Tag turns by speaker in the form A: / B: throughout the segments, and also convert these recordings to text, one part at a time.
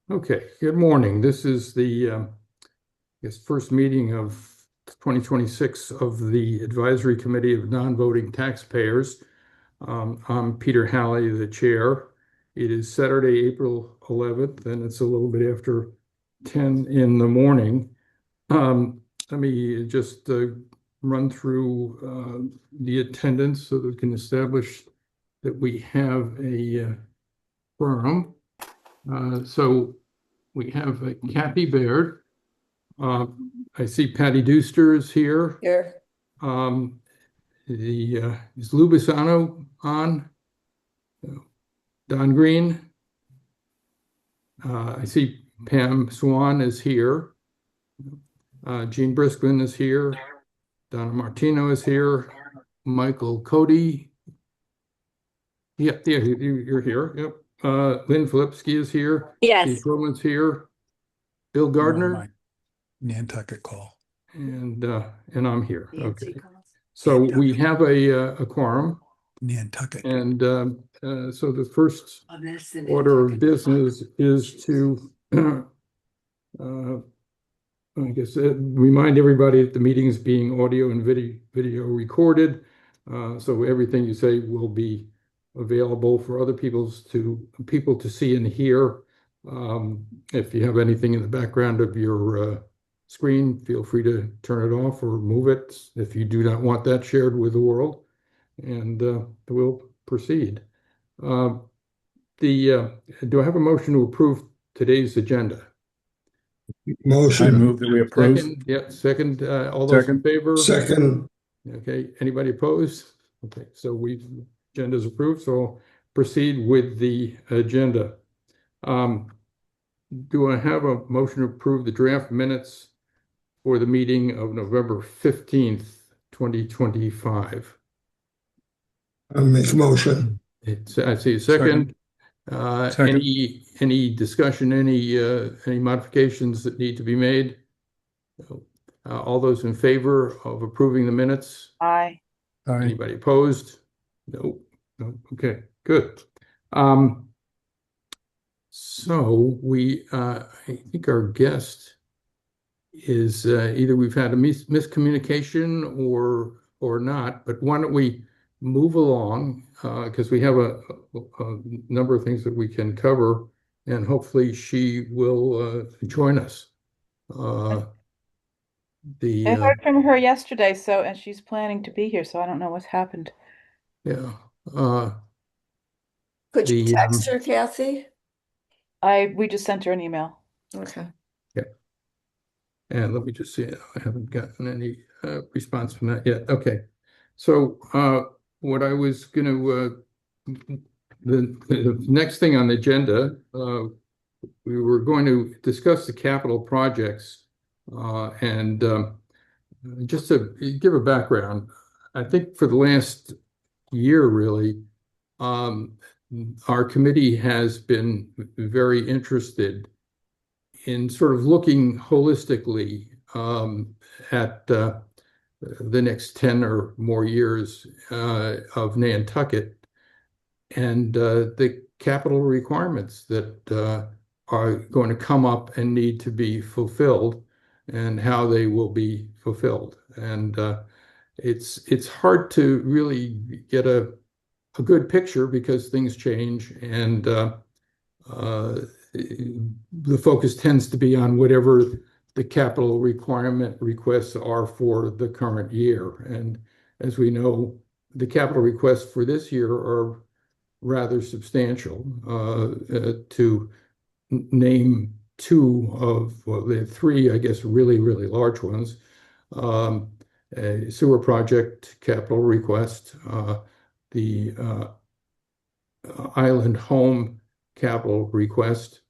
A: Okay, good morning. This is the first meeting of 2026 of the Advisory Committee of Non-Voting Taxpayers. I'm Peter Halley, the chair. It is Saturday, April 11th, and it's a little bit after 10 in the morning. Let me just run through the attendance so that we can establish that we have a quorum. So we have Kathy Baird. I see Patty Deuster is here.
B: Here.
A: Um, is Lou Bisano on? Don Green. I see Pam Swan is here. Jean Briskman is here. Donna Martino is here. Michael Cody. Yep, yeah, you're here. Yep. Lynn Filipsky is here.
B: Yes.
A: Steve Perlman's here. Bill Gardner.
C: Nantucket call.
A: And I'm here.
B: Nancy
A: Okay.
B: calls.
A: So we have a quorum,
C: Nantucket.
A: and so the first
B: Oh, that's the
A: order of
B: Nantucket.
A: business is to, I guess, remind everybody that the meeting is being audio and video recorded. So everything you say will be available for other people to see and hear. If you have anything in the background of your screen, feel free to turn it off or move it if you do not want that shared with the world. And we'll proceed. Do I have a motion to approve today's agenda?
C: I
D: Motion.
C: move that we approve.
A: Second, yeah, second, all those in
C: Second.
A: favor?
D: Second.
A: Okay, anybody opposed? Okay, so agenda is approved, so I'll proceed with the agenda. Do I have a motion to approve the draft minutes for the meeting of November 15th, 2025?
D: I make a motion.
A: I see a second.
C: Second.
A: Any discussion, any modifications that need to be made? All those in favor of approving the minutes?
B: Aye.
C: Aye.
A: Anybody opposed? No. No. Okay, good. So I think our guest is either we've had a miscommunication or not, but why don't we move along because we have a number of things that we can cover, and hopefully she will join us.
E: I heard from her yesterday, and she's planning to be here, so I don't know what's happened.
A: Yeah.
B: Could you text her, Kathy?
E: We just sent her an email.
B: Okay.
A: Yeah. And let me just see. I haven't gotten any response from that yet. Okay. So what I was going to the next thing on the agenda, we were going to discuss the capital projects, and just to give a background, I think for the last year, really, our committee has been very interested in sort of looking holistically at the next 10 or more years of Nantucket and the capital requirements that are going to come up and need to be fulfilled and how they will be fulfilled. And it's hard to really get a good picture because things change, and the focus tends to be on whatever the capital requirement requests are for the current year. And as we know, the capital requests for this year are rather substantial. To name two of, well, the three, I guess, really, really large ones. A sewer project capital request, the island home capital request,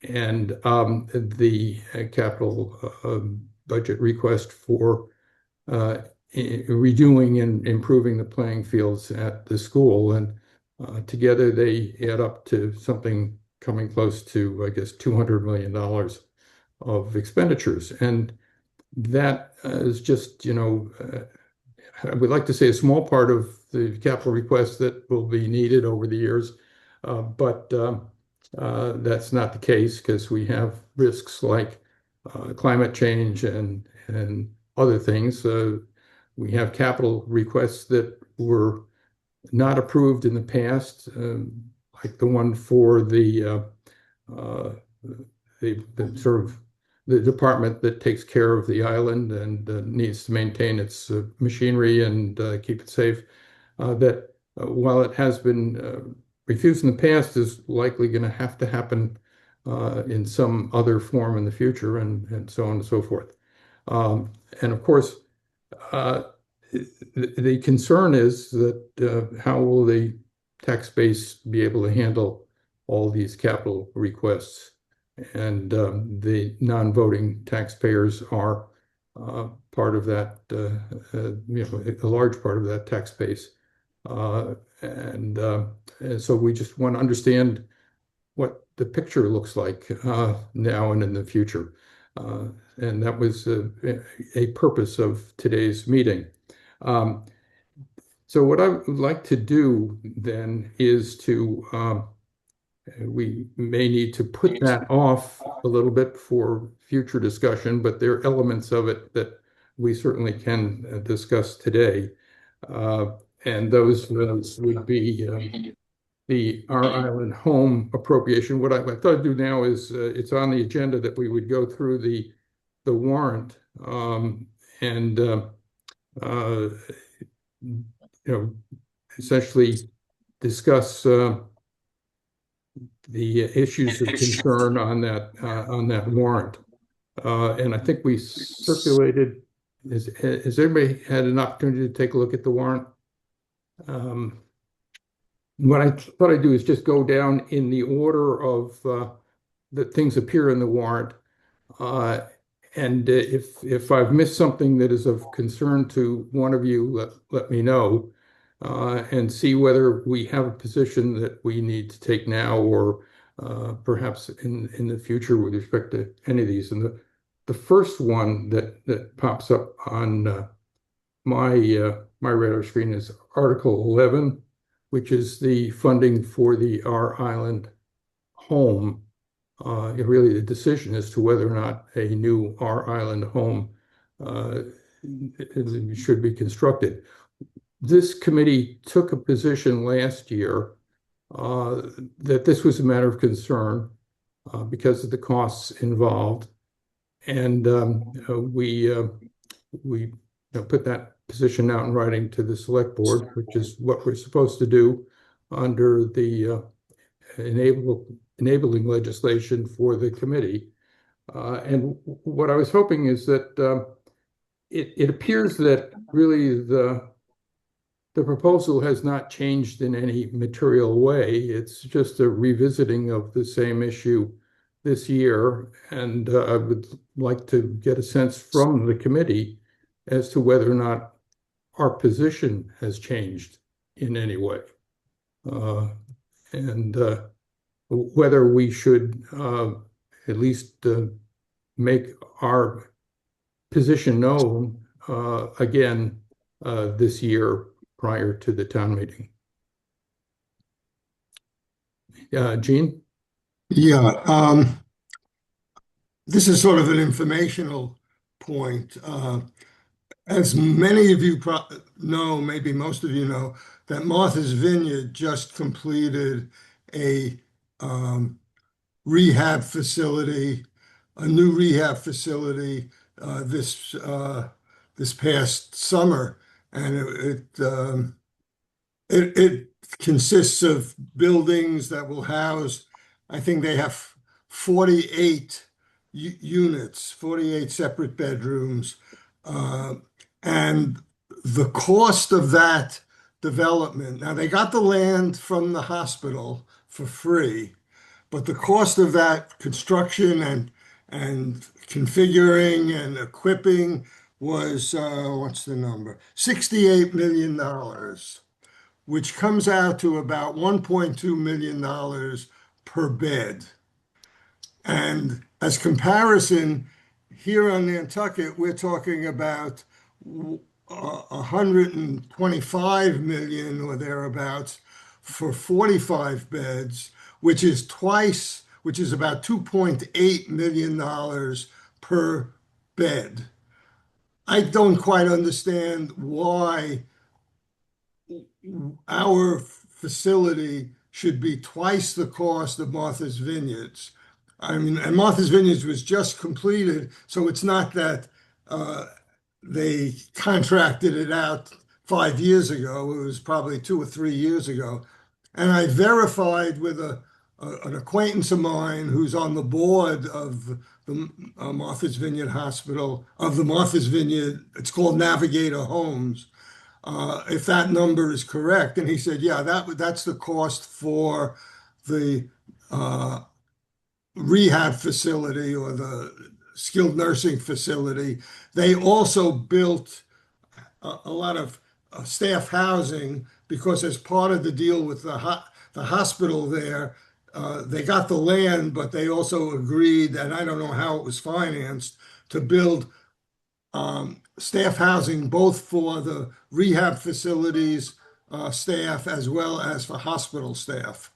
A: and the capital budget request for redoing and improving the playing fields at the school. And together they add up to something coming close to, I guess, $200 million of expenditures. And that is just, I would like to say a small part of the capital requests that will be needed over the years. But That's not the case because we have risks like climate change and other things. We have capital requests that were not approved in the past, like the one for uh, the sort of the department that takes care of the island and needs to maintain its machinery and keep it safe. That while it has been refused in the past, is likely going to happen in some other form in the future, and so on and so forth. And of course, uh, the concern is that how will the tax base be able to handle all these capital requests? And the non-voting taxpayers are part of that, a large part of that tax base. And so we just want to understand what the picture looks like now and in the future. And that was a purpose of today's meeting. Um, so what I would like to do then is we may need to put that off a little bit for future discussion, but there are elements of it that we certainly can discuss today. And those would be the Our Island Home appropriation. What I thought I'd do now is it's on the agenda that we would go through the warrant and you know, essentially discuss the issues of concern on that warrant. And I think we circulated. Has everybody had an opportunity to take a look at the warrant? What I thought I'd do is just go down in the order of that things appear in the warrant. And if I've missed something that is of concern to one of you, let me know and see whether we have a position that we need to take now or perhaps in the future with respect to any of these. And the first one that pops up on my radar screen is Article 11, which is the funding for the Our Island Home. Really, the decision as to whether or not a new Our Island home should be constructed. This committee took a position last year that this was a matter of concern because of the costs involved, and we put that position out in writing to the select board, which is what we're supposed to do under the enabling legislation for the committee. And what I was hoping is that it appears that really the proposal has not changed in any material way. It's just a revisiting of the same issue this year. And I would like to get a sense from the committee as to whether or not our position has changed in any way. And whether we should at least make our position known again this year prior to the town meeting. Gene?
D: Yeah, this is sort of an informational point. As many of you know, maybe most of you know, that Martha's Vineyard just completed a rehab facility, a new rehab facility this past summer, and it consists of buildings that will house, I think they have 48 units, 48 separate bedrooms. And the cost of that development, now they got the land from the hospital for free, but the cost of that construction and configuring and equipping was, what's the number? $68 million, which comes out to about $1.2 million per bed. And as comparison, here on Nantucket, we're talking about 125 million or thereabouts for 45 beds, which is twice, which is about $2.8 million per bed. I don't quite understand why our facility should be twice the cost of Martha's Vineyards. I mean, and Martha's Vineyards was just completed, so it's not that they contracted it out 5 years ago. It was probably 2 or 3 years ago. And I verified with an acquaintance of mine who's on the board of the Martha's Vineyard Hospital, of the Martha's Vineyard, it's called Navigator Homes, if that number is correct. And he said, yeah, that's the cost for the rehab facility or the skilled nursing facility. They also built a lot of staff housing because as part of the deal with the hospital there, they got the land, but they also agreed, and I don't know how it was financed, to build staff housing both for the rehab facilities staff as well as for hospital staff.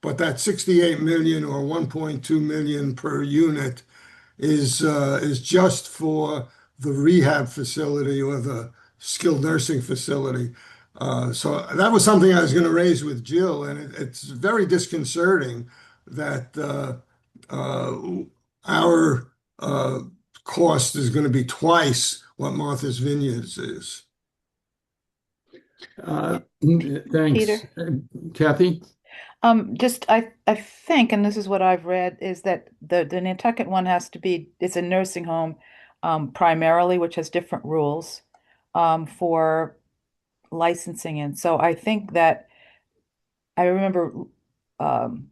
D: But that 68 million or 1.2 million per unit is just for the rehab facility or the skilled nursing facility. So that was something I was going to raise with Jill, and it's very disconcerting that our cost is going to be twice what Martha's Vineyards is.
A: Thanks.
E: Peter?
A: Kathy?
E: I think, and this is what I've read, is that the Nantucket one has to be, it's a nursing home primarily, which has different rules for licensing. And so I think that I remember the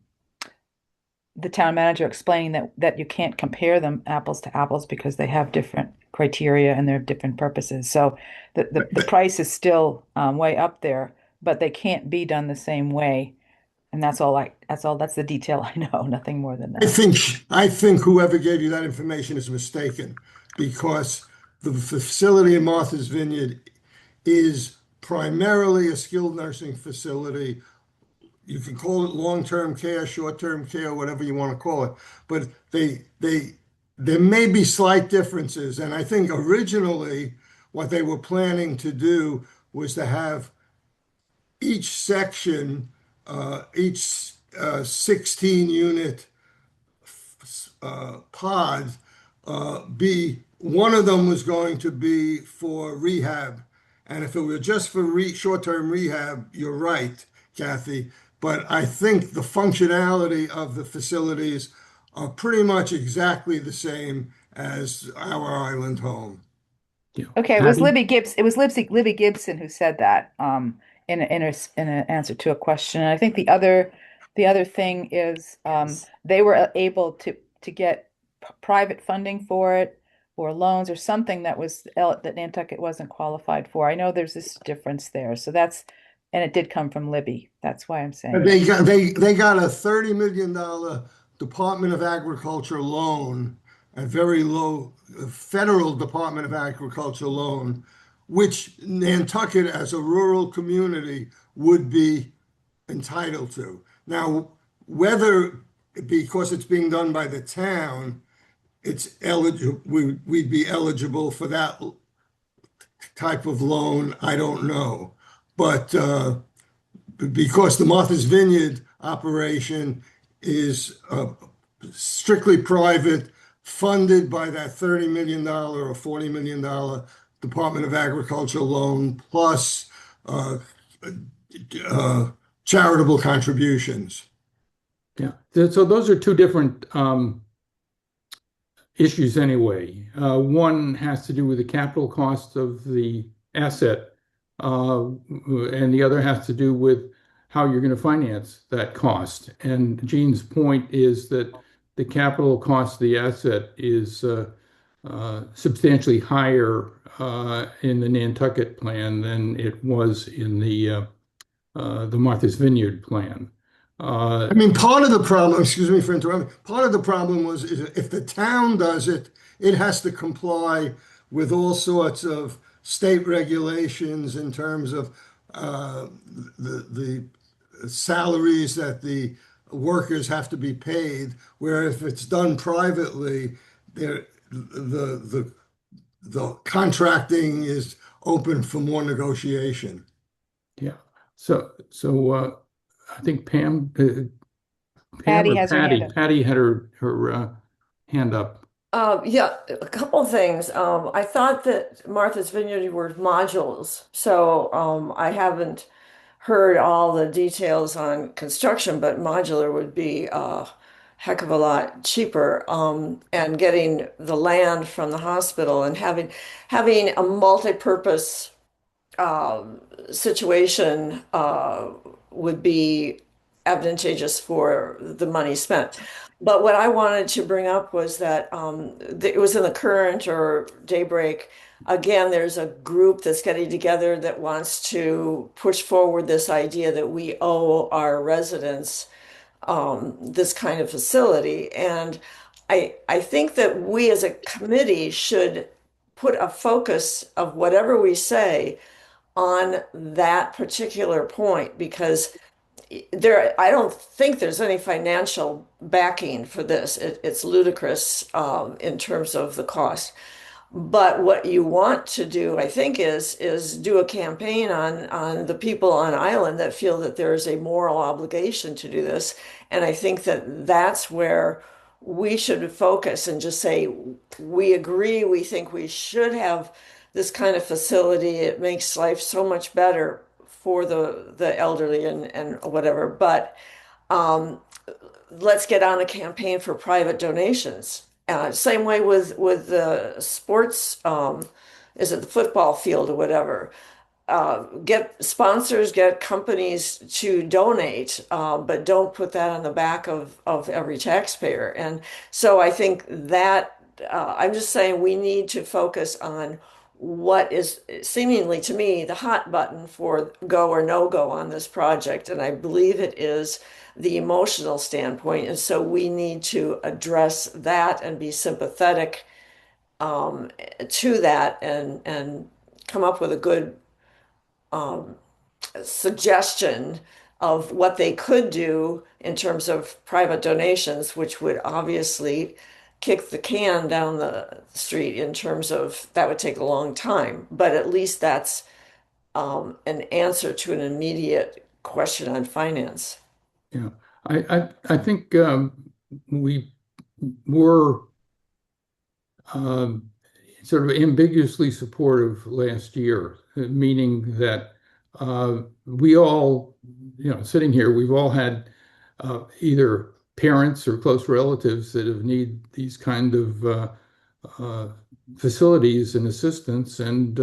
E: town manager explaining that you can't compare them apples to apples because they have different criteria and they have different purposes. So the price is still way up there, but they can't be done the same way. And that's the detail I know, nothing more than that.
D: I think whoever gave you that information is mistaken, because the facility in Martha's Vineyard is primarily a skilled nursing facility. You can call it long-term care, short-term care, whatever you want to call it, but there may be slight differences. And I think originally what they were planning to do was to have each section, each 16-unit pod, be one of them was going to be for rehab. And if it were just for short-term rehab, you're right, Kathy. But I think the functionality of the facilities are pretty much exactly the same as our island home.
A: Yeah.
E: Okay, it was
A: Patty?
E: Libby Gibbs. It was Libby Gibson who said that in an answer to a question. And I think the other thing is they were able to get private funding for it or loans or something that Nantucket wasn't qualified for. I know there's this difference there. So and it did come from Libby. That's why I'm saying
D: They got a $30 million Department of Agriculture loan, a very low federal Department of Agriculture loan, which Nantucket as a rural community would be entitled to. Now, whether because it's being done by the town, it's eligible, we'd be eligible for that type of loan, I don't know. But because the Martha's Vineyard operation is strictly private, funded by that $30 million or $40 million Department of Agriculture loan, plus charitable contributions.
A: Yeah. So those are two different issues anyway. One has to do with the capital cost of the asset, and the other has to do with how you're going to finance that cost. And Gene's point is that the capital cost of the asset is substantially higher in the Nantucket plan than it was in the Martha's Vineyard plan.
D: I mean, part of the problem, excuse me for interrupting, part of the problem is if the town does it, it has to comply with all sorts of state regulations in terms of the salaries that the workers have to be paid, where if it's done privately, the contracting is open for more negotiation.
A: Yeah. So I think Pam,
E: Patty
A: or
E: has her hand up.
A: Patty had her hand up.
B: Yeah, a couple of things. I thought that Martha's Vineyard were modules, so I haven't heard all the details on construction, but modular would be a heck of a lot cheaper. And getting the land from the hospital and having a multi-purpose situation would be advantageous for the money spent. But what I wanted to bring up was that it was in the Current or Daybreak. Again, there's a group that's getting together that wants to push forward this idea that we owe our residents this kind of facility. And I think that we as a committee should put a focus of whatever we say on that particular point because I don't think there's any financial backing for this. It's ludicrous in terms of the cost. But what you want to do, I think, is do a campaign on the people on island that feel that there is a moral obligation to do this. And I think that that's where we should focus and just say, we agree, we think we should have this kind of facility. It makes life so much better for the elderly and whatever. But let's get on a campaign for private donations. Same way with the sports, is it the football field or whatever? Get sponsors, get companies to donate, but don't put that on the back of every taxpayer. And so I think that I'm just saying we need to focus on what is seemingly to me the hot button for go or no go on this project. And I believe it is the emotional standpoint. And so we need to address that and be sympathetic to that and come up with a good suggestion of what they could do in terms of private donations, which would obviously kick the can down the street in terms of that would take a long time. But at least that's an answer to an immediate question on finance.
A: Yeah, I think we were sort of ambiguously supportive last year, meaning that we all, sitting here, we've all had either parents or close relatives that have need these kind of facilities and assistance. And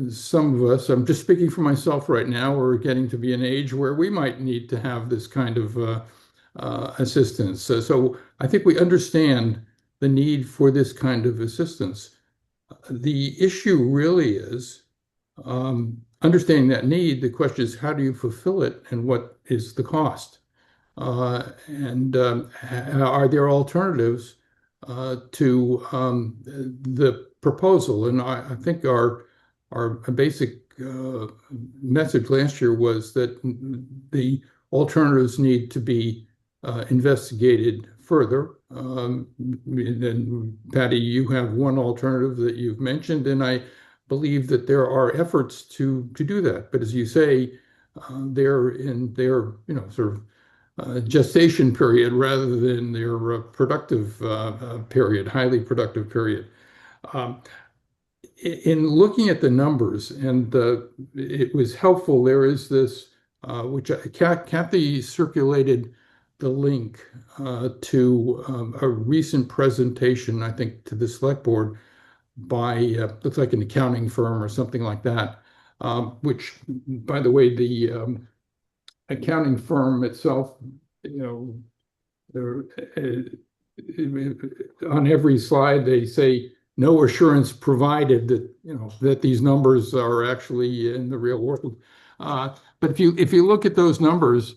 A: some of us, I'm just speaking for myself right now, we're getting to be an age where we might need to have this kind of assistance. So I think we understand the need for this kind of assistance. The issue really is understanding that need. The question is, how do you fulfill it and what is the cost? And are there alternatives to the proposal? And I think our basic message last year was that the alternatives need to be investigated further. And Patty, you have one alternative that you've mentioned, and I believe that there are efforts to do that. But as you say, they're in their sort of gestation period rather than their productive period, highly productive period. In looking at the numbers, and it was helpful, there is this, which Kathy circulated the link to a recent presentation, I think, to the select board by, looks like an accounting firm or something like that, which, by the way, the accounting firm itself, on every slide, they say, no assurance provided that that these numbers are actually in the real world. But if you look at those numbers,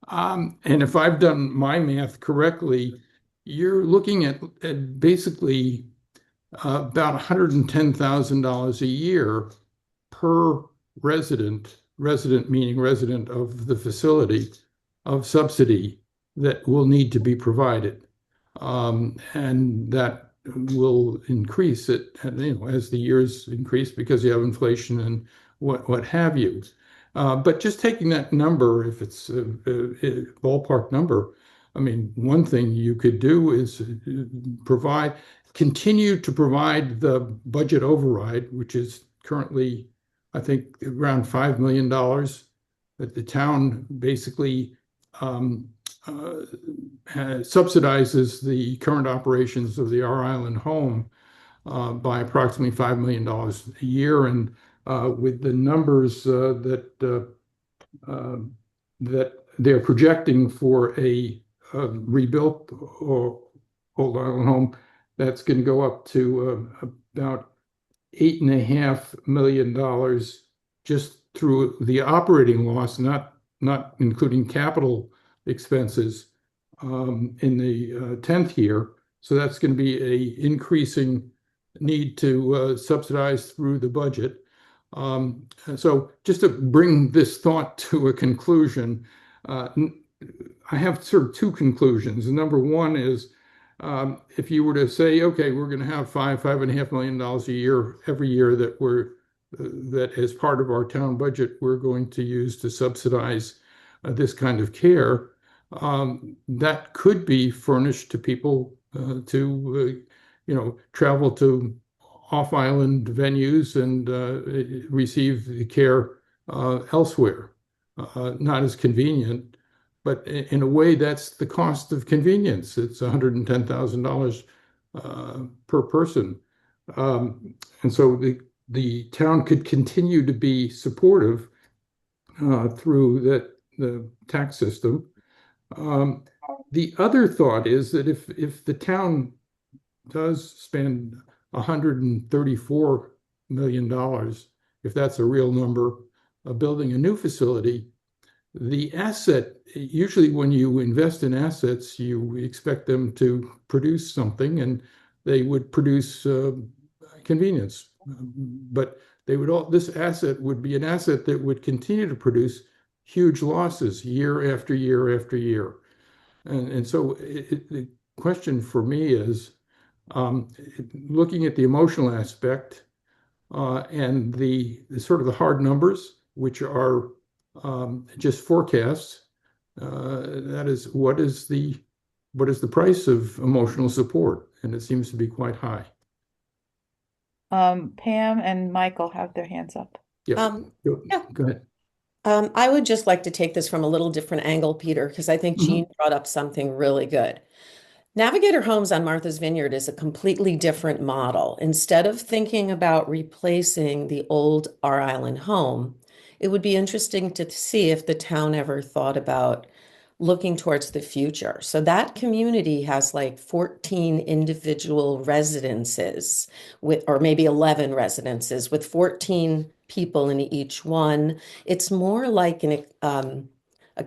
A: and if I've done my math correctly, you're looking at basically about $110,000 a year per resident meaning resident of the facility, of subsidy that will need to be provided. And that will increase it, as the years increase because you have inflation and what have you. But just taking that number, if it's a ballpark number, I mean, one thing you could do is continue to provide the budget override, which is currently, I think, around $5 million that the town basically subsidizes the current operations of the R Island home by approximately $5 million a year. And with the numbers that they're projecting for a rebuilt or old island home, that's going to go up to about $8.5 million just through the operating loss, not including capital expenses in the 10th year. So that's going to be a increasing need to subsidize through the budget. So just to bring this thought to a conclusion, I have sort of two conclusions. Number one is if you were to say, okay, we're going to have $5.5 million a year every year that as part of our town budget, we're going to use to subsidize this kind of care, that could be furnished to people to, travel to off-island venues and receive the care elsewhere. Not as convenient, but in a way, that's the cost of convenience. It's $110,000 per person. And so the town could continue to be supportive through the tax system. The other thought is that if the town does spend $134 million, if that's a real number, building a new facility, the asset, usually when you invest in assets, you expect them to produce something, and they would produce convenience. But this asset would be an asset that would continue to produce huge losses year after year after year. And so the question for me is, looking at the emotional aspect and the sort of the hard numbers, which are just forecasts, that is, what is the price of emotional support? And it seems to be quite high.
E: Pam and Michael have their hands up.
A: Yeah.
F: Yeah.
A: Go ahead.
F: I would just like to take this from a little different angle, Peter, because I think Jean brought up something really good. Navigator Homes on Martha's Vineyard is a completely different model. Instead of thinking about replacing the old R Island home, it would be interesting to see if the town ever thought about looking towards the future. So that community has like 14 individual residences or maybe 11 residences with 14 people in each one. It's more like a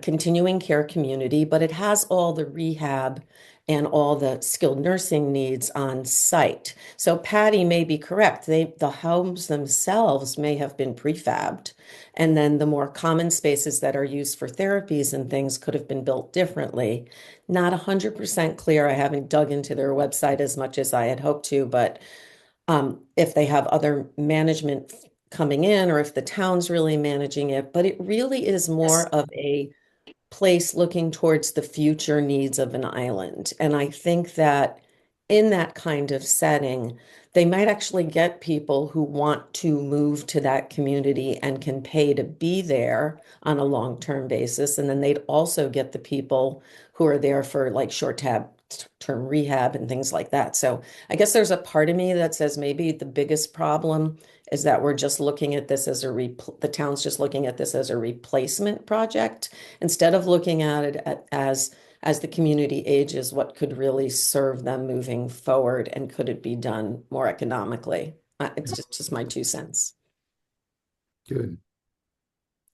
F: continuing care community, but it has all the rehab and all the skilled nursing needs on site. So Patty may be correct. The homes themselves may have been prefabbed, and then the more common spaces that are used for therapies and things could have been built differently. Not 100% clear. I haven't dug into their website as much as I had hoped to, but if they have other management coming in or if the town's really managing it, but it really is more of a place looking towards the future needs of an island. And I think that in that kind of setting, they might actually get people who want to move to that community and can pay to be there on a long-term basis. And then they'd also get the people who are there for like short-term rehab and things like that. So I guess there's a part of me that says maybe the biggest problem is that we're just looking at this as the town's just looking at this as a replacement project instead of looking at it as the community ages, what could really serve them moving forward, and could it be done more economically? It's just my 2 cents.
A: Good.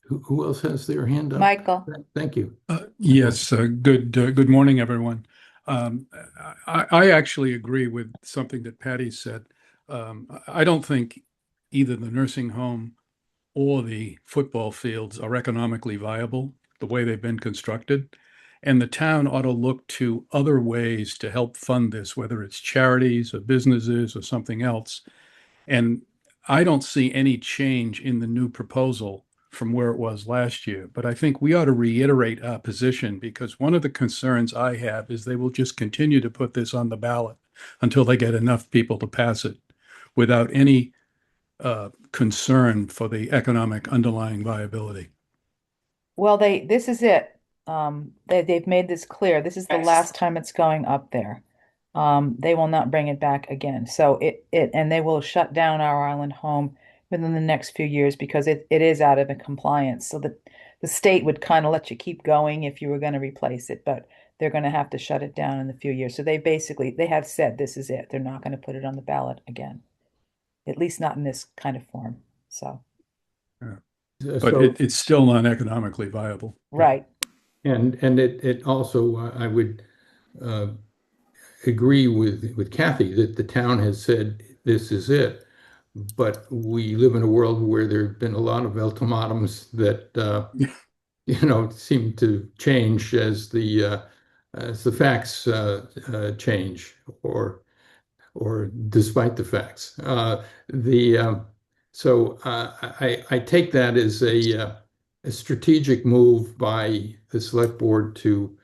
A: Who else has their hand up?
E: Michael.
A: Thank you.
C: Yes, good morning, everyone. I actually agree with something that Patty said. I don't think either the nursing home or the football fields are economically viable the way they've been constructed. And the town ought to look to other ways to help fund this, whether it's charities or businesses or something else. And I don't see any change in the new proposal from where it was last year. But I think we ought to reiterate our position, because one of the concerns I have is they will just continue to put this on the ballot until they get enough people to pass it without any concern for the economic underlying viability.
E: Well, this is it. They've made this clear. This is the last time it's going up there. They will not bring it back again. So and they will shut down our island home within the next few years because it is out of compliance. So the state would kind of let you keep going if you were going to replace it, but they're going to have to shut it down in a few years. So they have said this is it. They're not going to put it on the ballot again, at least not in this kind of form. So,
C: But
A: So,
C: it's still not economically viable.
E: right.
A: and it also, I would agree with Kathy that the town has said this is it. But we live in a world where there have been a lot of ultimatums that seem to change as the facts change, or despite the facts. I take that as a strategic move by the select board to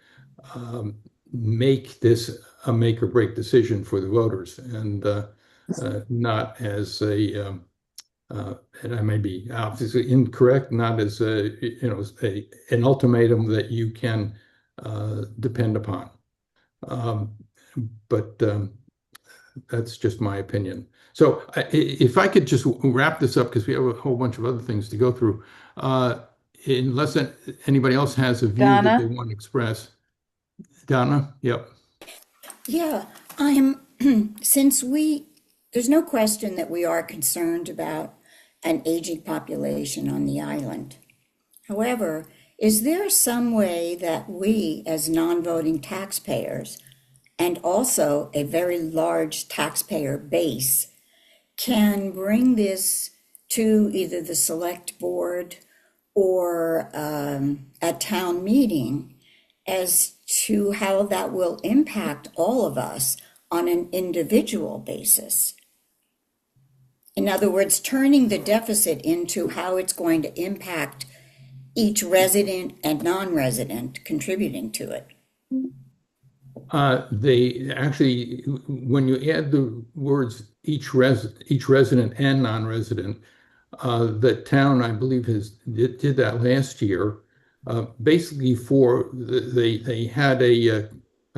A: make this a make or break decision for the voters, and not as and I may be obviously incorrect, not as an ultimatum that you can depend upon. But that's just my opinion. So if I could just wrap this up, because we have a whole bunch of other things to go through, unless anybody else has a view that they
E: Donna?
A: want to express. Donna, yep.
G: Yeah, I'm, there's no question that we are concerned about an aging population on the island. However, is there some way that we, as non-voting taxpayers, and also a very large taxpayer base, can bring this to either the select board or a town meeting as to how that will impact all of us on an individual basis? In other words, turning the deficit into how it's going to impact each resident and non-resident contributing to it.
A: They actually, when you add the words each resident and non-resident, the town, I believe, did that last year. Basically, they had a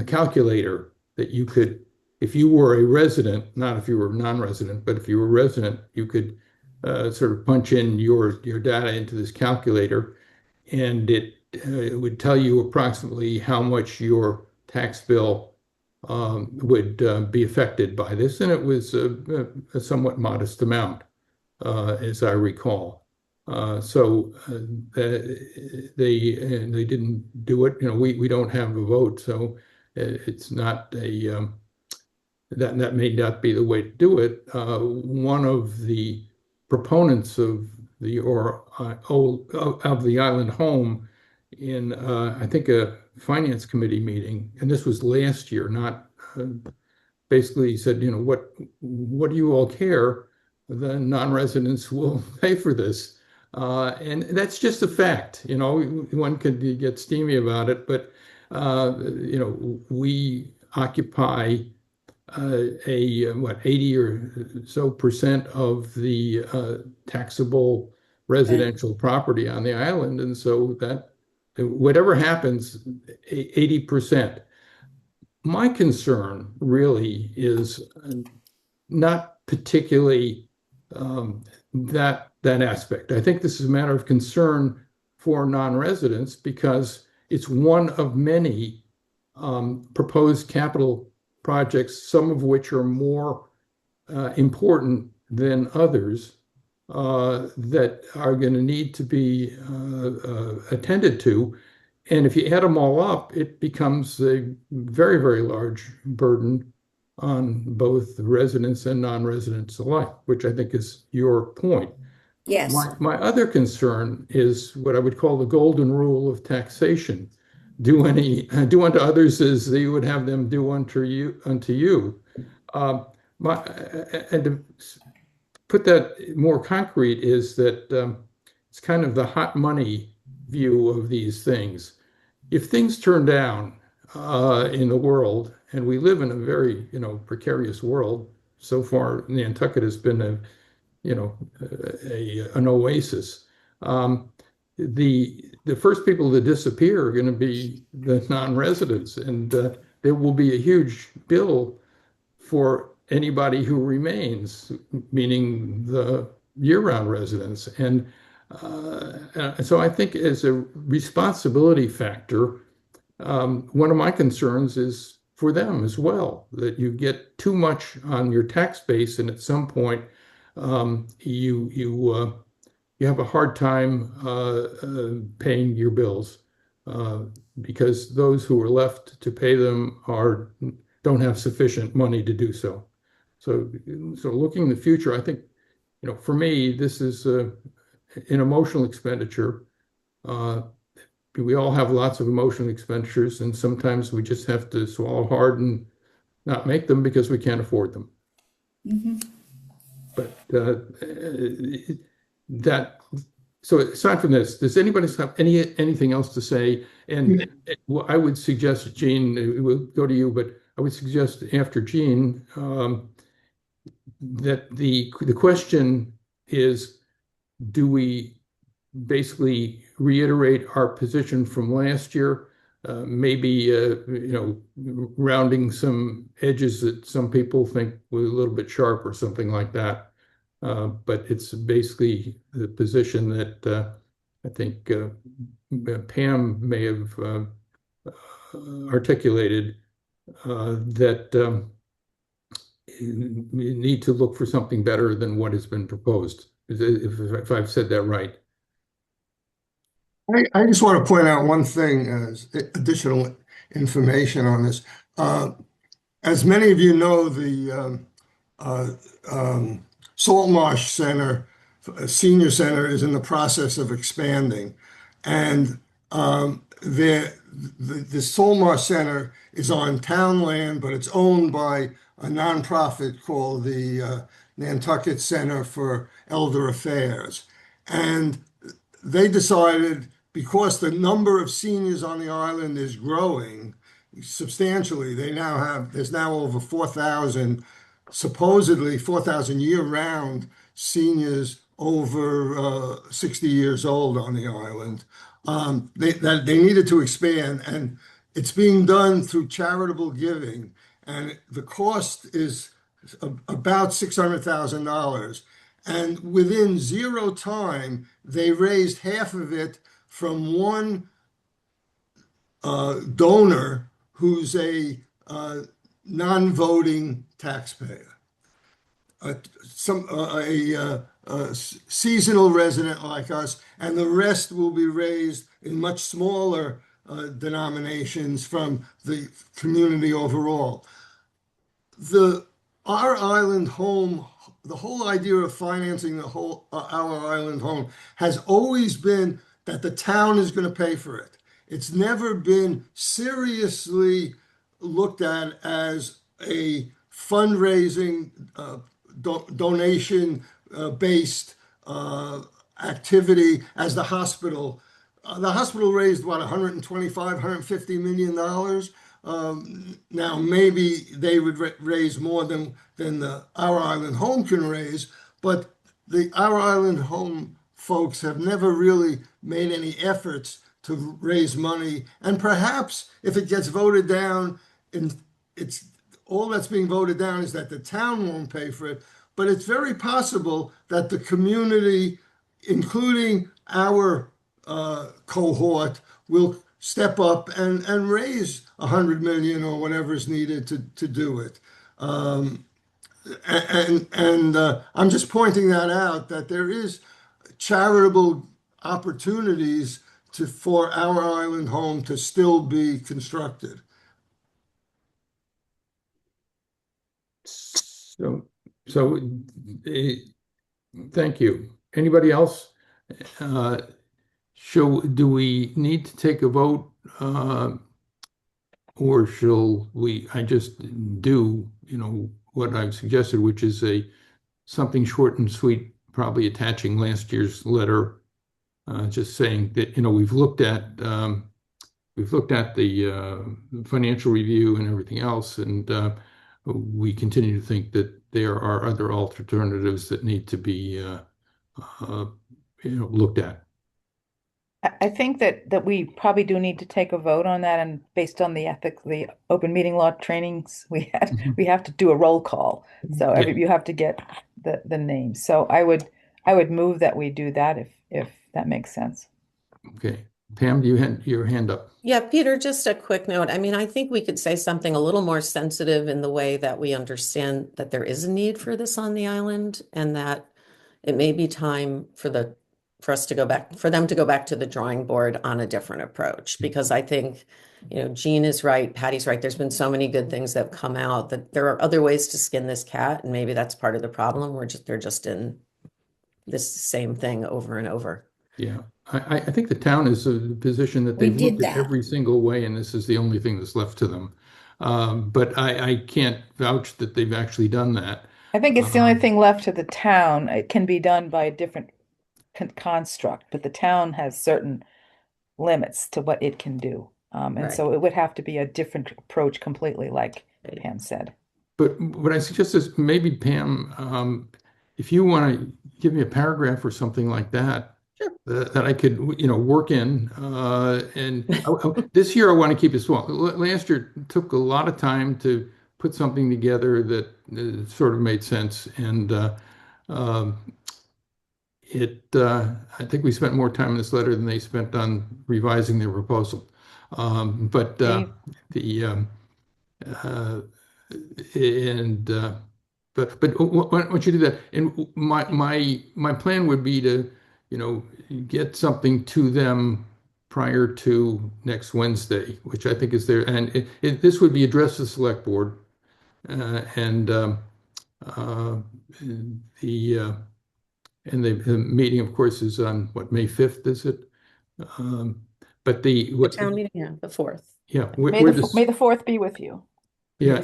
A: calculator that you could, if you were a resident, not if you were non-resident, but if you were a resident, you could sort of punch in your data into this calculator, and it would tell you approximately how much your tax bill would be affected by this, and it was a somewhat modest amount, as I recall. They didn't do it. We don't have a vote, so it's not that may not be the way to do it. One of the proponents of the island home in I think a finance committee meeting, and this was last year, not basically said, what do you all care? The non-residents will pay for this. And that's just a fact. One could get steamy about it, but we occupy 80 or so percent of the taxable residential property on the island. And so that whatever happens, 80%. My concern really is not particularly that aspect. I think this is a matter of concern for non-residents because it's one of many proposed capital projects, some of which are more important than others, that are going to need to be attended to. And if you add them all up, it becomes a very, very large burden on both the residents and non-residents alike, which I think is your point.
G: Yes.
A: My other concern is what I would call the golden rule of taxation. do unto others as you would have them do unto you. Um, and to put that more concrete is that it's kind of the hot money view of these things. If things turn down in the world, and we live in a very, precarious world, so far Nantucket has been an oasis. Um, the first people to disappear are going to be the non-residents, and there will be a huge bill for anybody who remains, meaning the year-round residents. And so I think as a responsibility factor, one of my concerns is for them as well, that you get too much on your tax base, and at some point, you have a hard time paying your bills uh, because those who are left to pay them don't have sufficient money to do so. So, so looking in the future, I think, for me, this is an emotional expenditure. Uh, we all have lots of emotional expenditures, and sometimes we just have to swallow hard and not make them because we can't afford them. But that, so aside from this, does anybody have anything else to say? And I would suggest, Jean, we'll go to you, but I would suggest after Jean that the question is, do we basically reiterate our position from last year? Maybe rounding some edges that some people think were a little bit sharp or something like that. But it's basically the position that I think Pam may have articulated, that you need to look for something better than what has been proposed, if I've said that right.
D: I just want to point out one thing as additional information on this. As many of you know, the Salt Marsh Center, Senior Center, is in the process of expanding. And the Salt Marsh Center is on town land, but it's owned by a nonprofit called the Nantucket Center for Elder Affairs. And they decided, because the number of seniors on the island is growing substantially, there's now over 4,000, supposedly 4,000 year-round seniors over 60 years old on the island. They needed to expand, and it's being done through charitable giving, and the cost is about $600,000. And within zero time, they raised half of it from one donor who's a non-voting taxpayer, a seasonal resident like us, and the rest will be raised in much smaller denominations from the community overall. Our island home, the whole idea of financing our island home has always been that the town is going to pay for it. It's never been seriously looked at as a fundraising donation based activity as the hospital. The hospital raised what, 125, 150 million dollars. Now maybe they would raise more than the Our Island Home can raise, but the Our Island Home folks have never really made any efforts to raise money. And perhaps if it gets voted down, it's all that's being voted down is that the town won't pay for it. But it's very possible that the community, including our cohort, will step up and raise 100 million or whatever is needed to do it. I'm just pointing that out, that there is charitable opportunities for Our Island Home to still be constructed.
A: So thank you. Anybody else? Do we need to take a vote or shall I just do, what I've suggested, which is something short and sweet, probably attaching last year's letter, just saying that, we've looked at the financial review and everything else, and we continue to think that there are other alternatives that need to be uh, looked at.
E: I think that we probably do need to take a vote on that, and based on the open meeting law trainings we have to do a roll call. So
A: Yeah.
E: you have to get the names. So I would move that we do that if that makes sense.
A: Okay. Pam, you had your hand up.
F: Yeah, Peter, just a quick note. I mean, I think we could say something a little more sensitive in the way that we understand that there is a need for this on the island, and that it may be time for us to go back, for them to go back to the drawing board on a different approach. Because I think, Jean is right, Patty's right. There's been so many good things that have come out that there are other ways to skin this cat, and maybe that's part of the problem. They're just in this same thing over and over.
A: Yeah. I think the town is in a position that
G: We
A: they've
G: did
A: looked at
G: that.
A: every single way, and this is the only thing that's left to them. But I can't vouch that they've actually done that.
E: I think it's the only thing left to the town. It can be done by a different construct, but the town has certain limits to what it can do. And
F: Right.
E: so it would have to be a different approach completely, like
F: Right.
E: Pam said.
A: But what I suggest is maybe, Pam, if you want to give me a paragraph or something like that,
F: Sure.
A: that I could, work in. And this year I want to keep it small. Last year it took a lot of time to put something together that sort of made sense. And um, I think we spent more time in this letter than they spent on revising their proposal. But
E: Steve?
A: the uh, and but why don't you do that? And my plan would be to, get something to them prior to next Wednesday, which I think is there, and this would be addressed to the select board, and uh, the the meeting, of course, is on what, May 5th, is it? But
F: The town meeting, yeah, the 4th.
A: yeah,
E: May the fourth be with you.
A: Yeah,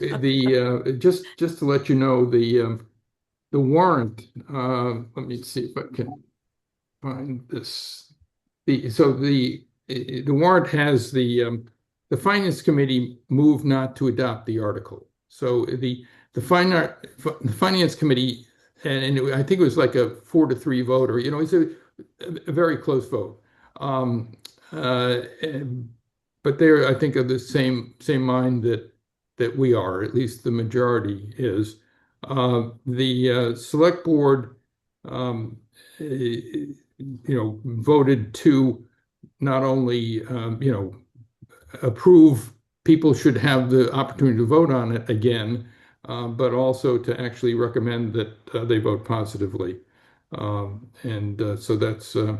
A: yeah. Just to let you know, the warrant. Let me see if I can find this. The warrant has the finance committee moved not to adopt the article. So the finance committee, and I think it was like a 4-3 vote, or it's a very close vote. Um, and but they're, I think, of the same mind that we are, at least the majority is. The select board, voted to not only, approve, people should have the opportunity to vote on it again, but also to actually recommend that they vote positively. And so that's uh,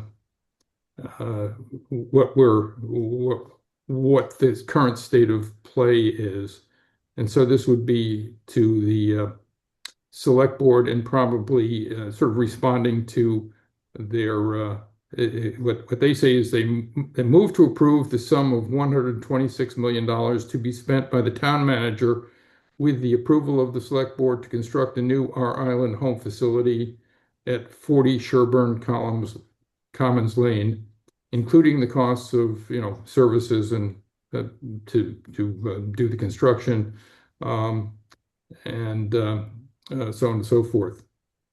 A: what this current state of play is. And so this would be to the select board, and probably sort of responding to their what they say is they move to approve the sum of $126 million to be spent by the town manager with the approval of the select board to construct a new R-Island home facility at 40 Sherburne Commons Lane, including the costs of, services and to do the construction, and so on and so forth.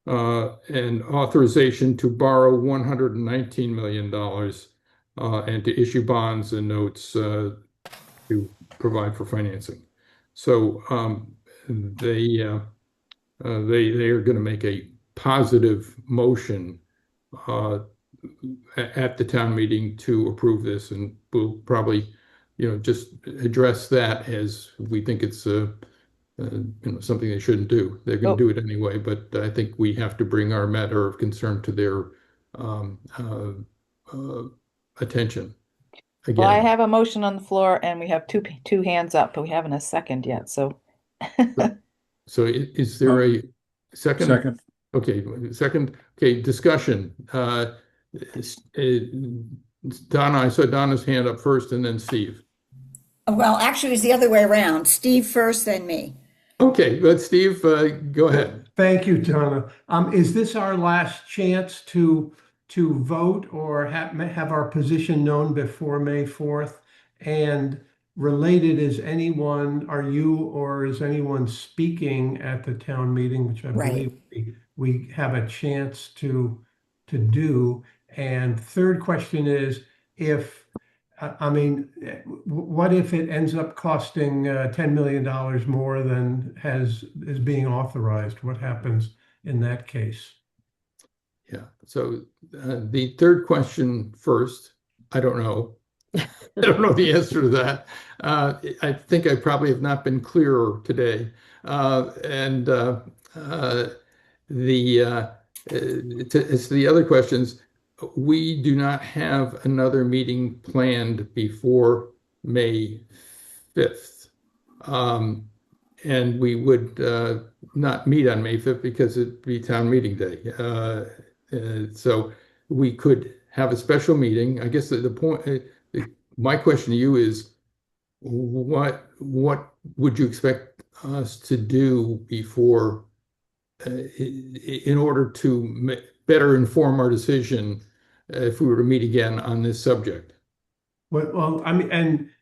A: And authorization to borrow $119 million, and to issue bonds and notes to provide for financing. So they are going to make a positive motion at the town meeting to approve this, and we'll probably, just address that as we think it's something they shouldn't do. They're going to do it anyway, but I think we have to bring our matter of concern to their um, attention
E: Well, I
A: again.
E: have a motion on the floor and we have two hands up, but we haven't a second yet. So
A: So is there a second?
C: Second.
A: Okay, second. Okay, discussion. Donna, I saw Donna's hand up first and then Steve.
G: Well, actually, it's the other way around. Steve first, then me.
A: Okay, but Steve, go ahead.
H: Thank you, Donna. Is this our last chance to vote or have our position known before May 4th? And related, are you or is anyone speaking at the town meeting, which I
G: Right.
H: believe we have a chance to do? And third question is, if I mean, what if it ends up costing $10 million more than is being authorized? What happens in that case?
A: Yeah. So the third question first, I don't know. I don't know the answer to that. I think I probably have not been clearer today. And the as to the other questions, we do not have another meeting planned before May 5th. And we would not meet on May 5th because it'd be town meeting day. So we could have a special meeting. I guess the point, my question to you is, what would you expect us to do before, in order to better inform our decision if we were to meet again on this subject?
H: Well, I mean,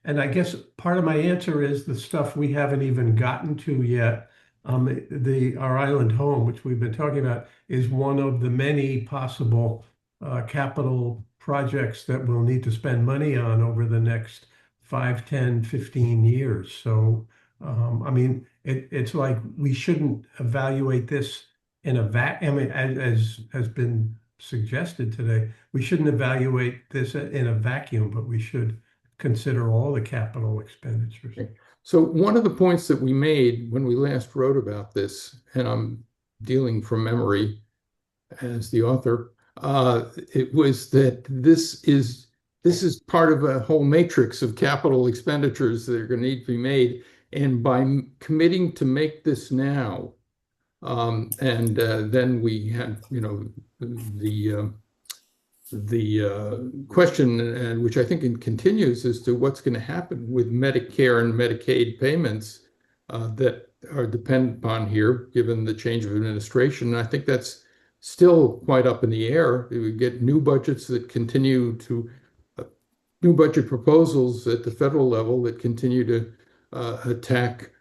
H: and I guess part of my answer is the stuff we haven't even gotten to yet. Our island home, which we've been talking about, is one of the many possible capital projects that we'll need to spend money on over the next 5, 10, 15 years. So, I mean, it's like we shouldn't evaluate this in a I mean, as has been suggested today, we shouldn't evaluate this in a vacuum, but we should consider all the capital expenditures.
A: Okay. So one of the points that we made when we last wrote about this, and I'm dealing from memory as the author, it was that this is part of a whole matrix of capital expenditures that are going to need to be made. And by committing to make this now, and then we had, the question, and which I think it continues, as to what's going to happen with Medicare and Medicaid payments that are dependent upon here, given the change of administration. And I think that's still quite up in the air. We get new budgets that continue to new budget proposals at the federal level that continue to attack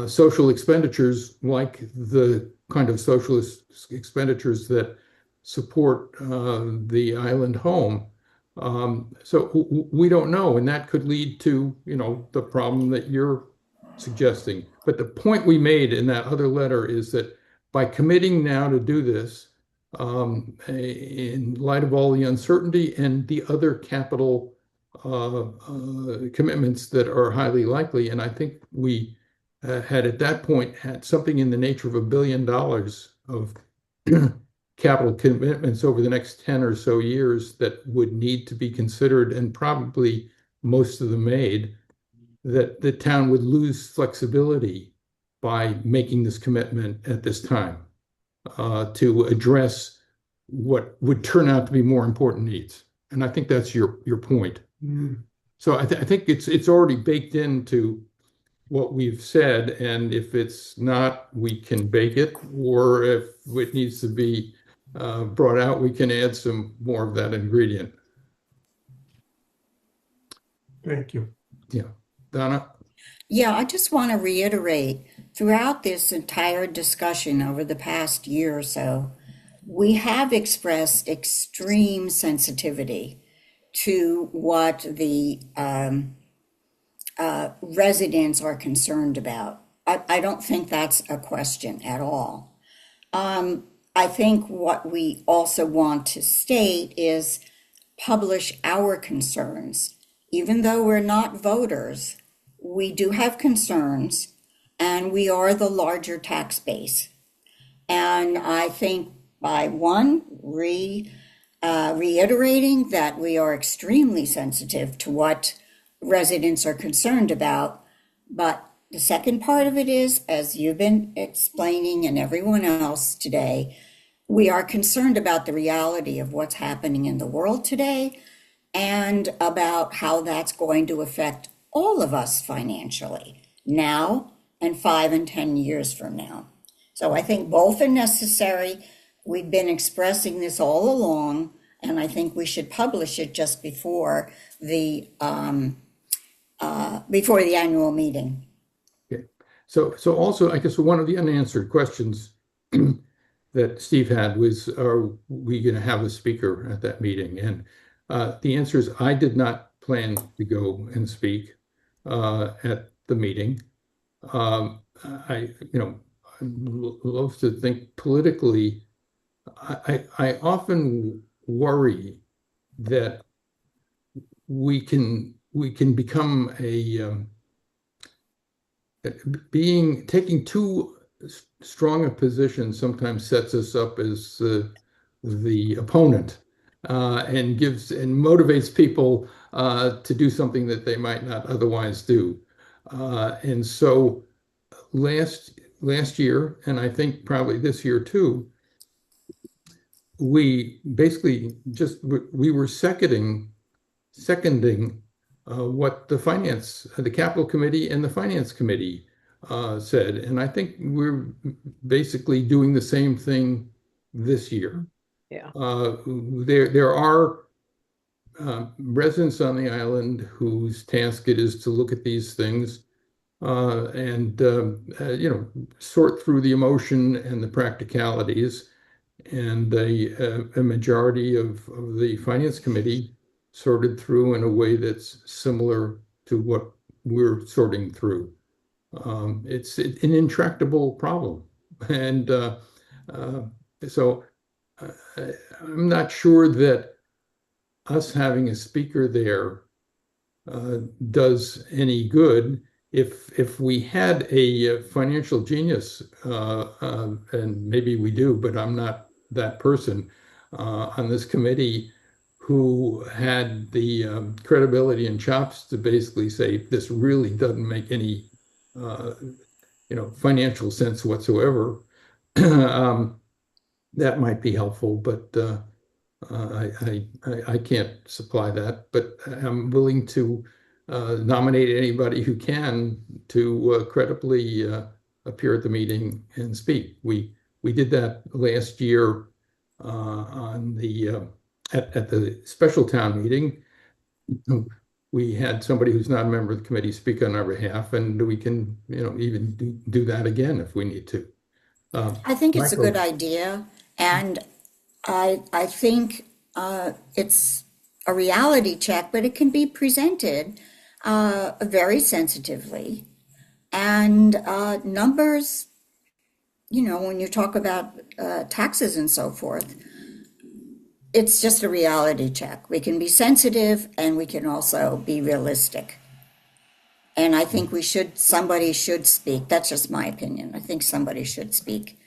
A: social expenditures, like the kind of socialist expenditures that support the island home. So we don't know, and that could lead to, the problem that you're suggesting. But the point we made in that other letter is that by committing now to do this, in light of all the uncertainty and the other capital commitments that are highly likely, and I think we had at that point had something in the nature of $1 billion of capital commitments over the next 10 or so years that would need to be considered, and probably most of them made, that the town would lose flexibility by making this commitment at this time to address what would turn out to be more important needs. And I think that's your point.
H: Mm.
A: So I think it's already baked into what we've said, and if it's not, we can bake it, or if it needs to be brought out, we can add some more of that ingredient.
H: Thank you.
A: Yeah. Donna?
G: Yeah, I just want to reiterate throughout this entire discussion over the past year or so, we have expressed extreme sensitivity to what the residents are concerned about. I don't think that's a question at all. I think what we also want to state is publish our concerns. Even though we're not voters, we do have concerns, and we are the larger tax base. And I think by reiterating that we are extremely sensitive to what residents are concerned about. But the second part of it is, as you've been explaining and everyone else today, we are concerned about the reality of what's happening in the world today, and about how that's going to affect all of us financially now and 5 and 10 years from now. So I think both are necessary. We've been expressing this all along, and I think we should publish it just before the annual meeting.
A: Okay. So also, I guess one of the unanswered questions that Steve had was, are we going to have a speaker at that meeting? And the answer is, I did not plan to go and speak at the meeting. I love to think politically. I often worry that we can become taking too strong a position sometimes sets us up as the opponent, and motivates people to do something that they might not otherwise do. And so last year, and I think probably this year too, we basically we were seconding what the Capital Committee and the Finance Committee said. And I think we're basically doing the same thing this year.
F: Yeah.
A: There are residents on the island whose task it is to look at these things and sort through the emotion and the practicalities. And a majority of the Finance Committee sorted through in a way that's similar to what we're sorting through. It's an intractable problem. And so I'm not sure that us having a speaker there does any good. If we had a financial genius, and maybe we do, but I'm not that person on this committee, who had the credibility and chops to basically say this really doesn't make any financial sense whatsoever, that might be helpful. But I can't supply that. But I'm willing to nominate anybody who can to credibly appear at the meeting and speak. We did that last year at the special town meeting. We had somebody who's not a member of the committee speak on our behalf, and we can even do that again if we need to.
G: I think it's a
A: Michael.
G: good idea, and I think it's a reality check, but it can be presented very sensitively. And numbers, when you talk about taxes and so forth, it's just a reality check. We can be sensitive and we can also be realistic. And I think somebody should speak. That's just my opinion. I think somebody should speak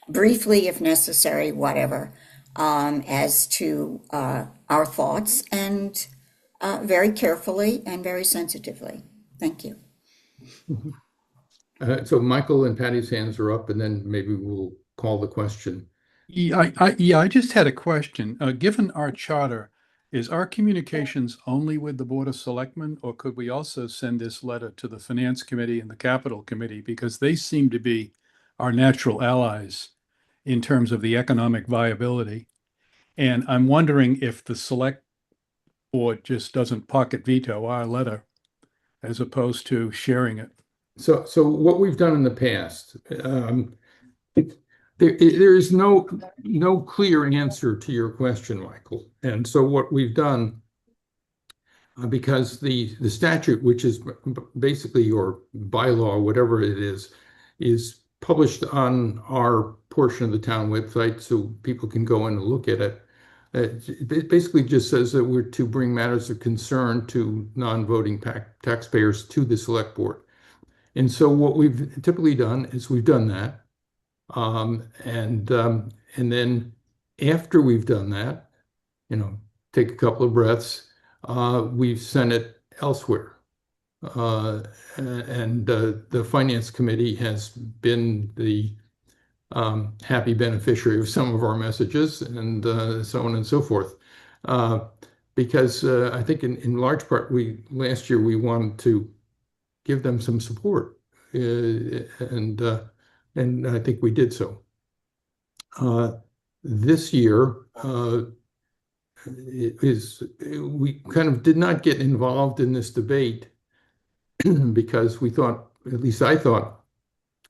G: briefly, if necessary, whatever, as to our thoughts, and very carefully and very sensitively. Thank you.
A: So Michael and Patty's hands are up, and then maybe we'll call the question.
C: I just had a question. Given our charter, is our communications only with the Board of Selectmen, or could we also send this letter to the Finance Committee and the Capital Committee, because they seem to be our natural allies in terms of the economic viability? And I'm wondering if the Select Board just doesn't pocket veto our letter as opposed to sharing it.
A: So what we've done in the past, there is no clear answer to your question, Michael. And so what we've done, because the statute, which is basically your bylaw, whatever it is published on our portion of the town website, so people can go in and look at it. It basically just says that we're to bring matters of concern to non-voting taxpayers to the select board. And so what we've typically done is we've done that. And then after we've done that, take a couple of breaths, we've sent it elsewhere. And the Finance Committee has been the happy beneficiary of some of our messages, and so on and so forth. because I think in large part, last year we wanted to give them some support, and I think we did so. This year we kind of did not get involved in this debate because we thought, at least I thought,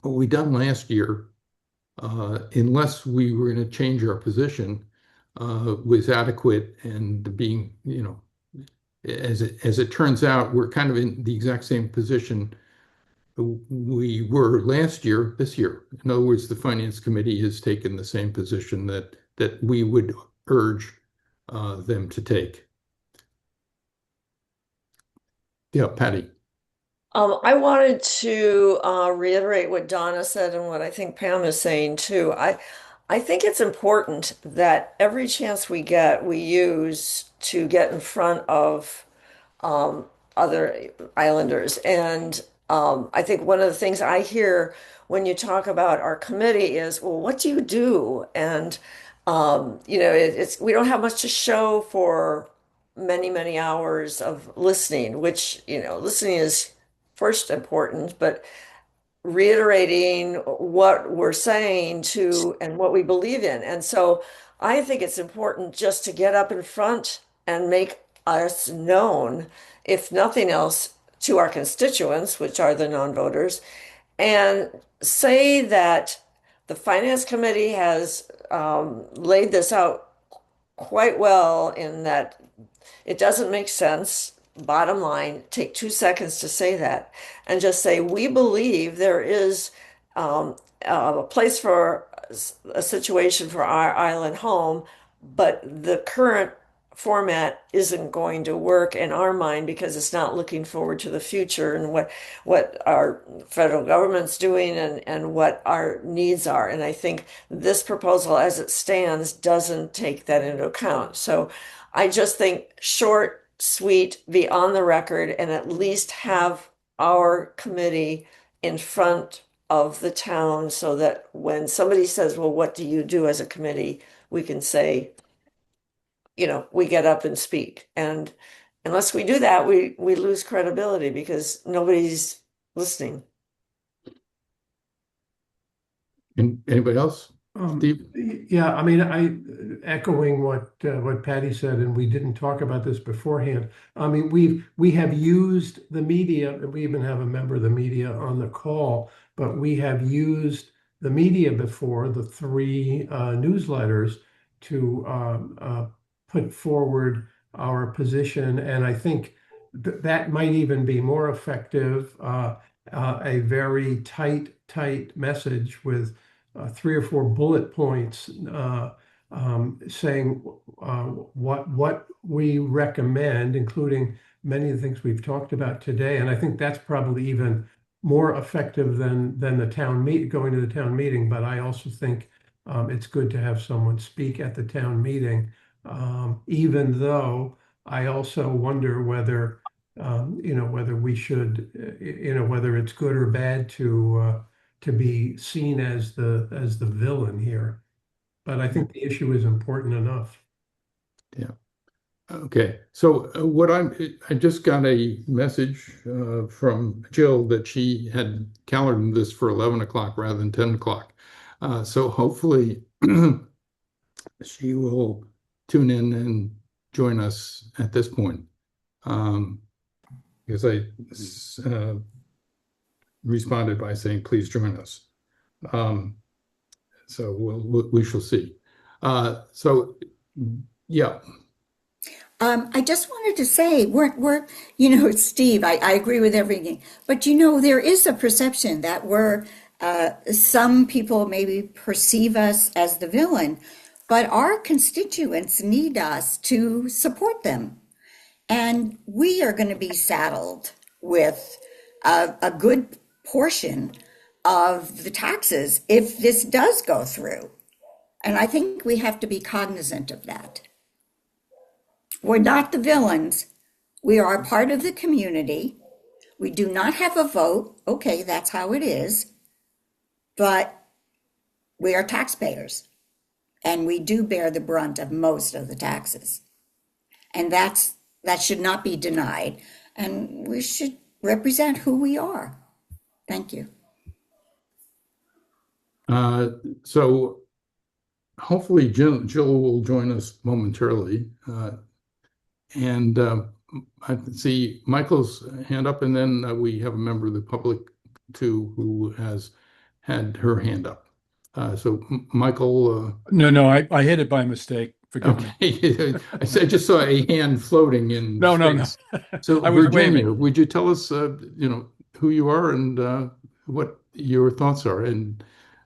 A: what we done last year, unless we were going to change our position, was adequate and being, as it turns out, we're kind of in the exact same position we were last year, this year. In other words, the Finance Committee has taken the same position that we would urge them to take. Yeah, Patty.
B: I wanted to reiterate what Donna said and what I think Pam is saying too. I think it's important that every chance we get, we use to get in front of other islanders. And I think one of the things I hear when you talk about our committee is, well, what do you do? And it's we don't have much to show for many, many hours of listening, which, listening is first important, but reiterating what we're saying to and what we believe in. And so I think it's important just to get up in front and make us known, if nothing else, to our constituents, which are the non-voters, and say that the Finance Committee has laid this out quite well in that it doesn't make sense. Bottom line, take 2 seconds to say that and just say, we believe there is a place for a situation for our island home, but the current format isn't going to work in our mind because it's not looking forward to the future and what our federal government's doing and what our needs are. And I think this proposal as it stands doesn't take that into account. So I just think short, sweet, be on the record, and at least have our committee in front of the town so that when somebody says, well, what do you do as a committee? We can say, we get up and speak. And unless we do that, we lose credibility because nobody's listening.
A: Anybody else? Steve?
H: Yeah, I mean, echoing what Patty said, and we didn't talk about this beforehand. I mean, we have used the media, and we even have a member of the media on the call, but we have used the media before, the three newsletters, to put forward our position, and I think that might even be more effective. A very tight message with 3 or 4 bullet points saying what we recommend, including many of the things we've talked about today. And I think that's probably even more effective than the going to the town meeting. But I also think it's good to have someone speak at the town meeting, even though I also wonder whether whether we should, whether it's good or bad to be seen as the villain here. But I think the issue is important enough.
A: Yeah. Okay. So I just got a message from Jill that she had calendared this for 11 o'clock rather than 10 o'clock. So hopefully she will tune in and join us at this point. Because I responded by saying, please join us. So we shall see. So, yeah.
G: I just wanted to say, Steve, I agree with everything, but there is a perception that some people maybe perceive us as the villain, but our constituents need us to support them. And we are going to be saddled with a good portion of the taxes if this does go through. And I think we have to be cognizant of that. We're not the villains. We are a part of the community. We do not have a vote. Okay, that's how it is. But we are taxpayers, and we do bear the brunt of most of the taxes. And that should not be denied. And we should represent who we are. Thank you.
A: So hopefully Jill will join us momentarily. And I see Michael's hand up, and then we have a member of the public too who has had her hand up. So Michael,
C: No, I hit it by mistake. Forgive me.
A: okay. I just saw a hand floating in
C: No.
A: space. So
C: I was
A: Virginia,
C: waving.
A: would you tell us, who you are and what your thoughts are? And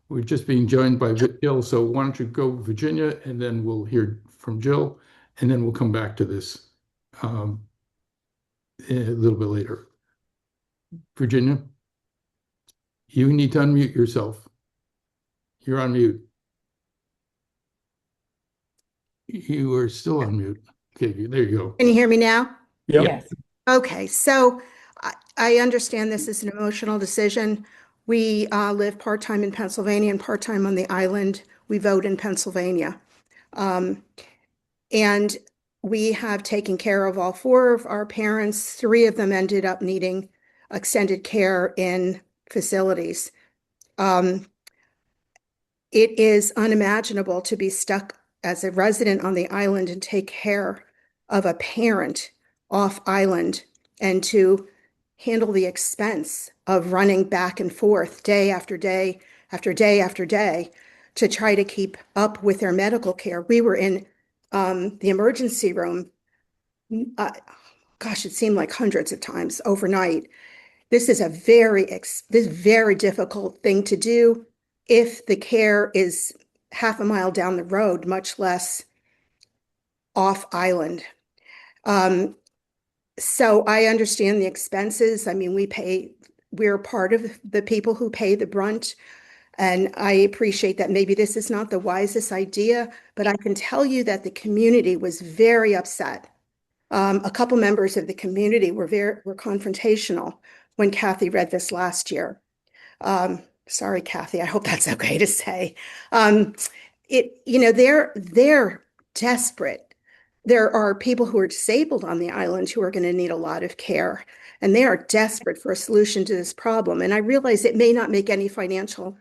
A: we're just being joined by Jill, so why don't you go Virginia, and then we'll hear from Jill, and then we'll come back to this um, a little bit later. Virginia, you need to unmute yourself. You're on mute. You are still on mute. Okay, there you go.
I: Can you hear me now?
C: Yep.
E: Yes.
I: Okay, so I understand this is an emotional decision. We live part-time in Pennsylvania and part-time on the island. We vote in Pennsylvania. And we have taken care of all four of our parents. Three of them ended up needing extended care in facilities. It is unimaginable to be stuck as a resident on the island and take care of a parent off island and to handle the expense of running back and forth day after day after day after day to try to keep up with their medical care. We were in the emergency room, gosh, it seemed like hundreds of times overnight. This is a very difficult thing to do if the care is half a mile down the road, much less off island. So I understand the expenses. I mean, we're part of the people who pay the brunt. And I appreciate that maybe this is not the wisest idea, but I can tell you that the community was very upset. A couple members of the community were confrontational when Kathy read this last year. Sorry, Kathy, I hope that's okay to say. They're desperate. There are people who are disabled on the island who are going to need a lot of care, and they are desperate for a solution to this problem. And I realize it may not make any financial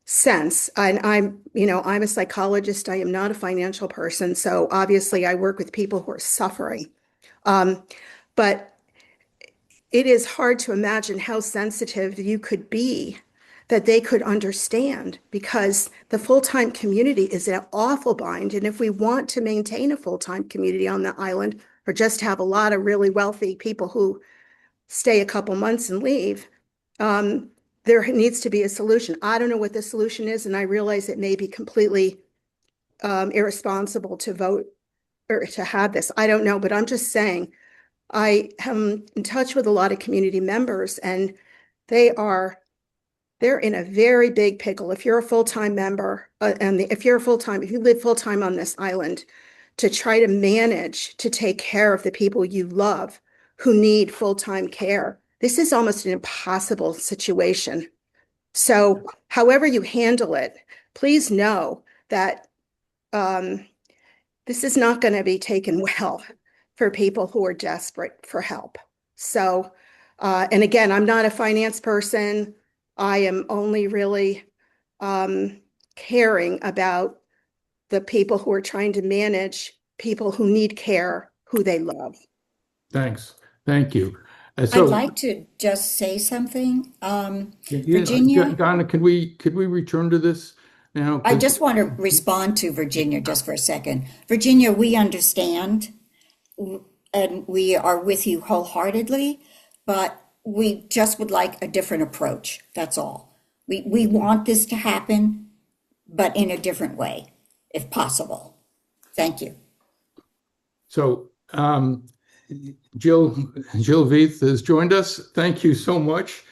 I: sense. And I'm a psychologist. I am not a financial person. So obviously I work with people who are suffering. But it is hard to imagine how sensitive you could be that they could understand, because the full-time community is an awful bind. And if we want to maintain a full-time community on the island, or just have a lot of really wealthy people who stay a couple months and leave, there needs to be a solution. I don't know what the solution is, and I realize it may be completely irresponsible to vote or to have this. I don't know, but I'm just saying, I am in touch with a lot of community members, and they're in a very big pickle. If you're a full-time member, if you live full-time on this island, to try to manage to take care of the people you love who need full-time care, this is almost an impossible situation. So however you handle it, please know that this is not going to be taken well for people who are desperate for help. So, and again, I'm not a finance person. I am only really caring about the people who are trying to manage people who need care, who they love.
A: Thanks. Thank you.
G: I'd like to just say something. Virginia,
A: Donna, could we return to this now?
G: I just want to respond to Virginia just for a second. Virginia, we understand and we are with you wholeheartedly, but we just would like a different approach. That's all. We want this to happen, but in a different way, if possible. Thank you.
A: So, Jill Veith has joined us. Thank you so much.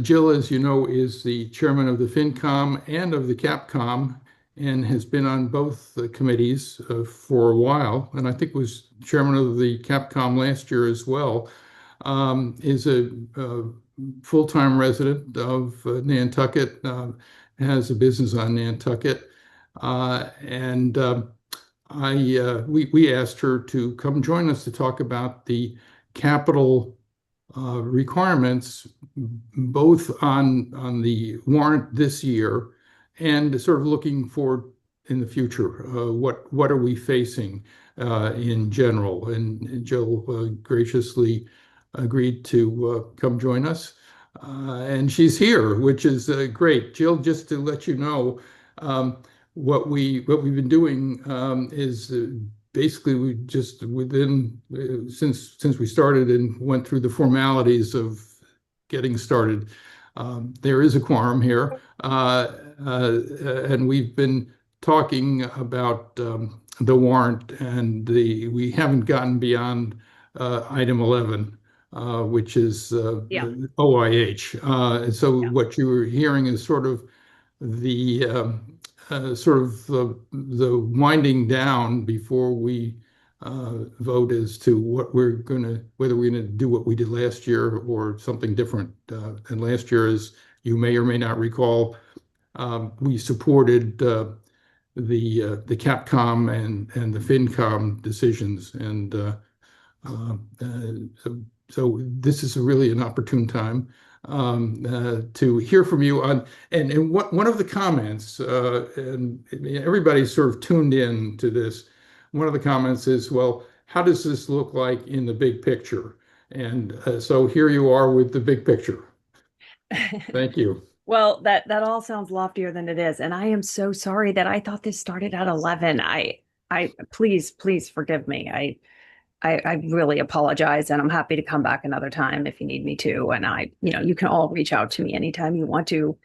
A: Jill, as you know, is the chairman of the FinCom and of the CapCom, and has been on both committees for a while, and I think was chairman of the CapCom last year as well. Is a full-time resident of Nantucket, has a business on Nantucket, and we asked her to come join us to talk about the capital requirements, both on the warrant this year and sort of looking forward in the future. What are we facing in general? And Jill graciously agreed to come join us. And she's here, which is great. Jill, just to let you know, what we've been doing is basically we just within since we started and went through the formalities of getting started. There is a quorum here, and we've been talking about the warrant, and we haven't gotten beyond item 11, which is OIH. And so what you were hearing is sort of the the winding down before we vote as to whether we're gonna do what we did last year or something different. And last year, as you may or may not recall, we supported the Capcom and the FinCom decisions, and so this is really an opportune time to hear from you on. And one of the comments, and everybody's sort of tuned in to this. One of the comments is, well, how does this look like in the big picture? And so here you are with the big picture. Thank you.
J: Well, that all sounds loftier than it is, and I am so sorry that I thought this started at 11. I please forgive me. I really apologize, and I'm happy to come back another time if you need me to. And you can all reach out to me anytime you want to.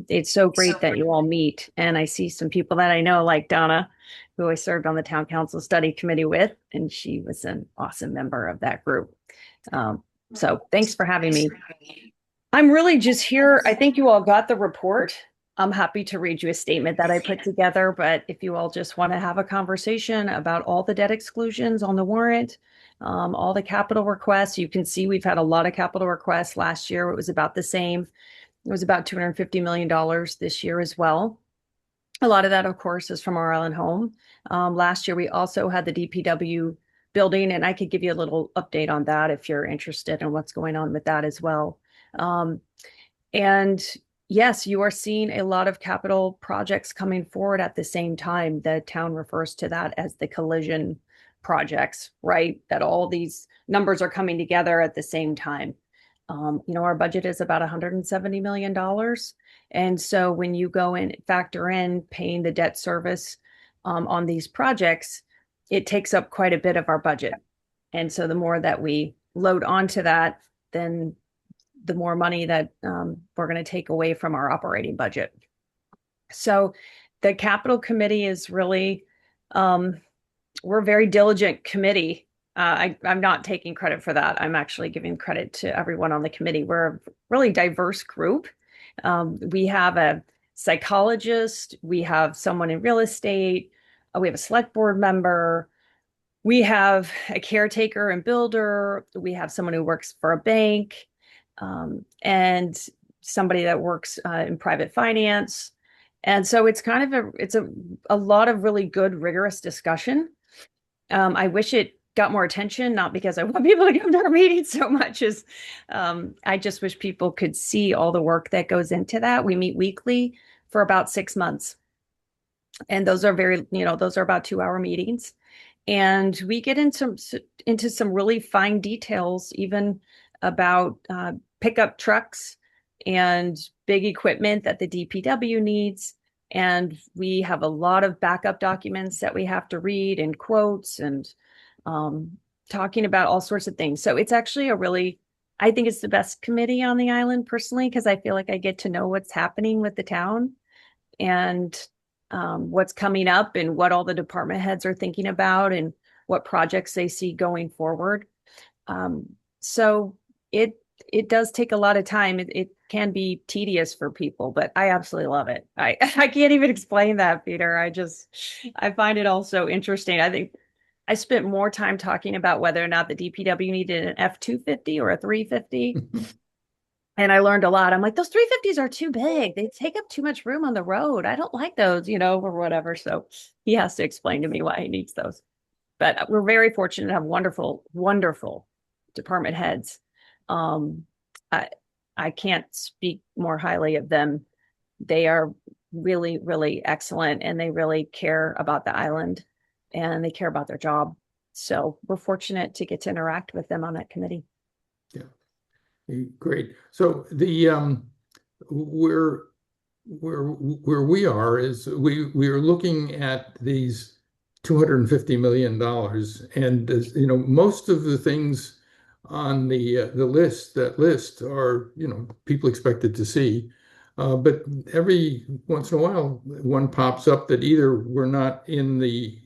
J: It's so great that you all meet, and I see some people that I know, like Donna, who I served on the town council study committee with, and she was an awesome member of that group. So thanks for having me. I'm really just here. I think you all got the report. I'm happy to read you a statement that I put together, but if you all just want to have a conversation about all the debt exclusions on the warrant, all the capital requests, you can see we've had a lot of capital requests. Last year, it was about the same. It was about $250 million this year as well. A lot of that, of course, is from our island home. Last year, we also had the DPW building, and I could give you a little update on that if you're interested in what's going on with that as well. And yes, you are seeing a lot of capital projects coming forward at the same time. The town refers to that as the collision projects, right? That all these numbers are coming together at the same time. Our budget is about $170 million. And so when you go and factor in paying the debt service on these projects, it takes up quite a bit of our budget. And so the more that we load onto that, then the more money that we're going to take away from our operating budget. So the capital committee is really, we're a very diligent committee. I'm not taking credit for that. I'm actually giving credit to everyone on the committee. We're a really diverse group. We have a psychologist, we have someone in real estate, we have a select board member, we have a caretaker and builder, we have someone who works for a bank, and somebody that works in private finance. And so it's kind of a lot of really good, rigorous discussion. I wish it got more attention, not because I want people to come to our meetings so much as I just wish people could see all the work that goes into that. We meet weekly for about 6 months. And those are those are about 2-hour meetings. And we get into some really fine details, even about pickup trucks and big equipment that the DPW needs. And we have a lot of backup documents that we have to read and quotes and talking about all sorts of things. So it's actually I think it's the best committee on the island personally, because I feel like I get to know what's happening with the town and what's coming up and what all the department heads are thinking about and what projects they see going forward. So it does take a lot of time. It can be tedious for people, but I absolutely love it. I can't even explain that, Peter. I find it all so interesting. I think I spent more time talking about whether or not the DPW needed an F-250 or a 350 And I learned a lot. I'm like, those 350s are too big. They take up too much room on the road. I don't like those, or whatever. So he has to explain to me why he needs those. But we're very fortunate to have wonderful, wonderful department heads. Um, I, I can't speak more highly of them. They are really, really excellent, and they really care about the island, and they care about their job. So we're fortunate to get to interact with them on that committee.
A: Great. So where we are is we are looking at these $250 million, and most of the things on the list are people expected to see, but every once in a while one pops up that either we're not in the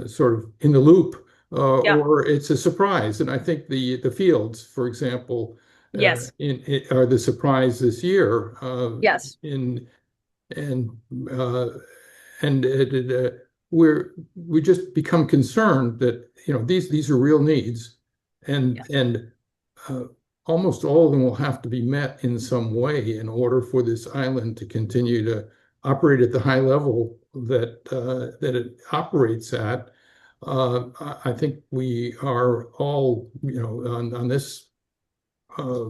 A: sort of in the loop,
J: Yeah.
A: or it's a surprise. And I think the fields, for example,
J: Yes.
A: are the surprise this year.
J: Yes.
A: In and and we just become concerned that these are real needs, and
J: Yeah.
A: uh, almost all of them will have to be met in some way in order for this island to continue to operate at the high level that it operates at. I think we are all, on this uh,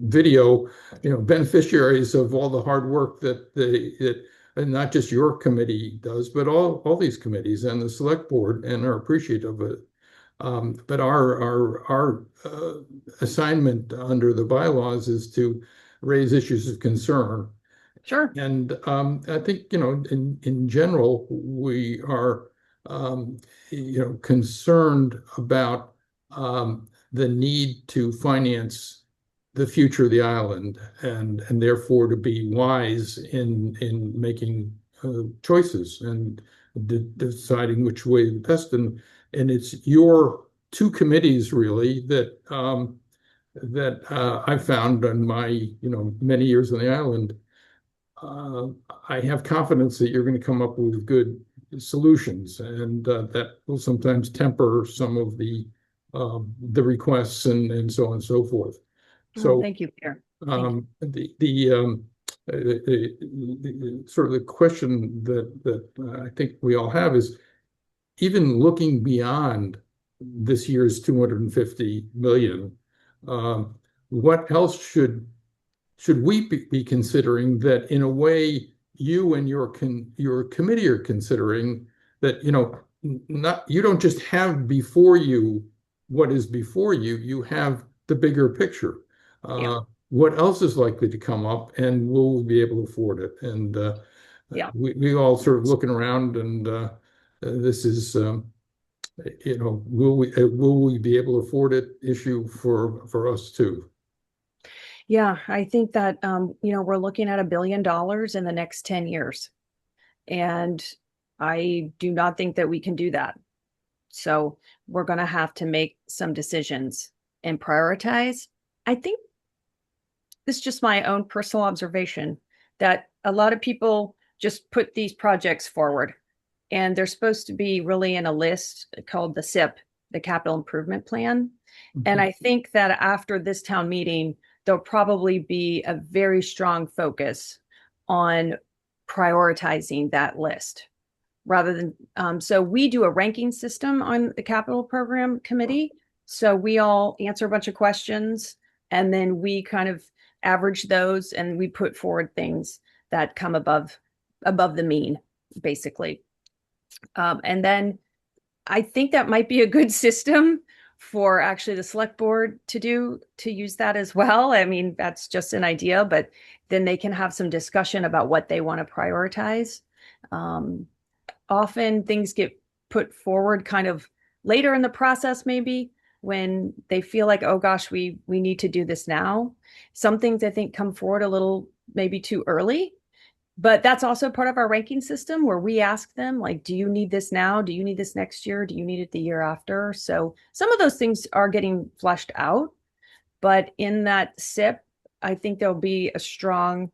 A: video, beneficiaries of all the hard work that and not just your committee does, but all these committees and the select board, and are appreciative of it. But our assignment under the bylaws is to raise issues of concern.
J: Sure.
A: And I think, in general, we are, um, concerned about the need to finance the future of the island, and therefore to be wise in making choices and deciding which way the best. And it's your two committees really that I found in my many years on the island. uh, I have confidence that you're going to come up with good solutions, and that will sometimes temper some of the requests and so on and so forth.
J: Oh,
A: So
J: thank you, Pierre. Thank you.
A: the sort of the question that I think we all have is, even looking beyond this year's 250 million, what else should we be considering that, in a way, you and your committee are considering, that not, you don't just have before you what is before you, you have the bigger picture.
J: Yeah.
A: What else is likely to come up, and will we be able to afford it? And
J: Yeah.
A: we all sort of looking around, and this is will we be able to afford it issue for us too.
J: Yeah, I think that we're looking at $1 billion in the next 10 years. And I do not think that we can do that. So we're going to have to make some decisions and prioritize. I think this is just my own personal observation that a lot of people just put these projects forward, and they're supposed to be really in a list called the SIP, the Capital Improvement Plan. And I think that after this town meeting, there'll probably be a very strong focus on prioritizing that list rather than, so we do a ranking system on the capital program committee. So we all answer a bunch of questions, and then we kind of average those, and we put forward things that come above the mean, basically. And then I think that might be a good system for actually the select board to use that as well. I mean, that's just an idea, but then they can have some discussion about what they want to prioritize. Often things get put forward kind of later in the process, maybe when they feel like, oh gosh, we need to do this now. Some things I think come forward a little maybe too early. But that's also part of our ranking system, where we ask them, like, do you need this now? Do you need this next year? Do you need it the year after? So some of those things are getting fleshed out. But in that SIP, I think there'll be a strong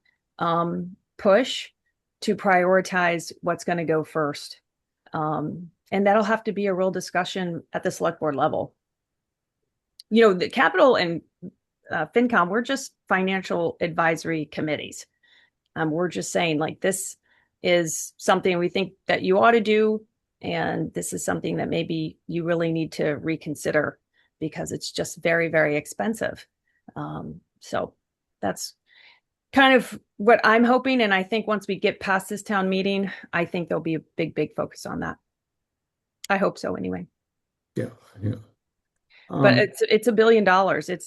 J: push to prioritize what's going to go first. And that'll have to be a real discussion at the select board level. The capital and FinCom, we're just financial advisory committees. We're just saying like this is something we think that you ought to do, and this is something that maybe you really need to reconsider because it's just very, very expensive. So that's kind of what I'm hoping. And I think once we get past this town meeting, I think there'll be a big, big focus on that. I hope so anyway.
A: Yeah, yeah.
J: But it's $1 billion.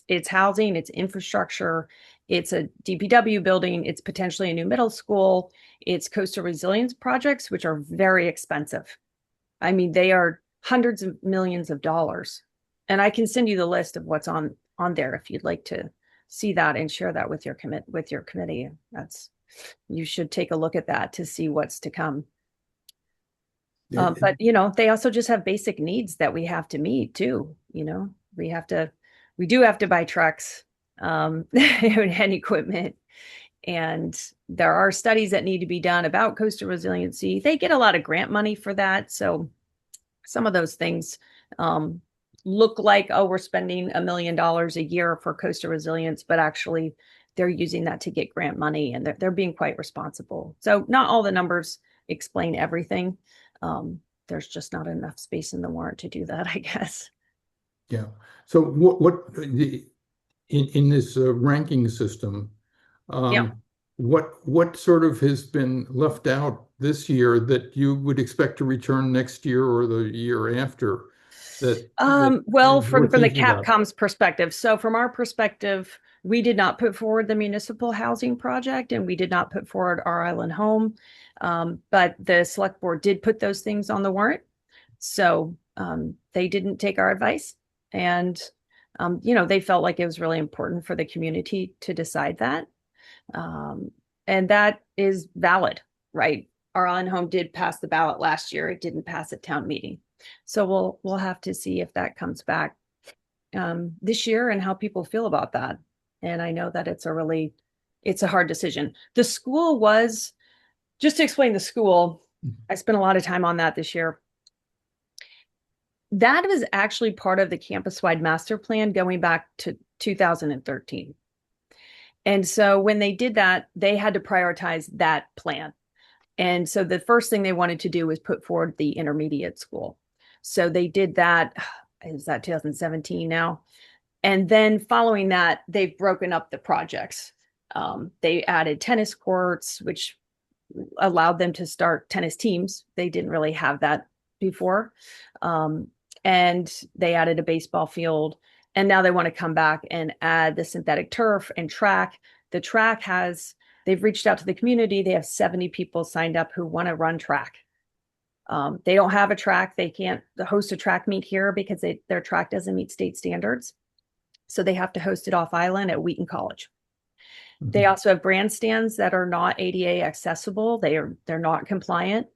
J: It's housing, it's infrastructure, it's a DPW building, it's potentially a new middle school, it's coastal resilience projects, which are very expensive. I mean, they are hundreds of millions of dollars. And I can send you the list of what's on there if you'd like to see that and share that with your committee. You should take a look at that to see what's to come. But they also just have basic needs that we have to meet too. We do have to buy trucks and equipment. And there are studies that need to be done about coastal resiliency. They get a lot of grant money for that. So some of those things look like, oh, we're spending $1 million a year for coastal resilience, but actually they're using that to get grant money and they're being quite responsible. So not all the numbers explain everything. There's just not enough space in the warrant to do that, I guess.
A: Yeah. So in this ranking system, what sort of has been left out this year that you would expect to return next year or the year after?
J: Well, from the
A: thinking about?
J: Capcom's perspective. So from our perspective, we did not put forward the municipal housing project and we did not put forward our island home. But the select board did put those things on the warrant. So they didn't take our advice. And, they felt like it was really important for the community to decide that. And that is valid, right? Our island home did pass the ballot last year. It didn't pass at town meeting. So we'll have to see if that comes back this year and how people feel about that. And I know that it's a hard decision. The school was, just to explain the school, I spent a lot of time on that this year. That was actually part of the campus-wide master plan going back to 2013. And so when they did that, they had to prioritize that plan. And so the first thing they wanted to do was put forward the intermediate school. So they did that. Is that 2017 now? And then following that, they've broken up the projects. They added tennis courts, which allowed them to start tennis teams. They didn't really have that before. And they added a baseball field. And now they want to come back and add the synthetic turf and track. The track they've reached out to the community. They have 70 people signed up who want to run track. They don't have a track. They can't host a track meet here because their track doesn't meet state standards. So they have to host it off island at Wheaton College. Mm-hmm. They also have grandstands that are not ADA accessible. They're not compliant.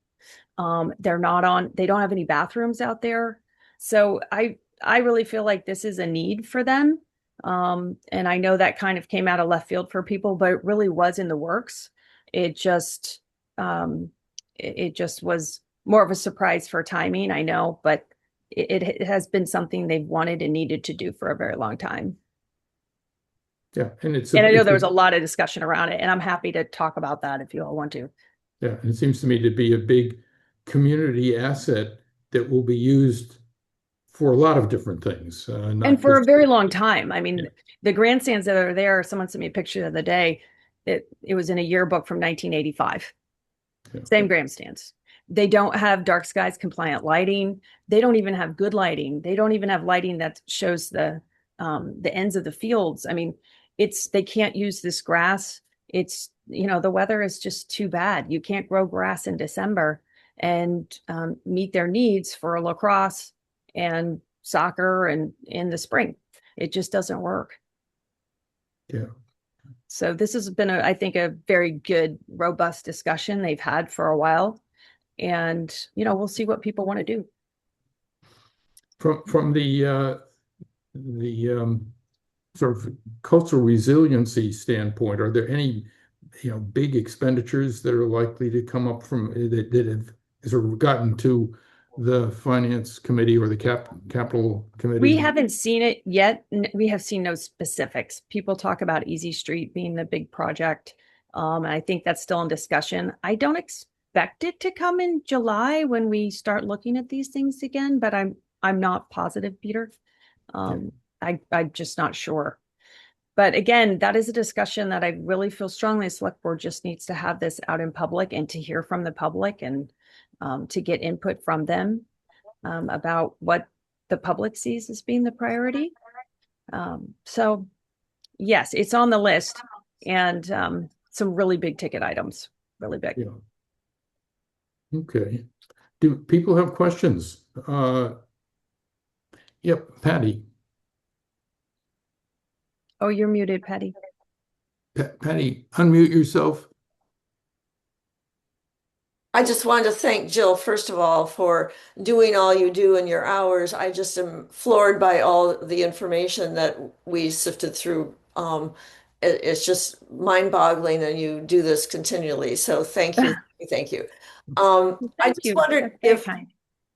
J: They don't have any bathrooms out there. So I really feel like this is a need for them. And I know that kind of came out of left field for people, but it really was in the works. It just was more of a surprise for timing, I know, but it has been something they've wanted and needed to do for a very long time.
A: Yeah, and
J: I know there was a lot of discussion around it, and I'm happy to talk about that if you all want to.
A: Yeah, it seems to me to be a big community asset that will be used for a lot of different things.
J: And for a very long time. I mean, the grandstands that are there, someone sent me a picture the other day. It was in a yearbook from 1985. Yeah. Same grandstands. They don't have dark skies compliant lighting. They don't even have good lighting. They don't even have lighting that shows the ends of the fields. I mean, they can't use this grass. It's, the weather is just too bad. You can't grow grass in December and meet their needs for lacrosse and soccer and in the spring. It just doesn't work.
A: Yeah.
J: So this has been, I think, a very good, robust discussion they've had for a while. And, we'll see what people want to do.
A: From the sort of cultural resiliency standpoint, are there any, big expenditures that are likely to come up from that have sort of gotten to the finance committee or the capital committee?
J: We haven't seen it yet. We have seen no specifics. People talk about Easy Street being the big project. And I think that's still in discussion. I don't expect it to come in July when we start looking at these things again, but I'm not positive, Peter. I'm just not sure. But again, that is a discussion that I really feel strongly the select board just needs to have this out in public and to hear from the public and to get input from them about what the public sees as being the priority. So yes, it's on the list and some really big ticket items, really big.
A: Yeah. Okay. Do people have questions? Yep, Patty.
J: Oh, you're muted, Patty.
A: Patty, unmute yourself.
B: I just wanted to thank Jill, first of all, for doing all you do in your hours. I just am floored by all the information that we sifted through. It's just mind-boggling, and you do this continually. So thank you, thank you. I
J: Thank
B: just
J: you.
B: wondered
J: Very
B: if
J: kind.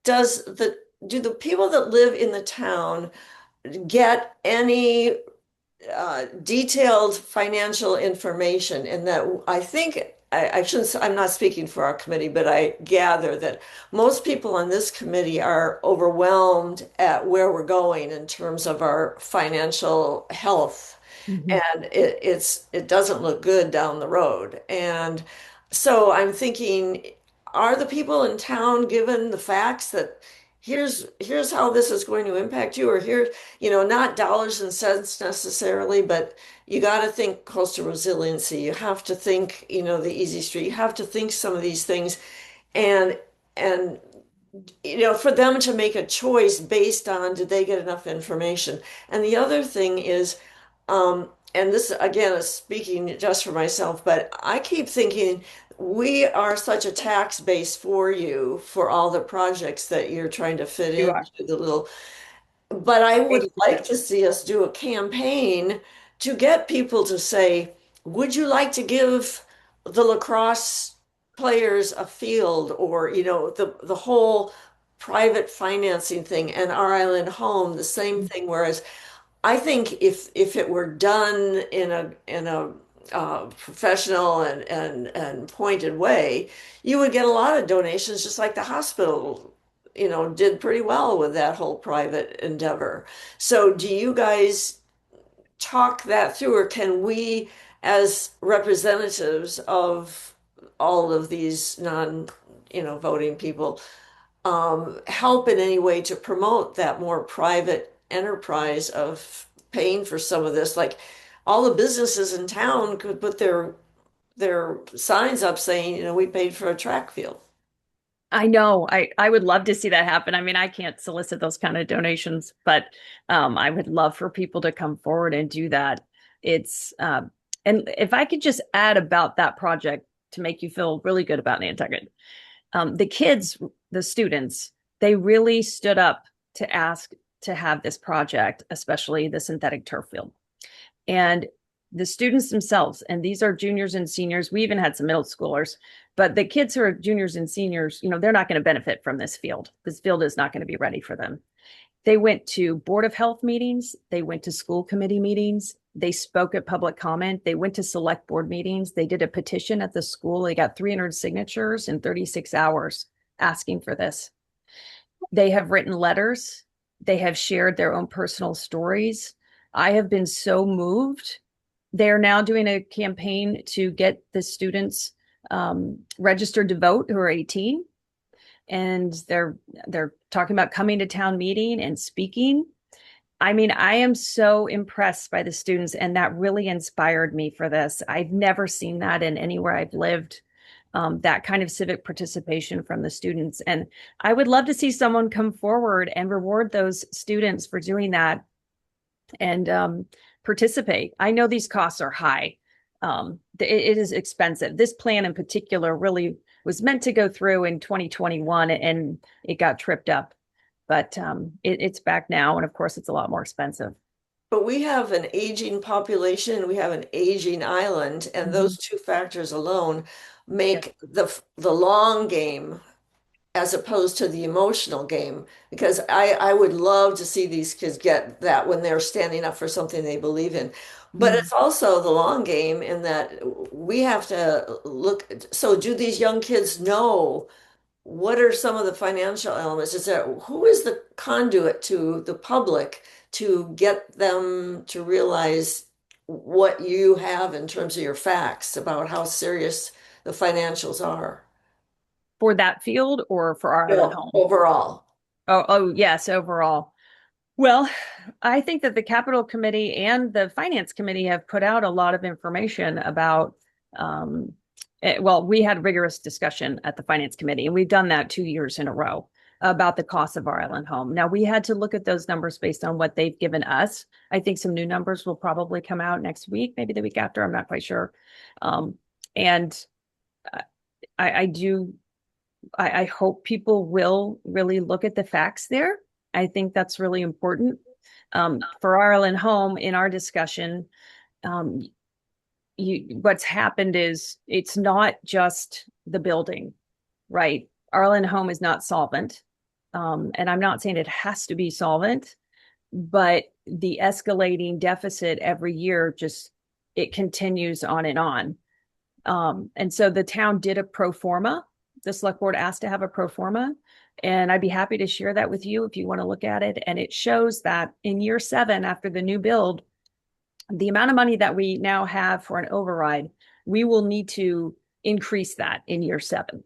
B: do the people that live in the town get any detailed financial information? In that I think I shouldn't, I'm not speaking for our committee, but I gather that most people on this committee are overwhelmed at where we're going in terms of our financial health. And it doesn't look good down the road. And so I'm thinking, are the people in town given the facts that here's how this is going to impact you, or here, not dollars and cents necessarily, but you got to think coastal resiliency. You have to think, the easy street. You have to think some of these things, and and for them to make a choice based on did they get enough information. And the other thing is, and this again is speaking just for myself, but I keep thinking we are such a tax base for you for all the projects that you're trying to fit
E: You are.
B: into the little, but I would
E: 80%.
B: like to see us do a campaign to get people to say, would you like to give the lacrosse players a field, or, the whole private financing thing, and our island home, the same thing. Whereas I think if it were done in a professional and pointed way, you would get a lot of donations, just like the hospital, did pretty well with that whole private endeavor. So do you guys talk that through, or can we, as representatives of all of these voting people, help in any way to promote that more private enterprise of paying for some of this? Like all the businesses in town could put their signs up saying, we paid for a track field.
J: I know. I would love to see that happen. I mean, I can't solicit those kind of donations, but I would love for people to come forward and do that. It's and if I could just add about that project to make you feel really good about Nantucket. The kids, the students, they really stood up to ask to have this project, especially the synthetic turf field. And the students themselves, and these are juniors and seniors, we even had some middle schoolers, but the kids who are juniors and seniors, they're not going to benefit from this field. This field is not going to be ready for them. They went to Board of Health meetings. They went to school committee meetings. They spoke at public comment. They went to select board meetings. They did a petition at the school. They got 300 signatures in 36 hours asking for this. They have written letters. They have shared their own personal stories. I have been so moved. They're now doing a campaign to get the students registered to vote who are 18. And they're talking about coming to town meeting and speaking. I mean, I am so impressed by the students, and that really inspired me for this. I've never seen that in anywhere I've lived, that kind of civic participation from the students. And I would love to see someone come forward and reward those students for doing that and participate. I know these costs are high. It is expensive. This plan in particular really was meant to go through in 2021 and it got tripped up, but it's back now. And of course it's a lot more expensive.
B: But we have an aging population, we have an aging island, and those two factors alone make the long game as opposed to the emotional game, because I would love to see these kids get that when they're standing up for something they believe in. But it's also the long game in that we have to look. So do these young kids know what are some of the financial elements? Is there, who is the conduit to the public to get them to realize what you have in terms of your facts about how serious the financials are?
J: For that field or for our island home?
B: Overall.
J: Oh, yes, overall. Well, I think that the Capital Committee and the Finance Committee have put out a lot of information about, well, we had rigorous discussion at the Finance Committee, and we've done that 2 years in a row about the cost of our island home. Now, we had to look at those numbers based on what they've given us. I think some new numbers will probably come out next week, maybe the week after. I'm not quite sure. And I do, I hope people will really look at the facts there. I think that's really important. For our island home, in our discussion, what's happened is it's not just the building, right? Our island home is not solvent. And I'm not saying it has to be solvent, but the escalating deficit every year just, it continues on and on. And so the town did a pro forma. The select board asked to have a pro forma, and I'd be happy to share that with you if you want to look at it. And it shows that in year 7 after the new build, the amount of money that we now have for an override, we will need to increase that in year 7.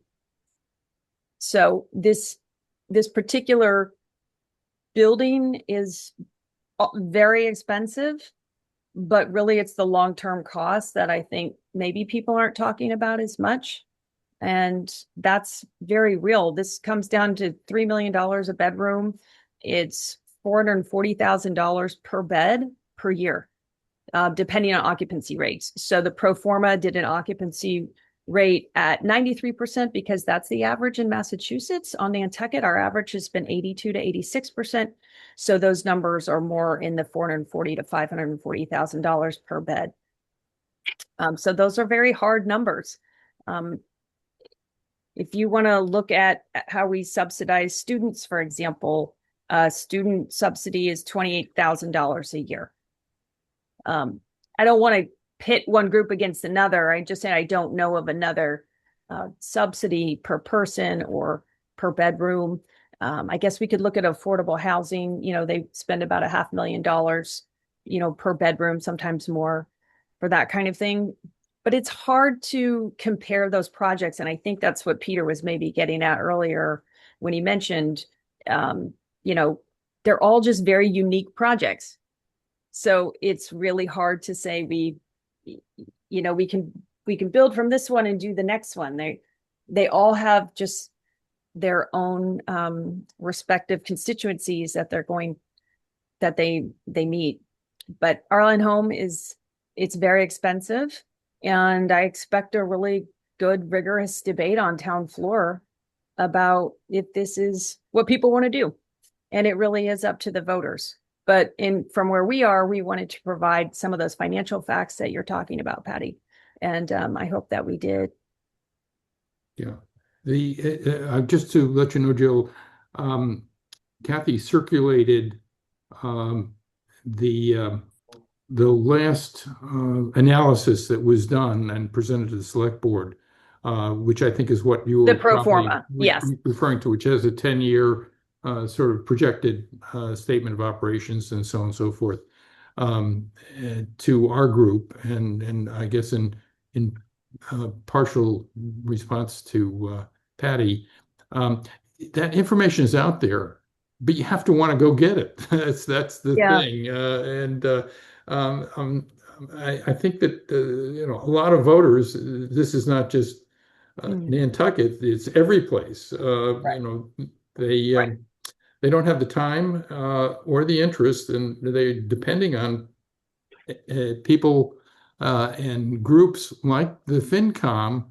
J: So this particular building is very expensive, but really it's the long-term cost that I think maybe people aren't talking about as much. And that's very real. This comes down to $3 million a bedroom. It's $440,000 per bed per year, depending on occupancy rates. So the pro forma did an occupancy rate at 93% because that's the average in Massachusetts. On Nantucket, our average has been 82 to 86%. So those numbers are more in the $440,000 to $540,000 per bed. So those are very hard numbers. If you want to look at how we subsidize students, for example, student subsidy is $28,000 a year. I don't want to pit one group against another. I just say I don't know of another subsidy per person or per bedroom. I guess we could look at affordable housing. You know, they spend about $500,000, you know, per bedroom, sometimes more for that kind of thing. But it's hard to compare those projects. And I think that's what Peter was maybe getting at earlier when he mentioned, you know, they're all just very unique projects. So it's really hard to say you know, we can build from this one and do the next one. They all have just their own respective constituencies that they meet. But Arlen Home it's very expensive. And I expect a really good, rigorous debate on town floor about if this is what people want to do. And it really is up to the voters. But from where we are, we wanted to provide some of those financial facts that you're talking about, Patty. And I hope that we did.
A: Yeah. Just to let you know, Jill, Kathy circulated the last analysis that was done and presented to the select board, which I think is what you were
J: The pro forma, yes,
A: referring to, which has a 10-year sort of projected statement of operations and so on and so forth, to our group, and I guess in partial response to Patty, that information is out there, but you have to want to go get it. that's the thing, I think that you know, a lot of voters. This is not just Nantucket; it's every place.
J: Right.
A: You know, they don't have the time or the interest, and they're depending on people and groups like the FinCom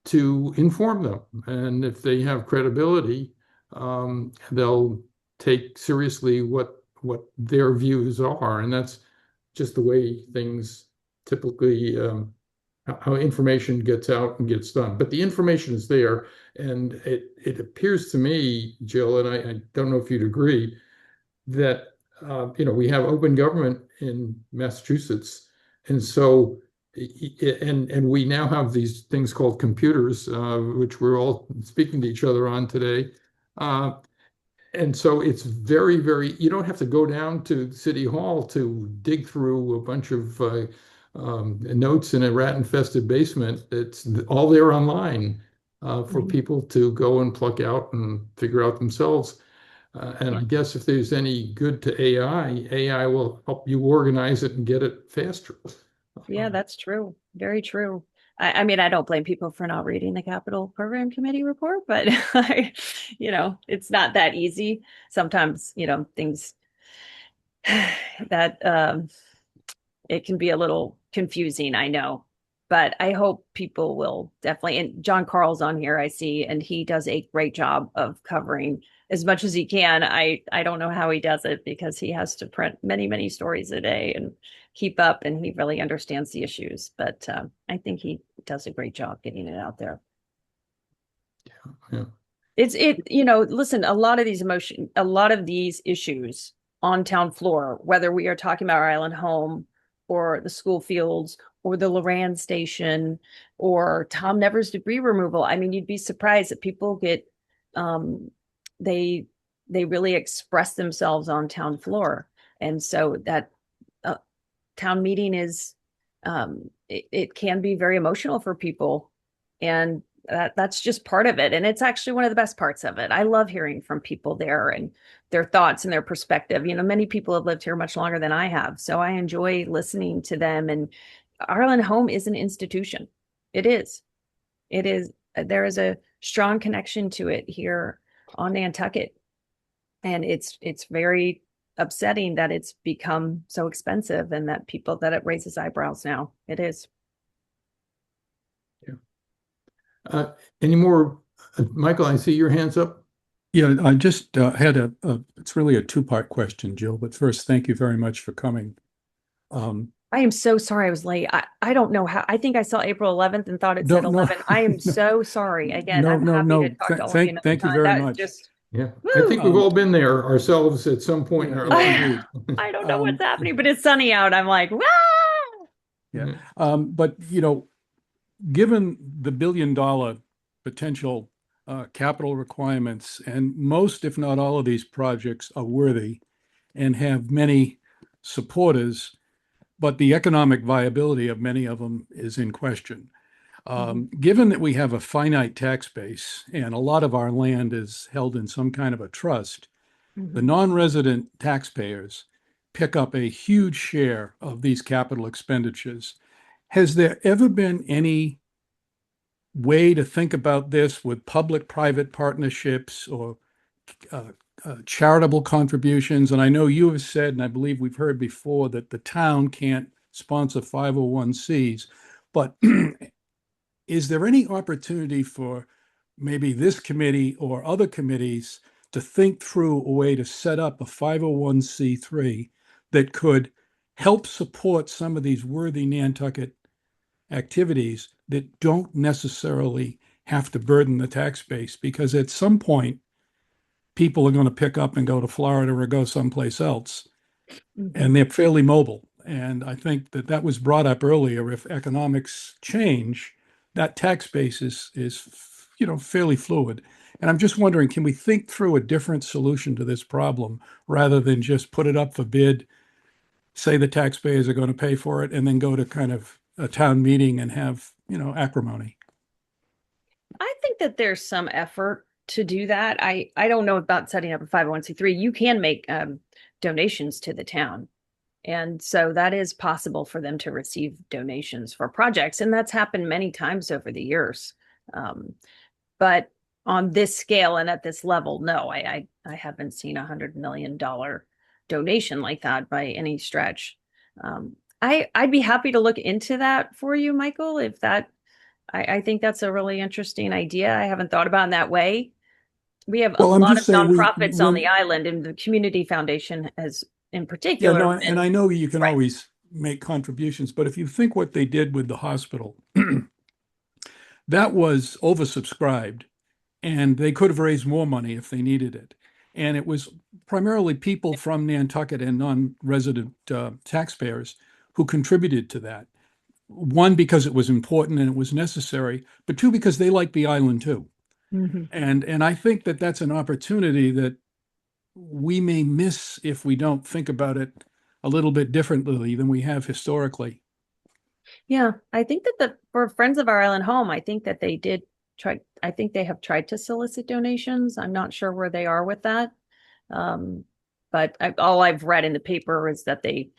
A: to inform them. And if they have credibility, they'll take seriously what their views are, and that's just the way things typically how information gets out and gets done. But the information is there, and it appears to me, Jill, and I don't know if you'd agree, that we have open government in Massachusetts, and so and we now have these things called computers, which we're all speaking to each other on today. And so it's very, very, you don't have to go down to City Hall to dig through a bunch of notes in a rat-infested basement. It's all there online for people to go and pluck out and figure out themselves. And I guess if there's any good to AI will help you organize it and get it faster.
J: Yeah, that's true. Very true. I mean, I don't blame people for not reading the Capital Program Committee report, but it's not that easy. Sometimes, things that it can be a little confusing, I know. But I hope people will definitely, and John Carl's on here, I see, and he does a great job of covering as much as he can. I don't know how he does it because he has to print many, many stories a day and keep up, and he really understands the issues. But I think he does a great job getting it out there.
A: Yeah.
J: Listen, a lot of these issues on town floor, whether we are talking about our island home or the school fields or the Loran station or Tom Nevers debris removal. I mean, you'd be surprised that people get, they really express themselves on town floor. And so that town meeting is, it can be very emotional for people. And that's just part of it. And it's actually one of the best parts of it. I love hearing from people there and their thoughts and their perspective. Many people have lived here much longer than I have. So I enjoy listening to them. And Island Home is an institution. It is. There is a strong connection to it here on Nantucket. And it's very upsetting that it's become so expensive and that it raises eyebrows now. It is.
A: Any more, Michael? I see your hands up.
C: Yeah, I just had it's really a two-part question, Jill, but first, thank you very much for coming.
J: I am so sorry I was late. I don't know how. I think I saw April 11th and thought it said 11. I am so sorry. Again, I'm happy to talk to all of you another
C: thank you
J: time.
C: very much.
A: Yeah, I think we've all been there ourselves at some point in our life.
J: I don't know what's happening, but it's sunny out. I'm like, wow.
C: Yeah. But given the $1 billion potential capital requirements, and most, if not all of these projects are worthy and have many supporters, but the economic viability of many of them is in question. Given that we have a finite tax base and a lot of our land is held in some kind of a trust, the non-resident taxpayers pick up a huge share of these capital expenditures. Has there ever been any way to think about this with public-private partnerships or charitable contributions? And I know you have said, and I believe we've heard before, that the town can't sponsor 501(c)s, but is there any opportunity for maybe this committee or other committees to think through a way to set up a 501(c)(3) that could help support some of these worthy Nantucket activities that don't necessarily have to burden the tax base? Because at some point, people are going to pick up and go to Florida or go someplace else, and they're fairly mobile. And I think that was brought up earlier. If economics change, that tax base is fairly fluid. And I'm just wondering, can we think through a different solution to this problem rather than just put it up for bid, say the taxpayers are going to pay for it, and then go to kind of a town meeting and have, acrimony?
J: I think that there's some effort to do that. I don't know about setting up a 501(c)(3). You can make donations to the town. And so that is possible for them to receive donations for projects. And that's happened many times over the years. But on this scale and at this level, no, I haven't seen $100 million donation like that by any stretch. I'd be happy to look into that for you, Michael, if that, I think that's a really interesting idea. I haven't thought about it in that way. We have a lot of nonprofits on the island, and the Community Foundation has in particular.
C: Yeah, no, and I know you can always make contributions. But if you think what they did with the hospital, that was oversubscribed, and they could have raised more money if they needed it. And it was primarily people from Nantucket and non-resident taxpayers who contributed to that. One, because it was important and it was necessary, but two, because they like the island too.
J: Mm-hmm.
C: And I think that that's an opportunity that we may miss if we don't think about it a little bit differently than we have historically.
J: Yeah, I think that for Friends of Our Island Home, I think that they did try. I think they have tried to solicit donations. I'm not sure where they are with that. But all I've read in the paper is that they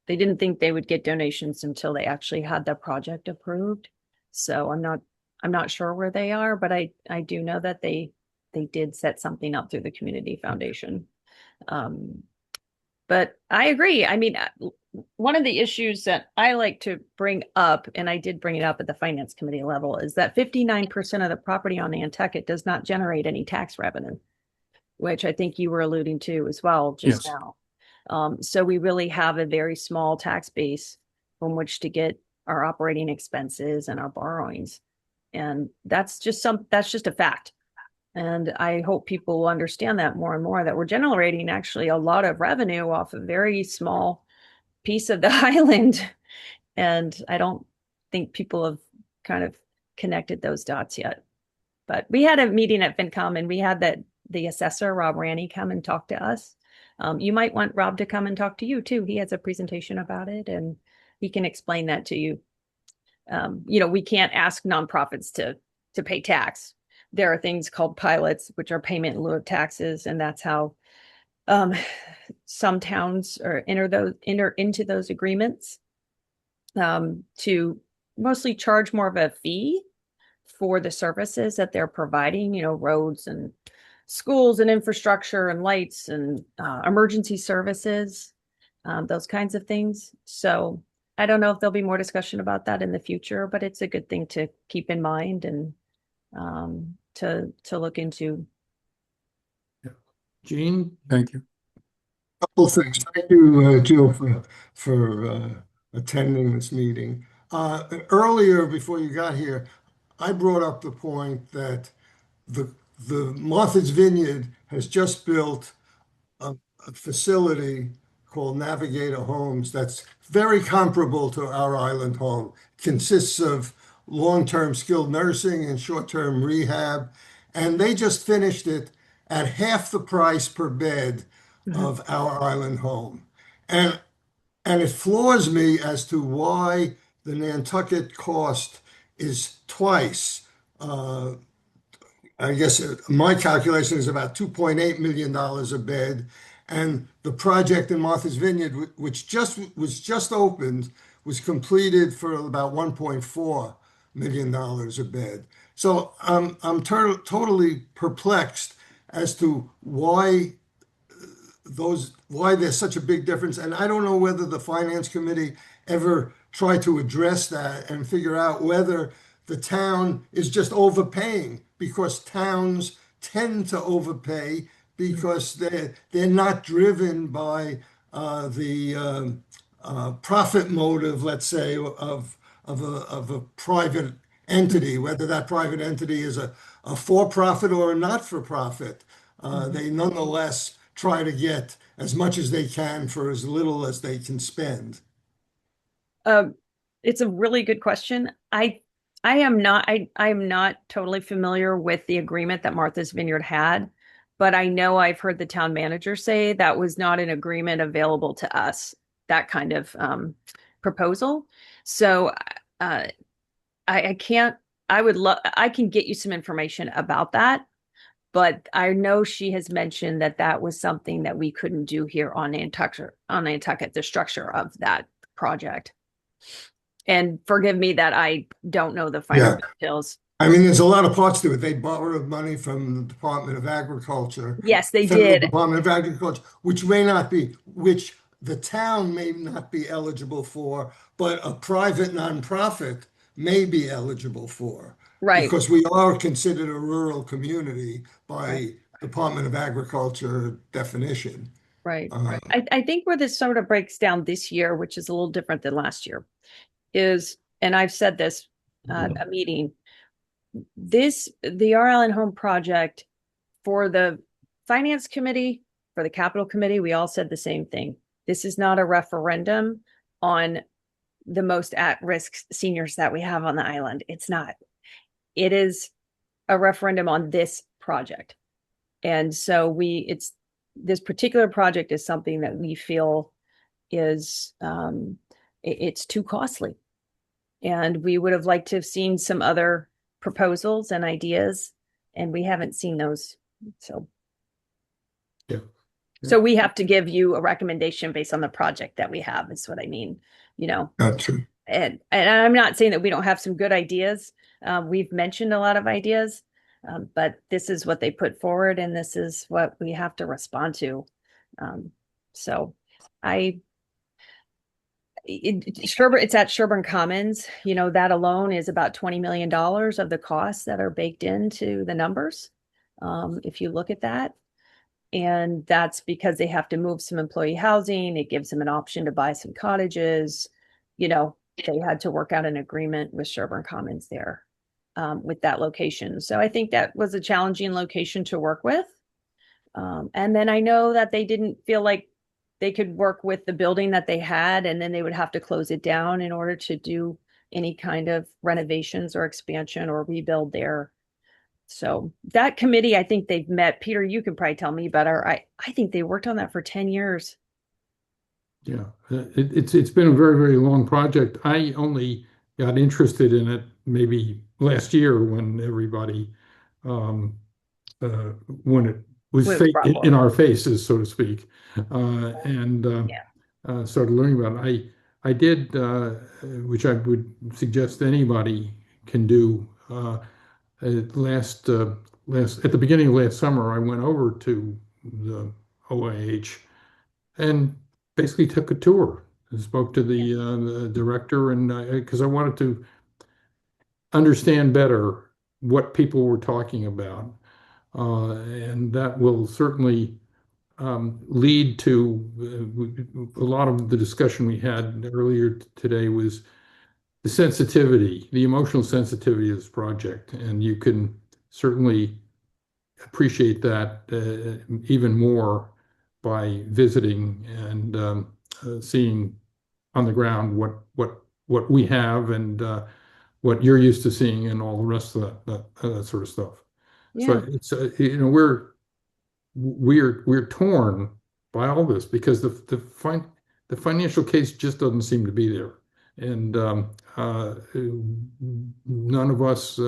J: didn't think they would get donations until they actually had the project approved. So I'm not sure where they are, but I do know that they did set something up through the community foundation. But I agree. I mean, one of the issues that I like to bring up, and I did bring it up at the finance committee level, is that 59% of the property on Nantucket does not generate any tax revenue, which I think you were alluding to as well just
C: Yes.
J: now. So we really have a very small tax base from which to get our operating expenses and our borrowings. And that's just a fact. And I hope people will understand that more and more, that we're generating actually a lot of revenue off a very small piece of the island. And I don't think people have kind of connected those dots yet. But we had a meeting at FinCom, and we had the assessor, Rob Ranney, come and talk to us. You might want Rob to come and talk to you too. He has a presentation about it, and he can explain that to you. We can't ask nonprofits to pay tax. There are things called pilots, which are payment in lieu of taxes, and that's how some towns enter into those agreements to mostly charge more of a fee for the services that they're providing, roads and schools and infrastructure and lights and emergency services, those kinds of things. So I don't know if there'll be more discussion about that in the future, but it's a good thing to keep in mind and to look into.
A: Gene?
C: Thank you.
D: Couple things. Thank you, Jill, for attending this meeting. Earlier, before you got here, I brought up the point that the Martha's Vineyard has just built a facility called Navigator Homes that's very comparable to our island home. Consists of long-term skilled nursing and short-term rehab, and they just finished it at half the price per bed of our island home. And it floors me as to why the Nantucket cost is twice. I guess my calculation is about $2.8 million a bed. And the project in Martha's Vineyard, which was just opened, was completed for about $1.4 million a bed. So I'm totally perplexed as to why there's such a big difference. And I don't know whether the finance committee ever tried to address that and figure out whether the town is just overpaying, because towns tend to overpay because they're not driven by the profit motive, let's say, of a private entity, whether that private entity is a for-profit or a not-for-profit. They nonetheless try to get as much as they can for as little as they can spend.
J: It's a really good question. I am not totally familiar with the agreement that Martha's Vineyard had, but I know I've heard the town manager say that was not an agreement available to us, that kind of proposal. So I can't, I can get you some information about that, but I know she has mentioned that was something that we couldn't do here on Nantucket, the structure of that project. And forgive me that I don't know the finer details.
D: I mean, there's a lot of parts to it. They borrowed money from the Department of Agriculture.
J: Yes, they
D: Federal
J: did.
D: Department of Agriculture, which the town may not be eligible for, but a private nonprofit may be eligible for.
J: Right.
D: Because we are considered a rural community by Department of Agriculture definition.
J: Right.
D: Uh,
J: I think where this sort of breaks down this year, which is a little different than last year, is, and I've said this at a meeting, the R. Allen Home project for the finance committee, for the capital committee, we all said the same thing. This is not a referendum on the most at-risk seniors that we have on the island. It's not. It is a referendum on this project. And so this particular project is something that we feel is it's too costly. And we would have liked to have seen some other proposals and ideas, and we haven't seen those. So
A: Yeah.
J: so we have to give you a recommendation based on the project that we have, is what I mean, you know.
D: Gotcha.
J: And I'm not saying that we don't have some good ideas. We've mentioned a lot of ideas, but this is what they put forward, and this is what we have to respond to. So it's at Sherburne Commons. You know, that alone is about $20 million of the costs that are baked into the numbers. If you look at that, and that's because they have to move some employee housing. It gives them an option to buy some cottages. You know, they had to work out an agreement with Sherburne Commons there, with that location. So I think that was a challenging location to work with. And then I know that they didn't feel like they could work with the building that they had, and then they would have to close it down in order to do any kind of renovations or expansion or rebuild there. So that committee, I think they've met. Peter, you can probably tell me better. I think they worked on that for 10 years.
A: Yeah, it's been a very, very long project. I only got interested in it maybe last year when everybody, um, when it was
J: When it was brought
A: in
J: forward.
A: our faces, so to speak, and started learning about it. I did, which I would suggest anybody can do. Last at the beginning of last summer, I went over to the OIH and basically took a tour and spoke to the director, and because I wanted to understand better what people were talking about, and that will certainly lead to a lot of the discussion we had earlier today was the sensitivity, the emotional sensitivity of this project, and you can certainly appreciate that even more by visiting and seeing on the ground what we have and what you're used to seeing and all the rest of that sort of stuff. So
J: Yeah.
A: it's we're torn by all this because the financial case just doesn't seem to be there, and none of us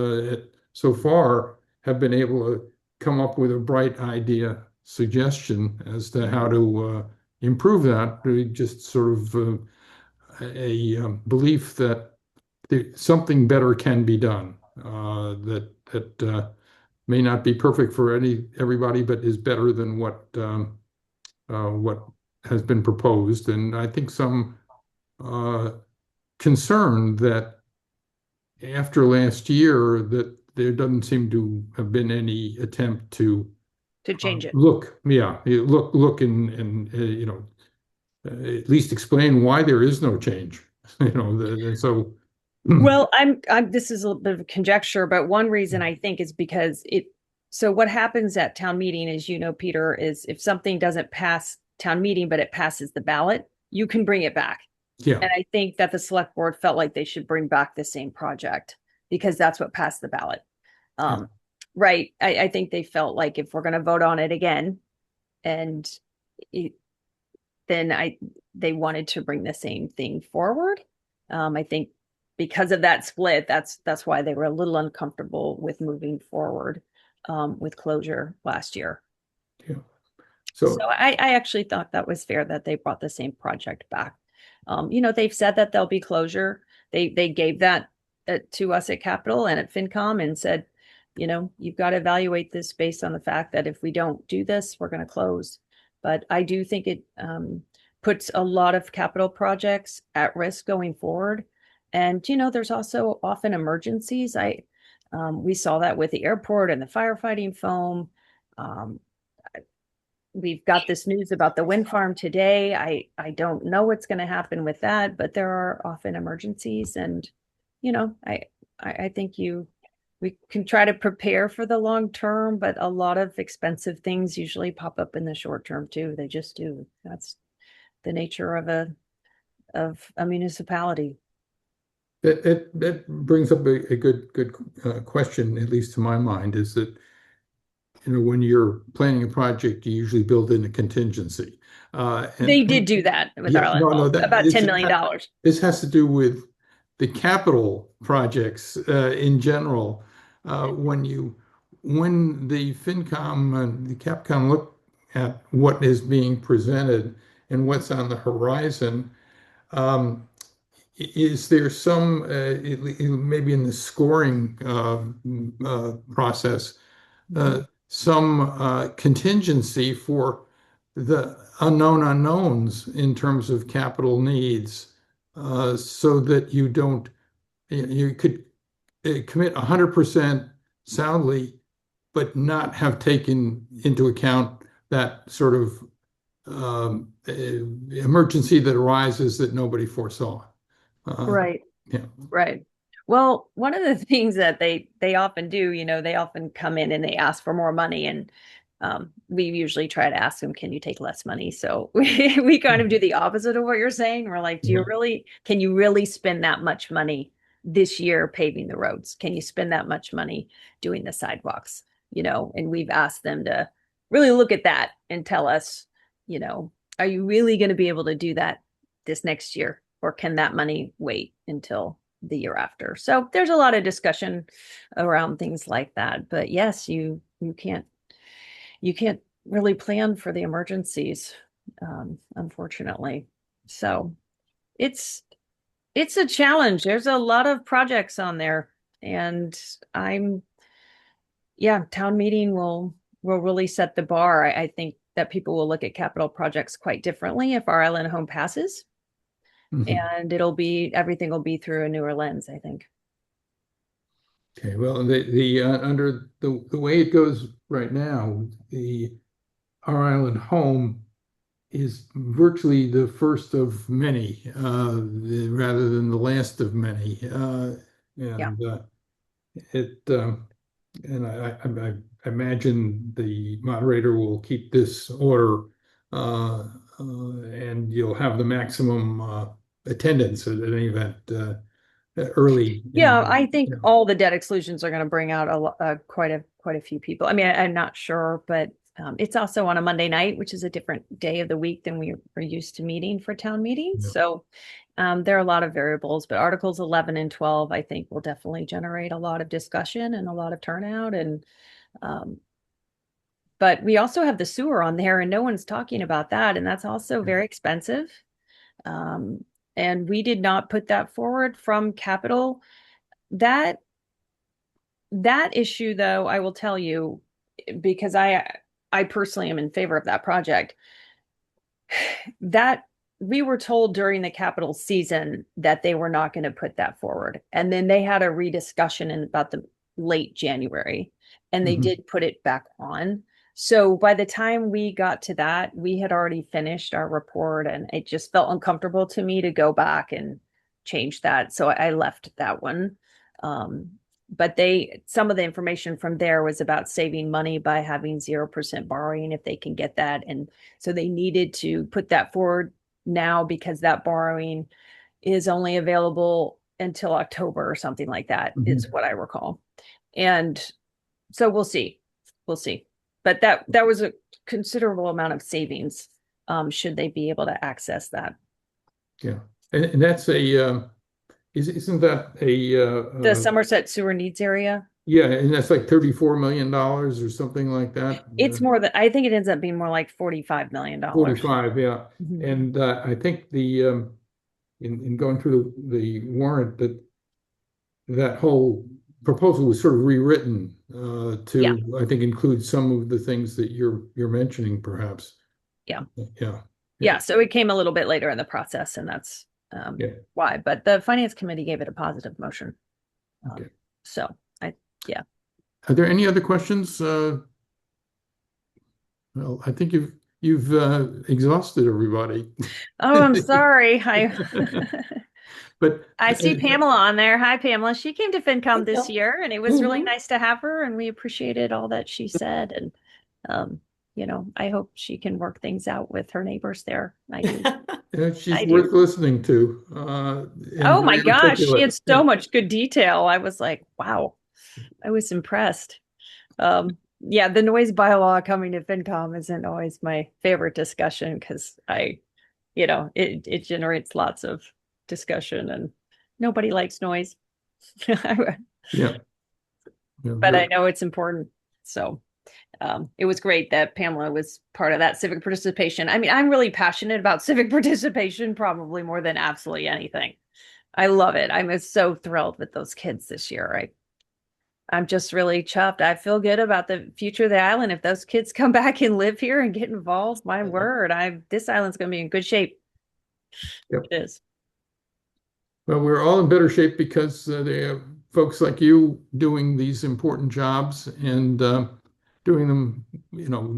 A: so far have been able to come up with a bright idea suggestion as to how to improve that. We just sort of a belief that something better can be done. That may not be perfect for everybody, but is better than what has been proposed. And I think some concern that after last year that there doesn't seem to have been any attempt to
J: Change it.
A: look and at least explain why there is no change. So
J: Well, this is a little bit of a conjecture, but one reason I think is because so what happens at town meeting, as you know, Peter, is if something doesn't pass town meeting, but it passes the ballot, you can bring it back.
A: yeah,
J: And I think that the select board felt like they should bring back the same project because that's what passed the ballot. Right. I think they felt like if we're going to vote on it again, and then they wanted to bring the same thing forward. I think because of that split, that's why they were a little uncomfortable with moving forward with closure last year.
A: yeah.
J: So I actually thought that was fair that they brought the same project back. They've said that there'll be closure. They gave that to us at Capitol and at FinCom and said, you've got to evaluate this based on the fact that if we don't do this, we're going to close. But I do think it puts a lot of capital projects at risk going forward. And, there's also often emergencies. We saw that with the airport and the firefighting foam. we've got this news about the wind farm today. I don't know what's going to happen with that, but there are often emergencies, and I think we can try to prepare for the long term, but a lot of expensive things usually pop up in the short term too. They just do. That's the nature of a municipality.
A: That brings up a good question, at least to my mind, is that when you're planning a project, you usually build in a contingency.
J: They did do that with
A: Yeah,
J: Arlen
A: no,
J: Hall,
A: that
J: about $10 million.
A: This has to do with the capital projects in general. When the FinCom and the Capcom look at what is being presented and what's on the horizon, is there some maybe in the scoring process some contingency for the unknown unknowns in terms of capital needs, so that you could commit 100% soundly, but not have taken into account that sort of emergency that arises that nobody foresaw.
J: Right.
A: Yeah.
J: Right. Well, one of the things that they often do, they often come in and they ask for more money, and we usually try to ask them, can you take less money? So we kind of do the opposite of what you're saying. We're like, can you really spend that much money this year paving the roads? Can you spend that much money doing the sidewalks? And we've asked them to really look at that and tell us, are you really going to be able to do that this next year? Or can that money wait until the year after? So there's a lot of discussion around things like that. But yes, you can't really plan for the emergencies, unfortunately. So it's a challenge. There's a lot of projects on there, and town meeting will really set the bar. I think that people will look at capital projects quite differently if our Island Home passes. And everything will be through a newer lens, I think.
A: Okay, well, the under the way it goes right now, our Island Home is virtually the first of many, rather than the last of many. And I imagine the moderator will keep this order, and you'll have the maximum attendance at any event early.
J: I think all the debt exclusions are going to bring out quite a few people. I mean, I'm not sure, but it's also on a Monday night, which is a different day of the week than we are used to meeting for town meetings. So there are a lot of variables, but Articles 11 and 12, I think, will definitely generate a lot of discussion and a lot of turnout. And but we also have the sewer on there, and no one's talking about that, and that's also very expensive. And we did not put that forward from capital. That issue, though, I will tell you, because I personally am in favor of that project, that we were told during the capital season that they were not going to put that forward. And then they had a rediscussion in about the late January, and they did put it back on. So by the time we got to that, we had already finished our report, and it just felt uncomfortable to me to go back and change that. So I left that one. But some of the information from there was about saving money by having 0% borrowing if they can get that. And so they needed to put that forward now because that borrowing is only available until October or something like that, is what I recall. And so we'll see. But that was a considerable amount of savings, should they be able to access that.
A: Yeah, and that's isn't that
J: the Somerset sewer needs area?
A: Yeah, and that's like $34 million or something like that.
J: It's more than, I think it ends up being more like $45 million.
A: 45, yeah. And I think in going through the warrant, that whole proposal was sort of rewritten to, I think, include some of the things that you're mentioning, perhaps.
J: Yeah. So it came a little bit later in the process, and that's why. But the finance committee gave it a positive motion. So Are
A: there any other questions? Well, I think you've exhausted everybody.
J: Oh, I'm sorry.
A: But
J: I see Pamela on there. Hi, Pamela. She came to FinCom this
F: Bill.
J: year, and it was really
G: Mhm.
J: nice to have her, and we appreciated all that she said. And I hope she can work things out with her neighbors there. I do.
A: she's
J: I
A: worth
J: do.
A: listening to, and
J: Oh my
A: very
J: gosh, she
A: articulate.
J: had so much good detail. I was like, wow, I was impressed. Yeah, the noise bylaw coming to FinCom isn't always my favorite discussion because it generates lots of discussion and nobody likes noise.
A: Yeah, yeah,
J: But I know it's important. So it was great that Pamela was part of that civic participation. I mean, I'm really passionate about civic participation, probably more than absolutely anything. I love it. I'm so thrilled with those kids this year. I'm just really chuffed. I feel good about the future of the island. If those kids come back and live here and get involved, my word, this island's going to be in good shape.
A: Yep.
J: It is.
A: Well, we're all in better shape because they have folks like you doing these important jobs and doing them,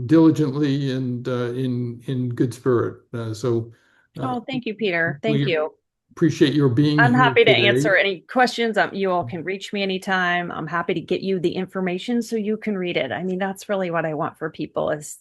A: diligently and in good spirit.
J: Oh, thank you, Peter. Thank
A: We
J: you.
A: appreciate your being
J: I'm
A: here
J: happy to
A: today.
J: answer any questions. You all can reach me anytime. I'm happy to get you the information so you can read it. I mean, that's really what I want for people is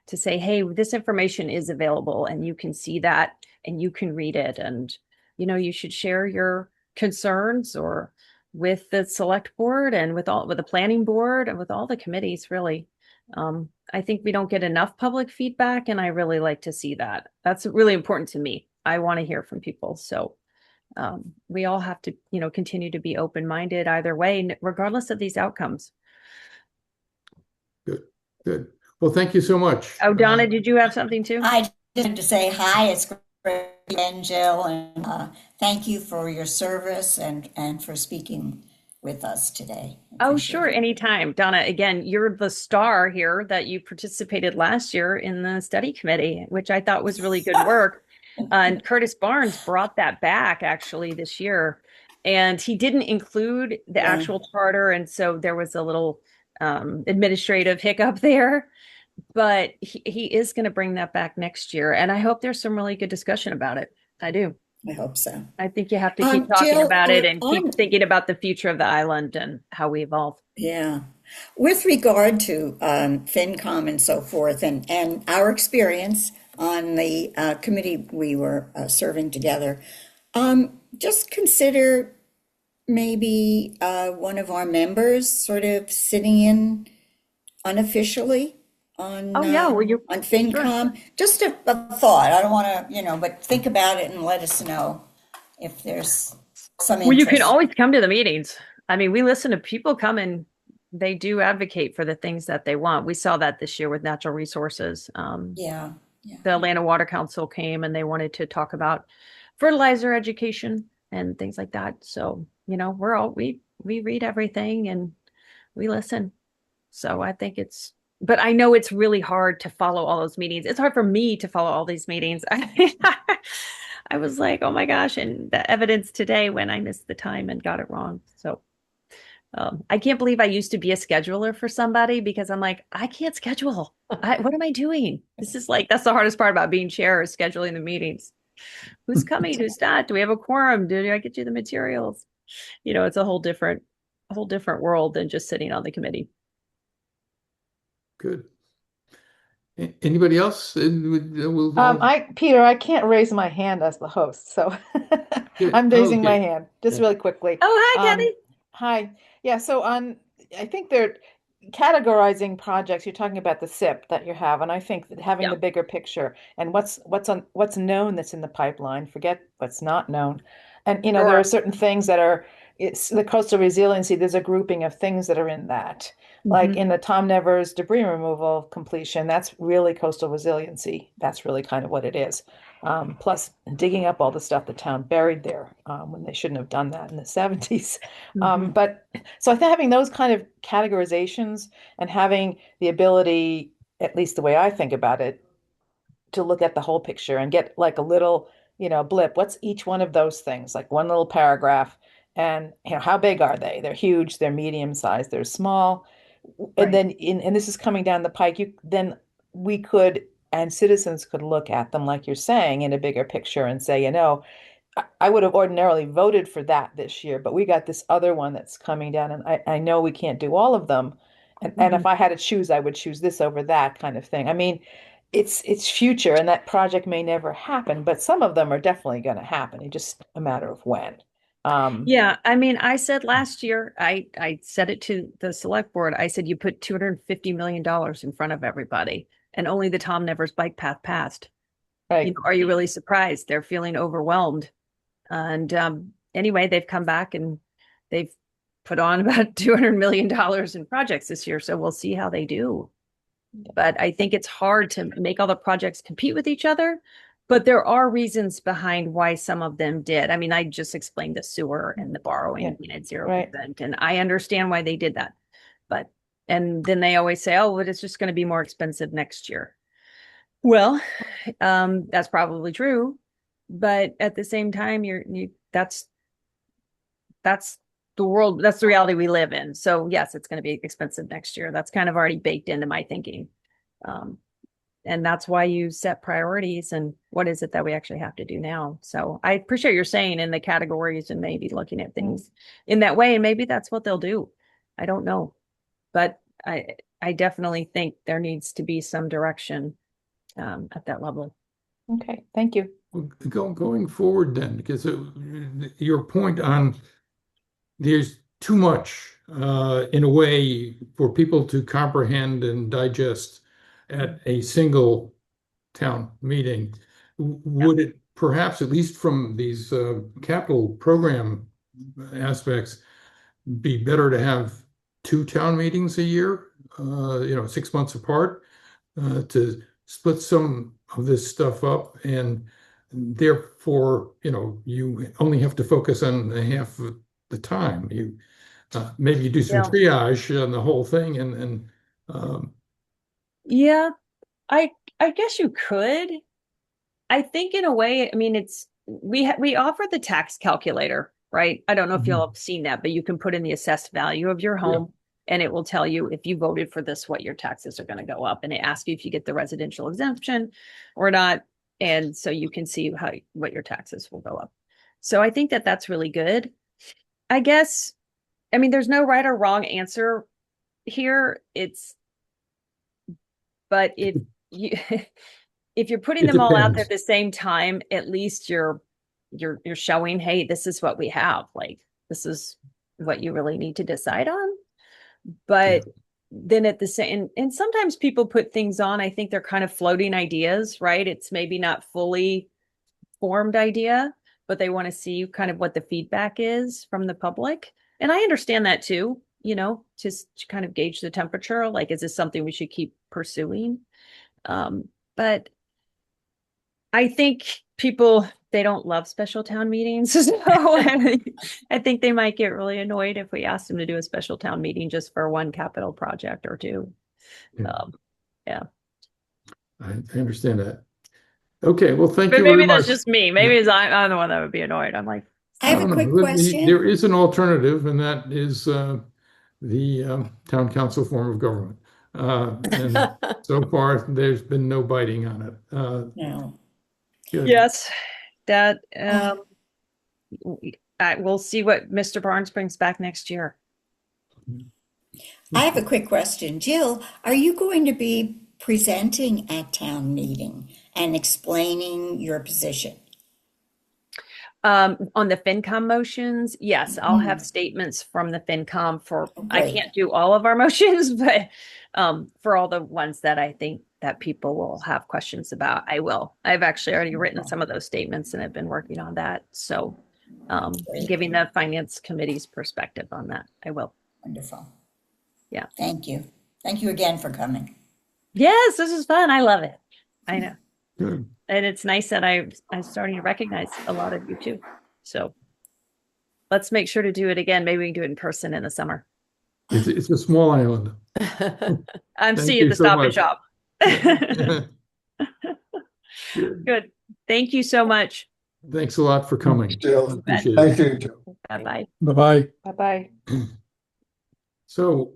J: to say, hey, this information is available and you can see that and you can read it. And, you should share your concerns or with the select board and with the planning board and with all the committees, really. I think we don't get enough public feedback, and I really like to see that. That's really important to me. I want to hear from people. So we all have to, continue to be open-minded either way, regardless of these outcomes.
A: Good, good. Well, thank you so much.
J: Oh, Donna, did you have something too?
G: I just wanted to say hi. It's great again, Jill, and thank you for your service and for speaking with us today.
J: Oh,
G: Appreciate
J: sure.
G: it.
J: Anytime. Donna, again, you're the star here that you participated last year in the study committee, which I thought was really good work. And Curtis Barnes brought that back actually this year. And he didn't include the
G: Yeah.
J: actual charter. And so there was a little administrative hiccup there. But he is going to bring that back next year. And I hope there's some really good discussion about it. I do.
G: I hope so.
J: I think you have to keep talking
G: Jill,
J: about it and keep thinking about the future of the island and how we evolve.
G: Yeah. With regard to FinCom and so forth, and our experience on the committee we were serving together, just consider maybe one of our members sort of sitting in unofficially on
J: Oh, yeah, well,
G: on FinCom. Just a thought. I don't want to, but think about it and let us know if there's some
J: Well, you can
G: interest.
J: always come to the meetings. I mean, we listen to people come and they do advocate for the things that they want. We saw that this year with natural resources.
G: Yeah.
J: The Atlanta Water Council came and they wanted to talk about fertilizer education and things like that. So, we read everything and we listen. So I think but I know it's really hard to follow all those meetings. It's hard for me to follow all these meetings. I was like, oh my gosh. And the evidence today when I missed the time and got it wrong. So I can't believe I used to be a scheduler for somebody because I'm like, I can't schedule. What am I doing? That's the hardest part about being chair is scheduling the meetings. Who's coming? Who's not? Do we have a quorum? Did I get you the materials? It's a whole different world than just sitting on the committee.
A: Good. Anybody else?
E: Peter, I can't raise my hand as the host, so I'm raising my hand just really quickly.
J: Oh, hi, Kathy.
E: Hi. Yeah, so I think they're categorizing projects. You're talking about the SIP that you have, and I think that having the bigger picture and what's known that's in the pipeline, forget what's not known. And there are certain things that are it's the coastal resiliency, there's a grouping of things that are in that. Like in the Tom Nevers debris removal completion, that's really coastal resiliency. That's really kind of what it is. Plus digging up all the stuff the town buried there when they shouldn't have done that in the 70s. But so I think having those kind of categorizations and having the ability, at least the way I think about it, to look at the whole picture and get like a little, blip. What's each one of those things? Like one little paragraph. And how big are they? They're huge, they're medium sized, they're small. And then and this is coming down the pike, then we could and citizens could look at them, like you're saying, in a bigger picture and say, I would have ordinarily voted for that this year, but we got this other one that's coming down, and I know we can't do all of them. And if I had to choose, I would choose this over that kind of thing. I mean, it's future, and that project may never happen, but some of them are definitely going to happen. It's just a matter of when.
J: Yeah, I mean, I said last year, I said it to the select board. I said you put $250 million in front of everybody, and only the Tom Nevers bike path passed.
E: Right.
J: Are you really surprised? They're feeling overwhelmed. And anyway, they've come back and they've put on about $200 million in projects this year. So we'll see how they do. But I think it's hard to make all the projects compete with each other. But there are reasons behind why some of them did. I mean, I just explained the sewer and the borrowing being at 0%. And I understand why they did that. And then they always say, oh, but it's just going to be more expensive next year. Well, that's probably true. But at the same time, that's the world, that's the reality we live in. So yes, it's going to be expensive next year. That's kind of already baked into my thinking. And that's why you set priorities and what is it that we actually have to do now. So I appreciate your saying in the categories and maybe looking at things in that way. And maybe that's what they'll do. I don't know. But I definitely think there needs to be some direction at that level.
E: Okay, thank you.
A: Going forward then, because your point on there's too much in a way for people to comprehend and digest at a single town meeting. Would it perhaps, at least from these capital program aspects, be better to have two town meetings a year, 6 months apart, to split some of this stuff up, and therefore, you only have to focus on half of the time. You maybe you do some triage on the whole thing, and
J: yeah, I guess you could. I think in a way, I mean, we offer the tax calculator, right? I don't know if you'll have seen that, but you can put in the assessed value of your home. And it will tell you if you voted for this, what your taxes are going to go up. And it asks you if you get the residential exemption or not. And so you can see what your taxes will go up. So I think that that's really good. I guess, I mean, there's no right or wrong answer here. But if you're putting them all out there at the same time, at least you're showing, hey, this is what we have. Like, this is what you really need to decide on. But then at the same, and sometimes people put things on, I think they're kind of floating ideas, right? It's maybe not fully formed idea, but they want to see kind of what the feedback is from the public. And I understand that too, just to kind of gauge the temperature. Like, is this something we should keep pursuing? But I think people, they don't love special town meetings. So I think they might get really annoyed if we asked them to do a special town meeting just for one capital project or two.
A: I understand that. Okay, well, thank you
J: very
A: much.
J: Maybe that's just me. Maybe I'm the one that would be annoyed. I'm like,
G: I have a quick question.
A: There is an alternative, and that is the town council form of government. And so far, there's been no biting on it.
G: No.
A: Good.
J: Yes, that we'll see what Mr. Barnes brings back next year.
G: I have a quick question. Jill, are you going to be presenting at town meeting and explaining your position?
J: On the FinCom motions, yes, I'll have statements from the FinCom for, I can't do all of our motions, but for all the ones that I think that people will have questions about, I will. I've actually already written some of those statements and have been working on that. So giving the finance committee's perspective on that, I will.
G: Wonderful.
J: Yeah.
G: Thank you. Thank you again for coming.
J: Yes, this is fun. I love it. I know.
A: Good.
J: And it's nice that I'm starting to recognize a lot of you too. So let's make sure to do it again. Maybe we can do it in person in the summer.
A: It's a small island.
J: I'm seeing you at the Stop and Shop. Good. Thank you so much.
A: Thanks a lot for coming.
D: Jill.
A: Appreciate
D: Thank
A: it.
D: you.
J: Bye-bye.
C: Bye-bye.
E: Bye-bye.
A: So,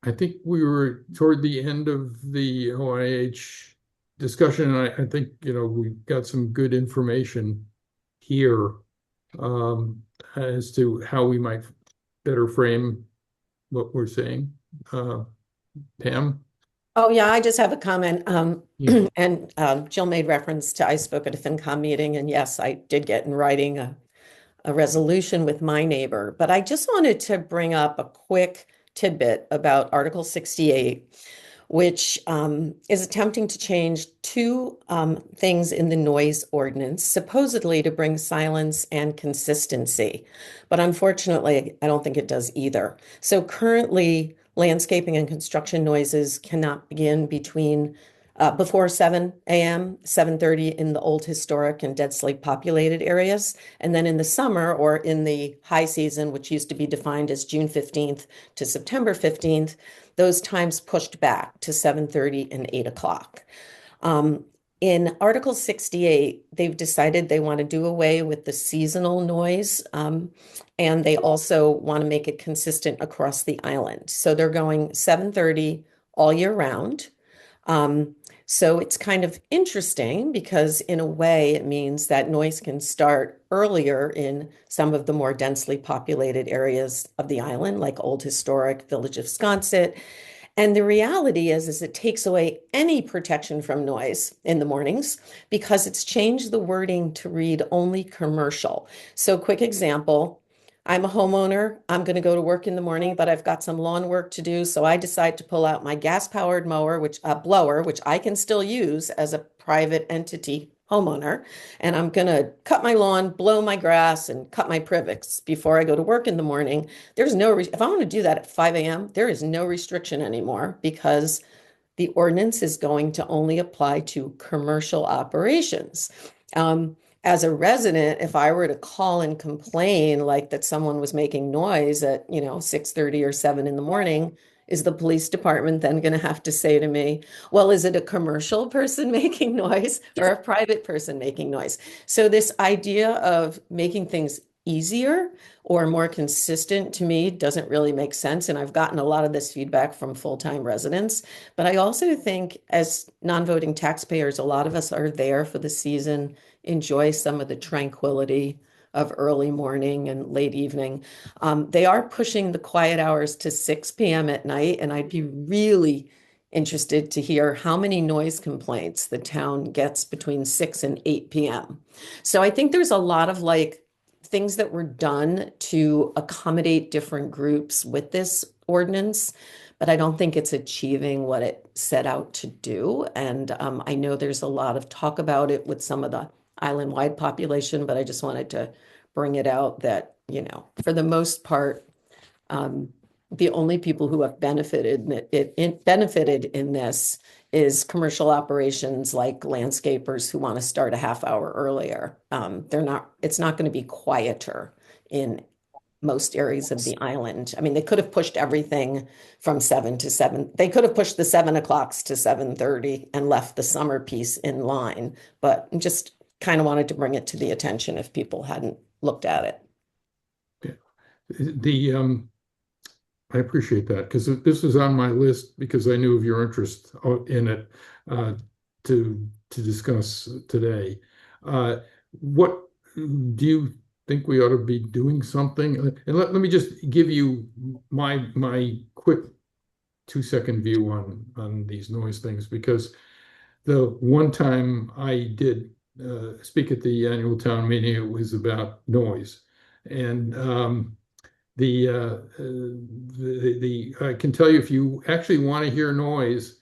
A: I think we were toward the end of the OIH discussion, and I think, we got some good information here as to how we might better frame what we're saying. Pam?
F: Oh, yeah, I just have a comment.
A: Yeah.
F: And Jill made reference to I spoke at a FinCom meeting, and yes, I did get in writing a resolution with my neighbor. But I just wanted to bring up a quick tidbit about Article 68, which is attempting to change two things in the noise ordinance, supposedly to bring silence and consistency. But unfortunately, I don't think it does either. So currently, landscaping and construction noises cannot begin before 7 a.m., 7:30 in the old historic and densely populated areas. And then in the summer or in the high season, which used to be defined as June 15th to September 15th, those times pushed back to 7:30 and 8 o'clock. In Article 68, they've decided they want to do away with the seasonal noise, and they also want to make it consistent across the island. So they're going 7:30 all year round. So it's kind of interesting because in a way it means that noise can start earlier in some of the more densely populated areas of the island, like Old Historic, Village of Sconset. And the reality is it takes away any protection from noise in the mornings because it's changed the wording to read only commercial. So quick example, I'm a homeowner. I'm going to go to work in the morning, but I've got some lawn work to do. So I decide to pull out my gas-powered mower, blower, which I can still use as a private entity homeowner. And I'm going to cut my lawn, blow my grass, and cut my privex before I go to work in the morning. If I want to do that at 5 a.m., there is no restriction anymore because the ordinance is going to only apply to commercial operations. As a resident, if I were to call and complain like that someone was making noise at, 6:30 or 7 in the morning, is the police department then going to have to say to me, well, is it a commercial person making noise or a private person making noise? So this idea of making things easier or more consistent to me doesn't really make sense. And I've gotten a lot of this feedback from full-time residents. But I also think as non-voting taxpayers, a lot of us are there for the season, enjoy some of the tranquility of early morning and late evening. They are pushing the quiet hours to 6 p.m. at night, and I'd be really interested to hear how many noise complaints the town gets between 6 and 8 p.m. So I think there's a lot of things that were done to accommodate different groups with this ordinance, but I don't think it's achieving what it set out to do. And I know there's a lot of talk about it with some of the island-wide population, but I just wanted to bring it out that, for the most part, the only people who have benefited in this is commercial operations like landscapers who want to start a half hour earlier. It's not going to be quieter in most areas of the island. I mean, they could have pushed everything from 7 to 7. They could have pushed the 7 o'clocks to 7:30 and left the summer piece in line, but just kind of wanted to bring it to the attention if people hadn't looked at it.
A: I appreciate that because this was on my list because I knew of your interest in it to discuss today. What do you think we ought to be doing something? And let me just give you my quick 2-second view on these noise things because the one time I did speak at the annual town meeting, it was about noise. And I can tell you if you actually want to hear noise,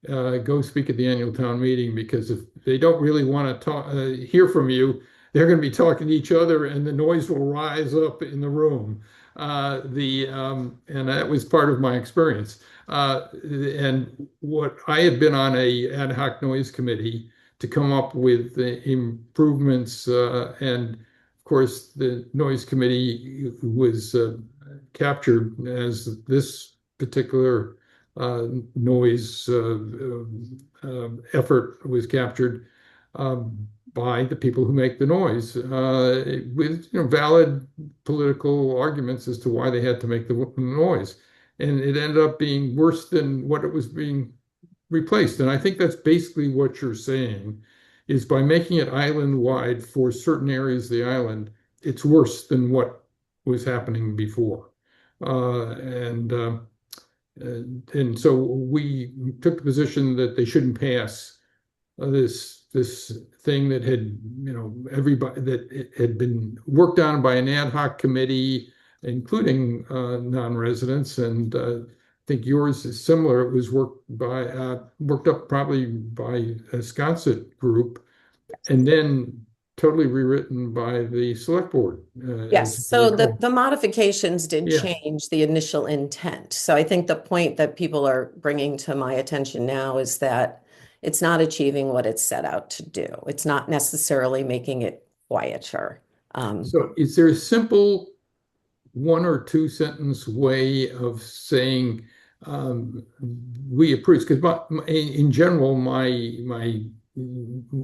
A: go speak at the annual town meeting because if they don't really want to hear from you, they're going to be talking to each other and the noise will rise up in the room. And that was part of my experience. And what I had been on a ad hoc noise committee to come up with the improvements and of course, the noise committee was captured as this particular noise effort was captured by the people who make the noise with valid political arguments as to why they had to make the noise. and it ended up being worse than what it was being replaced. And I think that's basically what you're saying, is by making it island-wide for certain areas of the island, it's worse than what was happening before. And so we took the position that they shouldn't pass this thing that had, everybody, that it had been worked on by an ad hoc committee, including non-residents, and I think yours is similar. It was worked up probably by a Sconset group, and then totally rewritten by the select board.
F: Yes,
A: As
F: so
A: you recall.
F: the modifications did
A: Yeah.
F: change the initial intent. So I think the point that people are bringing to my attention now is that it's not achieving what it's set out to do. It's not necessarily making it quieter.
A: So is there a simple one or two sentence way of saying we approve? Because in general, my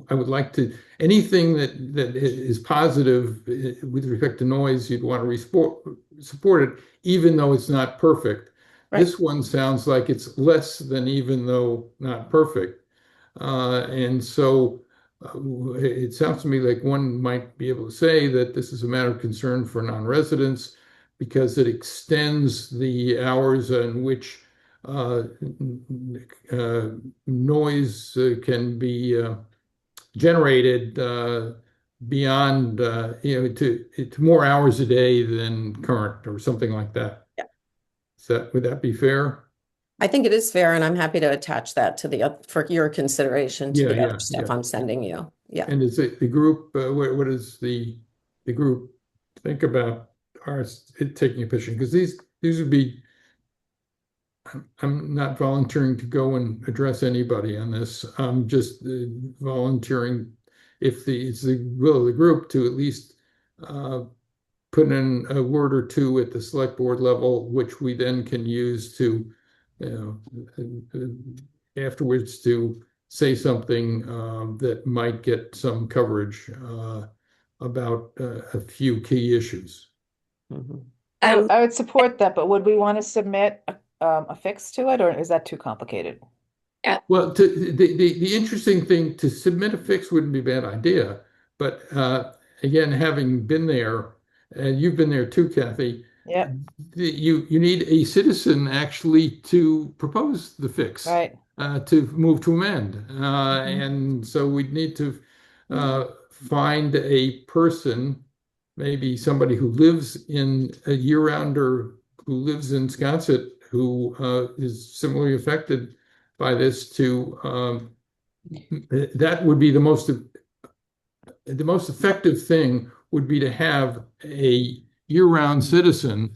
A: I would like to, anything that is positive with respect to noise, you'd want to support it, even though it's not perfect.
E: Right.
A: This one sounds like it's less than even though not perfect. And so it sounds to me like one might be able to say that this is a matter of concern for non-residents because it extends the hours in which noise can be generated beyond, to more hours a day than current or something like that.
F: Yeah.
A: Would that be fair?
F: I think it is fair, and I'm happy to attach that to for your consideration to the other
A: Yeah.
F: stuff I'm sending you. Yeah.
A: And is it the group, what does the group think about it taking a position? Because these would be, I'm not volunteering to go and address anybody on this. I'm just volunteering if it's the will of the group to at least put in a word or two at the select board level, which we then can use to, afterwards to say something that might get some coverage about a few key issues.
F: Mhm.
E: I would support that, but would we want to submit a fix to it, or is that too complicated?
A: Well, the interesting thing, to submit a fix wouldn't be a bad idea, but again, having been there, and you've been there too, Kathy,
E: Yep,
A: you need a citizen actually to propose the fix,
E: right.
A: to move to amend.
E: Mhm.
A: And so we'd need to find a person, maybe somebody who lives in a year-rounder, who lives in Sconset, who is similarly affected by this, that would be the most effective thing would be to have a year-round citizen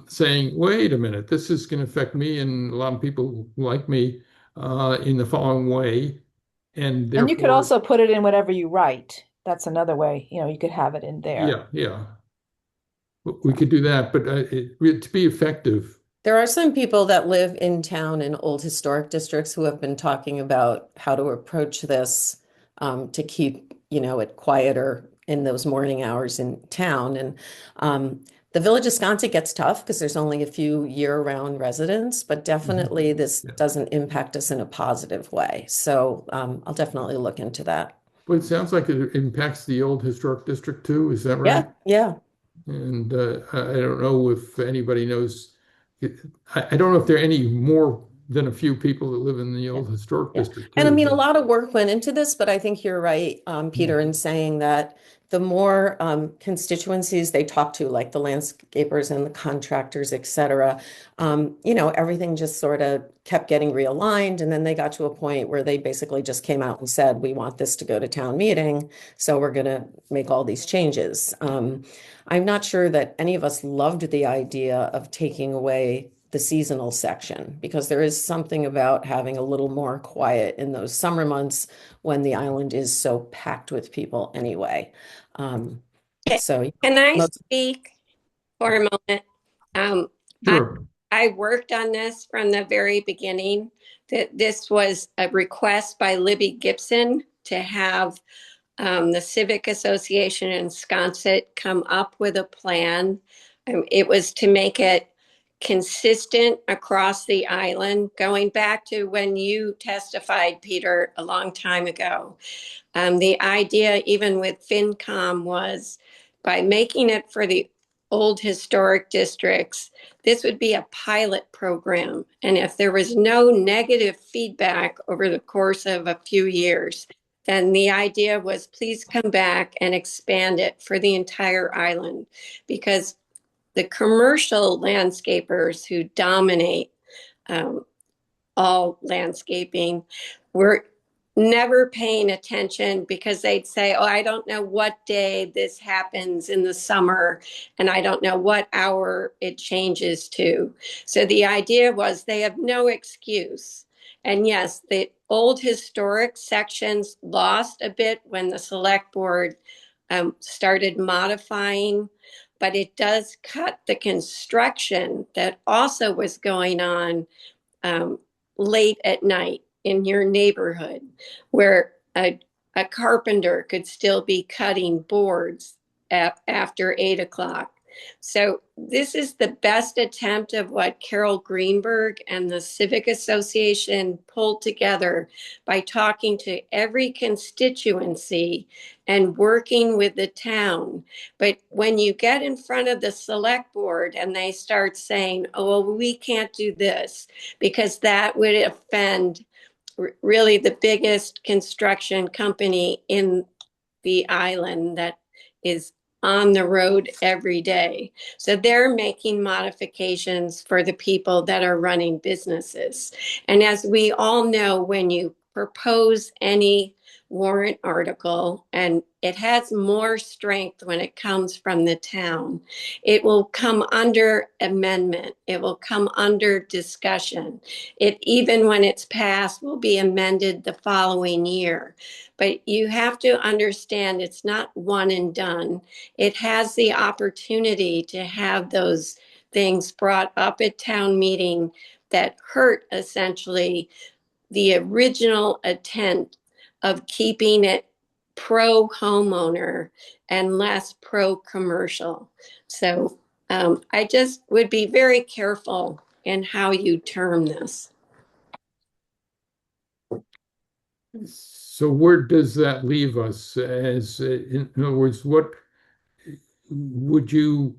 A: saying, wait a minute, this is going to affect me and a lot of people like me in the following way. And
E: And you could
A: therefore,
E: also put it in whatever you write. That's another way, you could have it in there.
A: yeah, we could do that. But to be effective,
F: There are some people that live in town in old historic districts who have been talking about how to approach this to keep, it quieter in those morning hours in town. And the Village of Sconset gets tough because there's only a few year-round residents, but definitely this
A: Yeah.
F: doesn't impact us in a positive way. So I'll definitely look into that.
A: Well, it sounds like it impacts the old historic district too. Is that
F: Yeah,
A: right?
F: yeah.
A: And I don't know if anybody knows. I don't know if there are any more than a few people that live in the old historic
F: Yeah.
A: district
F: And I
A: too.
F: mean, a lot of work went into this, but I think you're right, Peter, in saying that the more constituencies they talk to, like the landscapers and the contractors, et cetera, everything just sort of kept getting realigned. And then they got to a point where they basically just came out and said, we want this to go to town meeting. So we're going to make all these changes. I'm not sure that any of us loved the idea of taking away the seasonal section because there is something about having a little more quiet in those summer months when the island is so packed with people anyway. So
K: Can I
F: most,
K: speak for a moment? I,
A: Sure.
K: I worked on this from the very beginning. That this was a request by Libby Gibson to have the Civic Association in Sconset come up with a plan. It was to make it consistent across the island, going back to when you testified, Peter, a long time ago. The idea, even with FinCom, was by making it for the old historic districts, this would be a pilot program. And if there was no negative feedback over the course of a few years, then the idea was please come back and expand it for the entire island, because the commercial landscapers who dominate all landscaping were never paying attention, because they'd say, oh, I don't know what day this happens in the summer, and I don't know what hour it changes to. So the idea was they have no excuse. And yes, the old historic sections lost a bit when the select board started modifying, but it does cut the construction that also was going on late at night in your neighborhood, where a carpenter could still be cutting boards after 8 o'clock. So this is the best attempt of what Carol Greenberg and the Civic Association pulled together by talking to every constituency and working with the town. But when you get in front of the select board and they start saying, oh, well, we can't do this because that would offend really the biggest construction company in the island that is on the road every day. So they're making modifications for the people that are running businesses. And as we all know, when you propose any warrant article, and it has more strength when it comes from the town, it will come under amendment. It will come under discussion. It, even when it's passed, will be amended the following year. But you have to understand it's not one and done. It has the opportunity to have those things brought up at town meeting that hurt essentially the original intent of keeping it pro homeowner and less pro commercial. So I just would be very careful in how you term this.
A: So where does that leave us? As in other words, what would you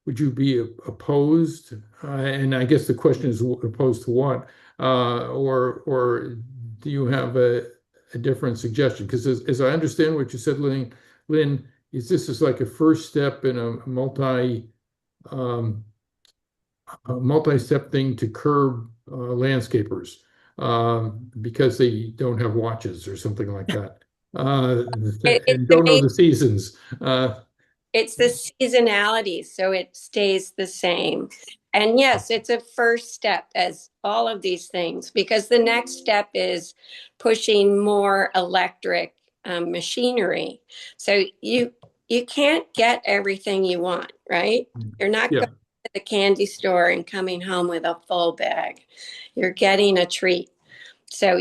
A: be opposed? And I guess the question is opposed to what? Or do you have a different suggestion? Because as I understand what you said, Lynn, is this is like a first step in um, a multi-step thing to curb landscapers because they don't have watches or something like that
K: It's
A: and
K: the
A: don't know the seasons.
K: It's the seasonality, so it stays the same. And yes, it's a first step, as all of these things, because the next step is pushing more electric machinery. So you can't get everything you want, right? You're not
A: Yeah.
K: going to the candy store and coming home with a full bag. You're getting a treat. So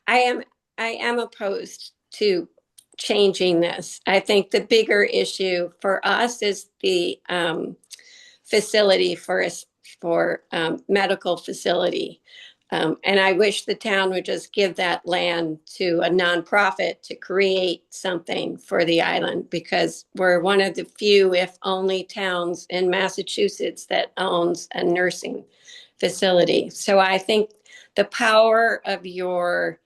K: I am opposed to changing this. I think the bigger issue for us is the facility for medical facility. And I wish the town would just give that land to a nonprofit to create something for the island, because we're one of the few, if only, towns in Massachusetts that owns a nursing facility. So I think the power of your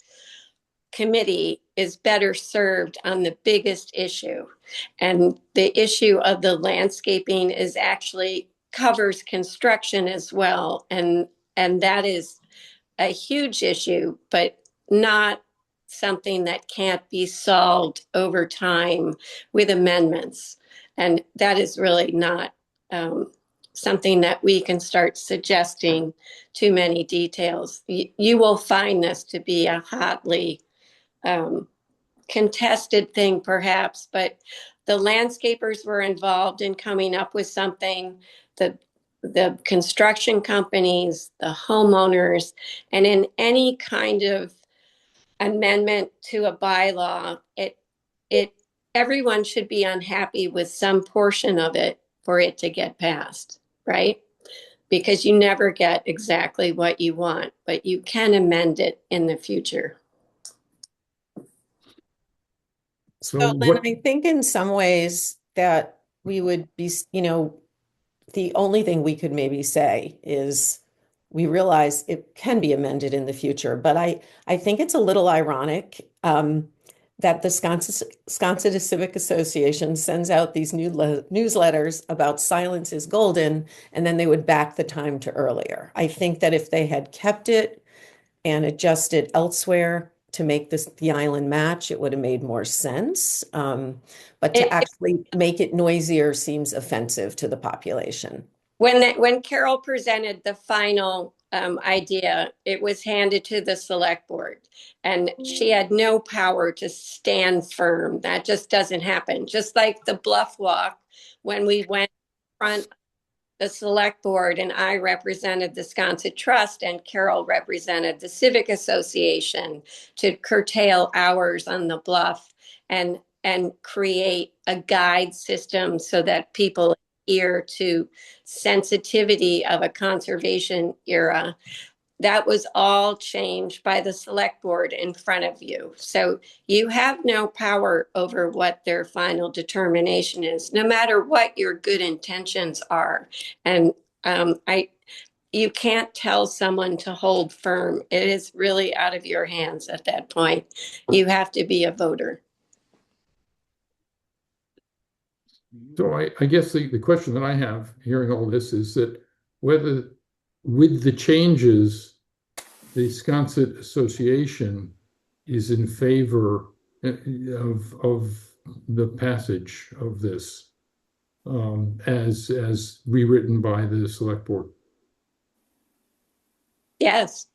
K: committee is better served on the biggest issue. And the issue of the landscaping is actually covers construction as well. And that is a huge issue, but not something that can't be solved over time with amendments. And that is really not something that we can start suggesting too many details. You will find this to be a hotly contested thing, perhaps, but the landscapers were involved in coming up with something. The construction companies, the homeowners, and in any kind of amendment to a bylaw, it everyone should be unhappy with some portion of it for it to get passed, right? because you never get exactly what you want, but you can amend it in the future.
F: So,
A: So
F: Lynn,
A: what,
F: I think in some ways that we would be, the only thing we could maybe say is we realize it can be amended in the future. But I think it's a little ironic that the Wisconsin Civic Association sends out these newsletters about silence is golden, and then they would back the time to earlier. I think that if they had kept it and adjusted elsewhere to make the island match, it would have made more sense. But to actually make it noisier seems offensive to the population.
K: When Carol presented the final idea, it was handed to the select board, and she had no power to stand firm. That just doesn't happen. Just like the bluff walk, when we went in front of the select board, and I represented the Sconset Trust, and Carol represented the Civic Association to curtail hours on the bluff and create a guide system so that people adhere to sensitivity of a conservation era. That was all changed by the select board in front of you. So you have no power over what their final determination is, no matter what your good intentions are. And you can't tell someone to hold firm. It is really out of your hands at that point. You have to be a voter.
A: so I guess the question that I have hearing all this is that whether with the changes, the Sconset Association is in favor of the passage of this as rewritten by the select board.
K: Yes.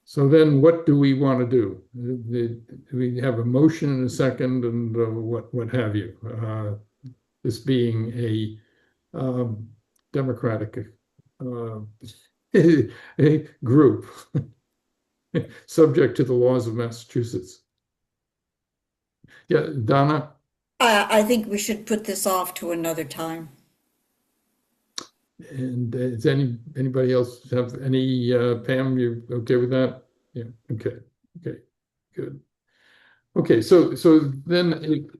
A: So then what do we want to do? Do we have a motion and a second and what have you? This being a democratic a group subject to the laws of Massachusetts. Yeah, Donna?
G: I think we should put this off to another time.
A: And does anybody else have any, Pam, you okay with that? Yeah, okay, good. Okay, so then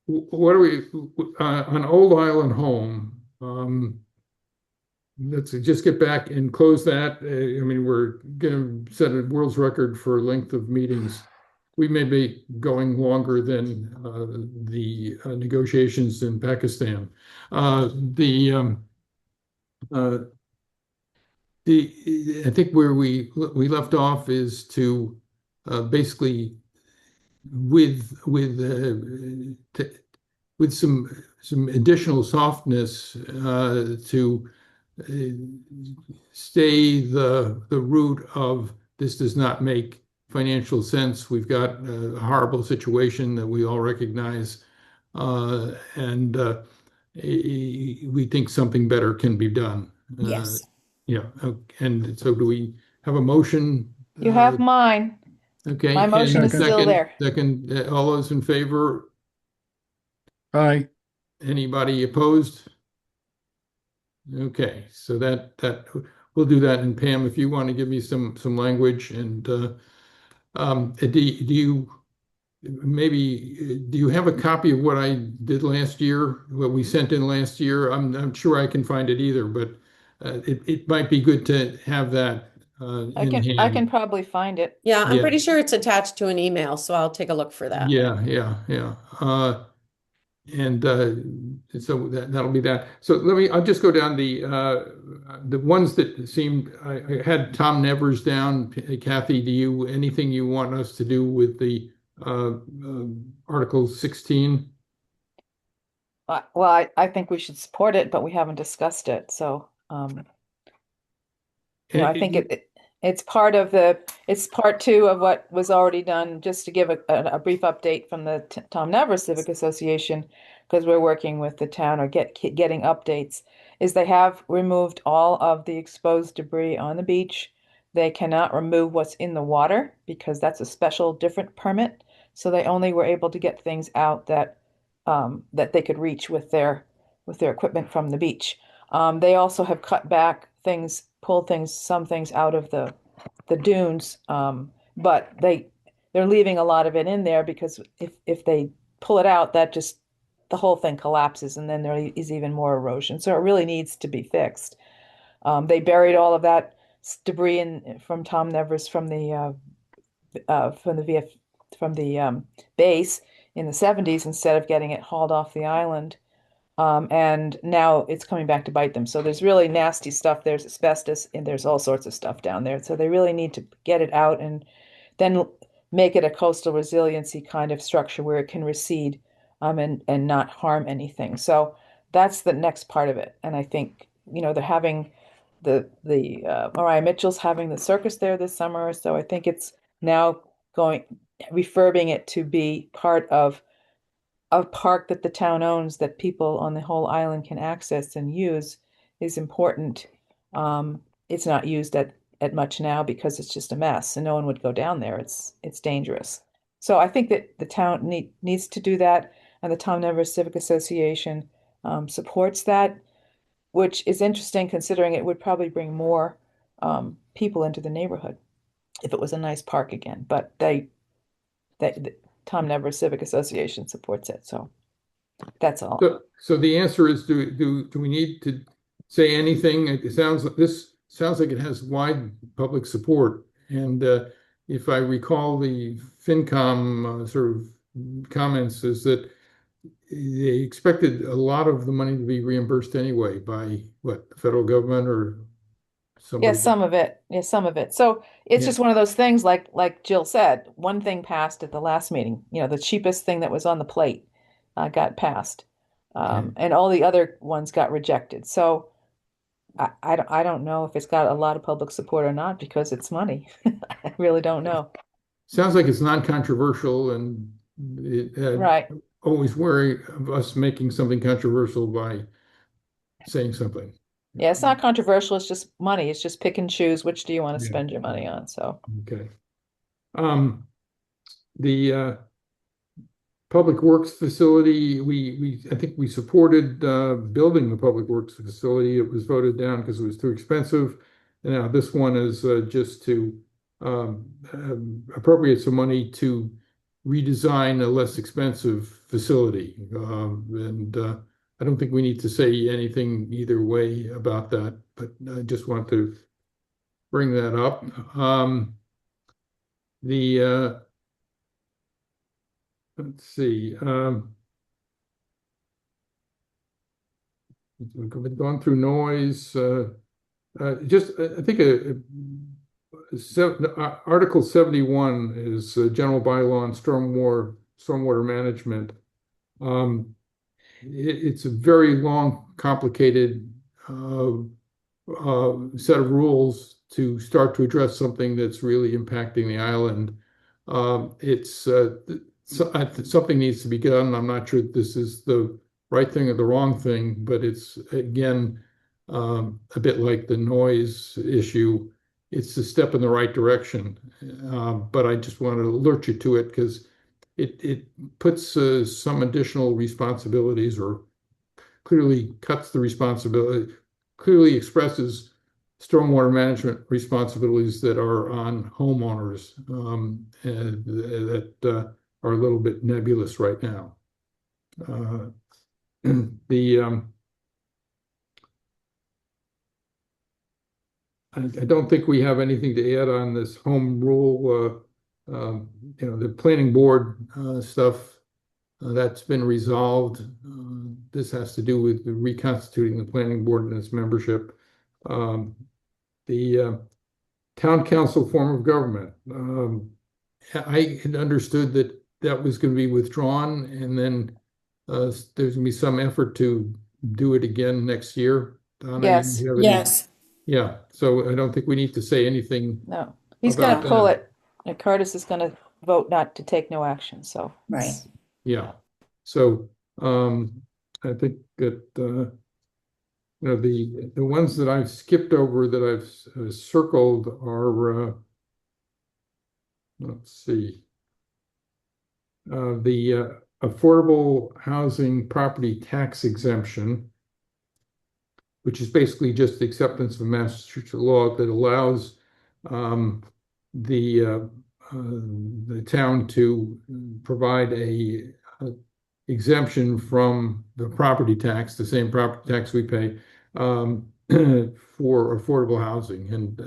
A: what are we, on Old Island Home, let's just get back and close that. I mean, we're gonna set a world's record for length of meetings. We may be going longer than the negotiations in Pakistan. I think where we left off is to basically with some additional softness to stay the root of this does not make financial sense. We've got a horrible situation that we all recognize, and we think something better can be done.
G: Yes.
A: Yeah, and so do we have a motion?
E: You have mine.
A: Okay.
E: My motion is still there.
A: Second, all those in favor?
C: Aye.
A: Anybody opposed? Okay, so that we'll do that. And Pam, if you want to give me some language and do you maybe do you have a copy of what I did last year, what we sent in last year? I'm sure I can find it either, but it might be good to have that in hand.
E: I can probably find it.
F: Yeah, I'm
A: Yeah.
F: pretty sure it's attached to an email, so I'll take a look for that.
A: Yeah. And so that'll be that. So I'll just go down the ones that seemed, I had Tom Nevers down. Kathy, anything you want us to do with the Article 16?
E: Well, I think we should support it, but we haven't discussed it. So, I think it's part of it's part two of what was already done. Just to give a brief update from the Tom Nevers Civic Association, because we're working with the town or getting updates, is they have removed all of the exposed debris on the beach. They cannot remove what's in the water because that's a special different permit. So they only were able to get things out that they could reach with their with their equipment from the beach. They also have cut back things, pulled things, some things out of the dunes, but they're leaving a lot of it in there because if they pull it out, that just the whole thing collapses, and then there is even more erosion. So it really needs to be fixed. They buried all of that debris from Tom Nevers from the VF from the base in the 70s instead of getting it hauled off the island. And now it's coming back to bite them. So there's really nasty stuff. There's asbestos and there's all sorts of stuff down there. So they really need to get it out and then make it a coastal resiliency kind of structure where it can recede and not harm anything. So that's the next part of it. And I think, they're having the Mariah Mitchell's having the circus there this summer. So I think it's now refurbing it to be part of a park that the town owns that people on the whole island can access and use is important. It's not used at much now because it's just a mess and no one would go down there. It's dangerous. So I think that the town needs to do that, and the Tom Nevers Civic Association supports that, which is interesting considering it would probably bring more people into the neighborhood if it was a nice park again. But the Tom Nevers Civic Association supports it, so that's all.
A: So the answer is, do we need to say anything? This sounds like it has wide public support, and if I recall the FinCom sort of comments, is that they expected a lot of the money to be reimbursed anyway by what, the federal government or somebody?
E: Yeah, some of it. Yeah, some of it. So it's
A: Yeah.
E: just one of those things, like Jill said, one thing passed at the last meeting. The cheapest thing that was on the plate got passed, and all the other ones got rejected. So I don't know if it's got a lot of public support or not because it's money. I really don't know.
A: Sounds like it's non-controversial, and it
E: Right.
A: always worry of us making something controversial by saying something.
E: Yeah, it's not controversial. It's just money. It's just pick and choose which do you want to
A: Yeah.
E: spend your money on. So
A: Okay. The Public Works facility, I think we supported building the Public Works facility. It was voted down because it was too expensive. And now this one is just to appropriate some money to redesign a less expensive facility. And I don't think we need to say anything either way about that, but I just want to bring that up. Let's see. We've gone through noise. I think Article 71 is general bylaw on stormwater management. It's a very long, complicated set of rules to start to address something that's really impacting the island. Something needs to be done. I'm not sure if this is the right thing or the wrong thing, but it's again a bit like the noise issue. It's a step in the right direction, but I just want to alert you to it because it puts some additional responsibilities, or clearly cuts the responsibility, clearly expresses stormwater management responsibilities that are on homeowners, and that are a little bit nebulous right now. I don't think we have anything to add on this home rule. The planning board stuff that's been resolved. This has to do with reconstituting the planning board and its membership. The town council form of government. I had understood that was going to be withdrawn, and then there's going to be some effort to do it again next year. Donna,
E: Yes.
A: you have any?
G: Yes,
A: Yeah, so I don't think we need to say anything
E: no, he's going
A: about
E: to pull
A: that.
E: it, and Curtis is going to vote not to take no action. So
G: right.
A: Yeah, so I think that the ones that I've skipped over that I've circled are let's see, the affordable housing property tax exemption. which is basically just the acceptance of Massachusetts law that allows um, the uh, the town to provide a exemption from the property tax, the same property tax we pay, for affordable housing. And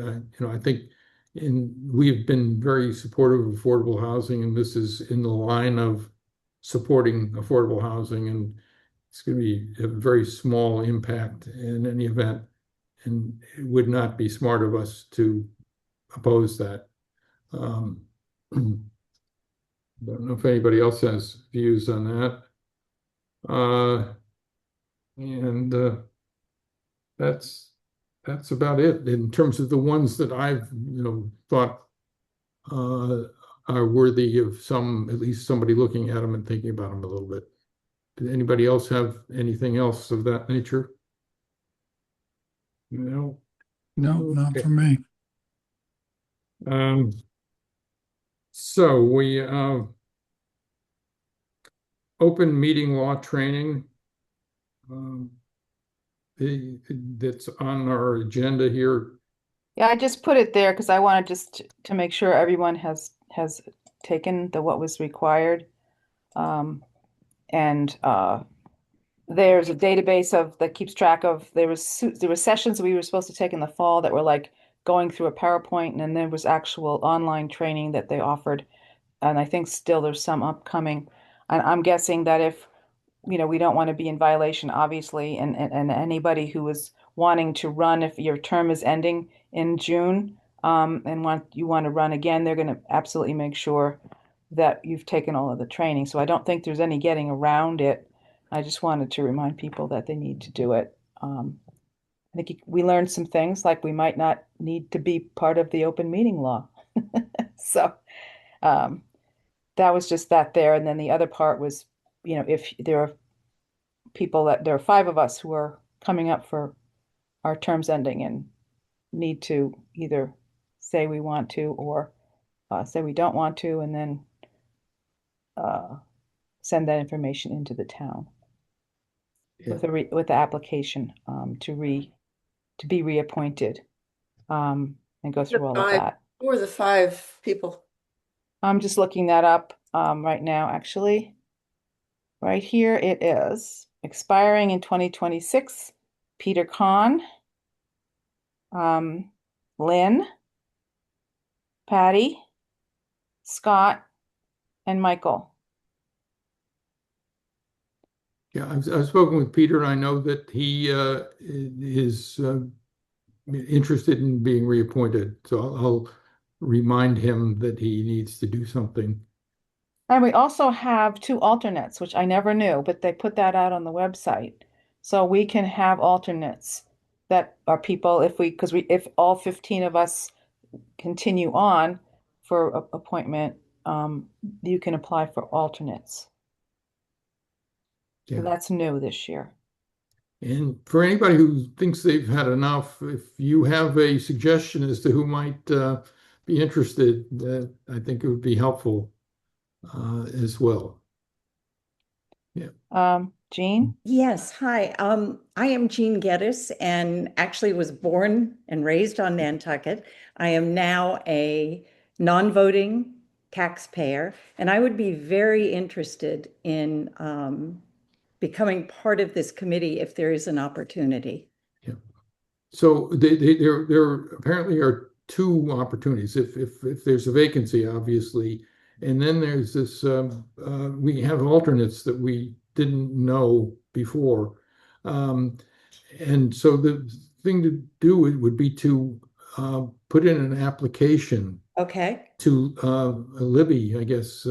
A: I think we've been very supportive of affordable housing, and this is in the line of supporting affordable housing, and it's going to be a very small impact in any event, and it would not be smart of us to oppose that. Don't know if anybody else has views on that. And that's about it in terms of the ones that I've thought are worthy of at least somebody looking at them and thinking about them a little bit. Did anybody else have anything else of that nature? No.
C: No, not
A: Okay.
C: for me.
A: So we open meeting law training. That's on our agenda here.
E: Yeah, I just put it there because I wanted just to make sure everyone has taken what was required. And there's a database that keeps track of there were sessions we were supposed to take in the fall that were like going through a PowerPoint, and then there was actual online training that they offered. And I think still there's some upcoming. And I'm guessing that if we don't want to be in violation, obviously, and anybody who is wanting to run, if your term is ending in June, and you want to run again, they're going to absolutely make sure that you've taken all of the training. So I don't think there's any getting around it. I just wanted to remind people that they need to do it. I think we learned some things, like we might not need to be part of the open meeting law. So that was just that there. And then the other part was, if there are there are 5 of us who are coming up for our terms ending and need to either say we want to or say we don't want to, and then send that information into the town with the application to be reappointed, and go through all of that.
B: Who are the 5 people?
E: I'm just looking that up right now, actually. Right here it is. Expiring in 2026, Peter Kahn, Lynn, Patty, Scott, and Michael.
A: Yeah, I've spoken with Peter, and I know that he is interested in being reappointed. So I'll remind him that he needs to do something.
E: And we also have 2 alternates, which I never knew, but they put that out on the website. So we can have alternates that are people, if all 15 of us continue on for appointment, you can apply for alternates.
A: Yeah.
E: So that's new this year.
A: And for anybody who thinks they've had enough, if you have a suggestion as to who might be interested, I think it would be helpful as well. Yeah.
E: Jean?
L: Yes, hi. I am Jean Geddes and actually was born and raised on Nantucket. I am now a non-voting taxpayer, and I would be very interested in becoming part of this committee if there is an opportunity.
A: Yeah. So there apparently are 2 opportunities. If there's a vacancy, obviously, and then there's this we have alternates that we didn't know before, and so the thing to do would be to put in an application.
L: Okay.
A: To Libby, I guess.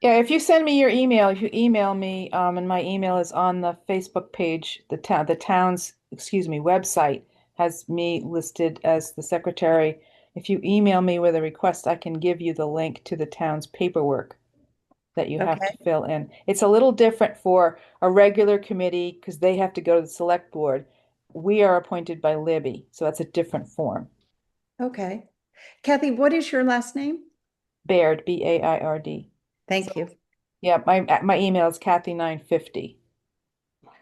E: Yeah, if you send me your email, if you email me, and my email is on the Facebook page, the town's, website has me listed as the secretary. If you email me with a request, I can give you the link to the town's paperwork that you have to fill in. It's a little different for a regular committee because they have to go to the select board. We are appointed by Libby, so that's a different form.
L: Okay. Kathy, what is your last name?
E: Baird, Baird.
L: Thank you.
E: Yeah, my email is Kathy950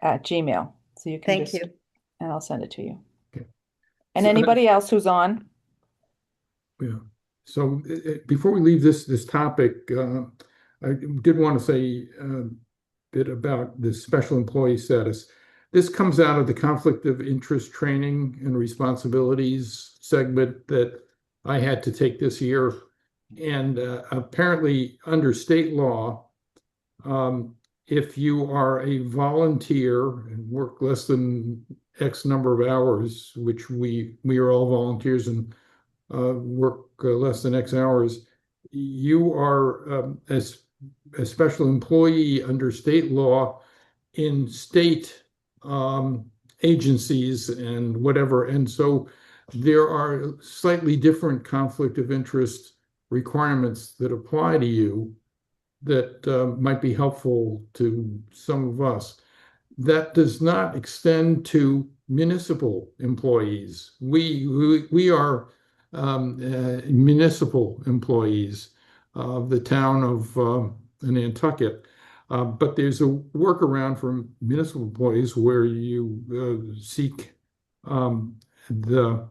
E: @gmail. So you can
L: Thank
E: just,
L: you.
E: and I'll send it to you.
A: Okay.
E: And
A: So,
E: anybody else who's on?
A: yeah. So before we leave this topic, I did want to say a bit about the special employee status. This comes out of the conflict of interest training and responsibilities segment that I had to take this year. And apparently, under state law, if you are a volunteer and work less than X number of hours, which we are all volunteers and work less than X hours, you are as a special employee under state law in state agencies and whatever. And so there are slightly different conflict of interest requirements that apply to you that might be helpful to some of us. That does not extend to municipal employees. We are municipal employees of the town of Nantucket. But there's a workaround for municipal employees where you seek the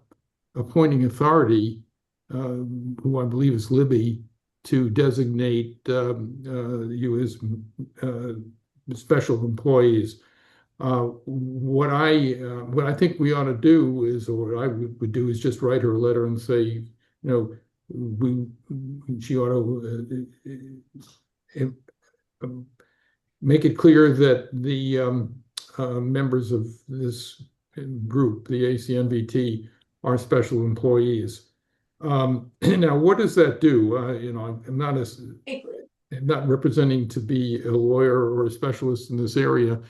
A: appointing authority, who I believe is Libby, to designate you as special employees. What I think we ought to do is, or what I would do is just write her a letter and say, you know, she ought to make it clear that the members of this group, the ACNVT, are special employees. Now, what does that do? I'm not representing to be a lawyer or a specialist in this area,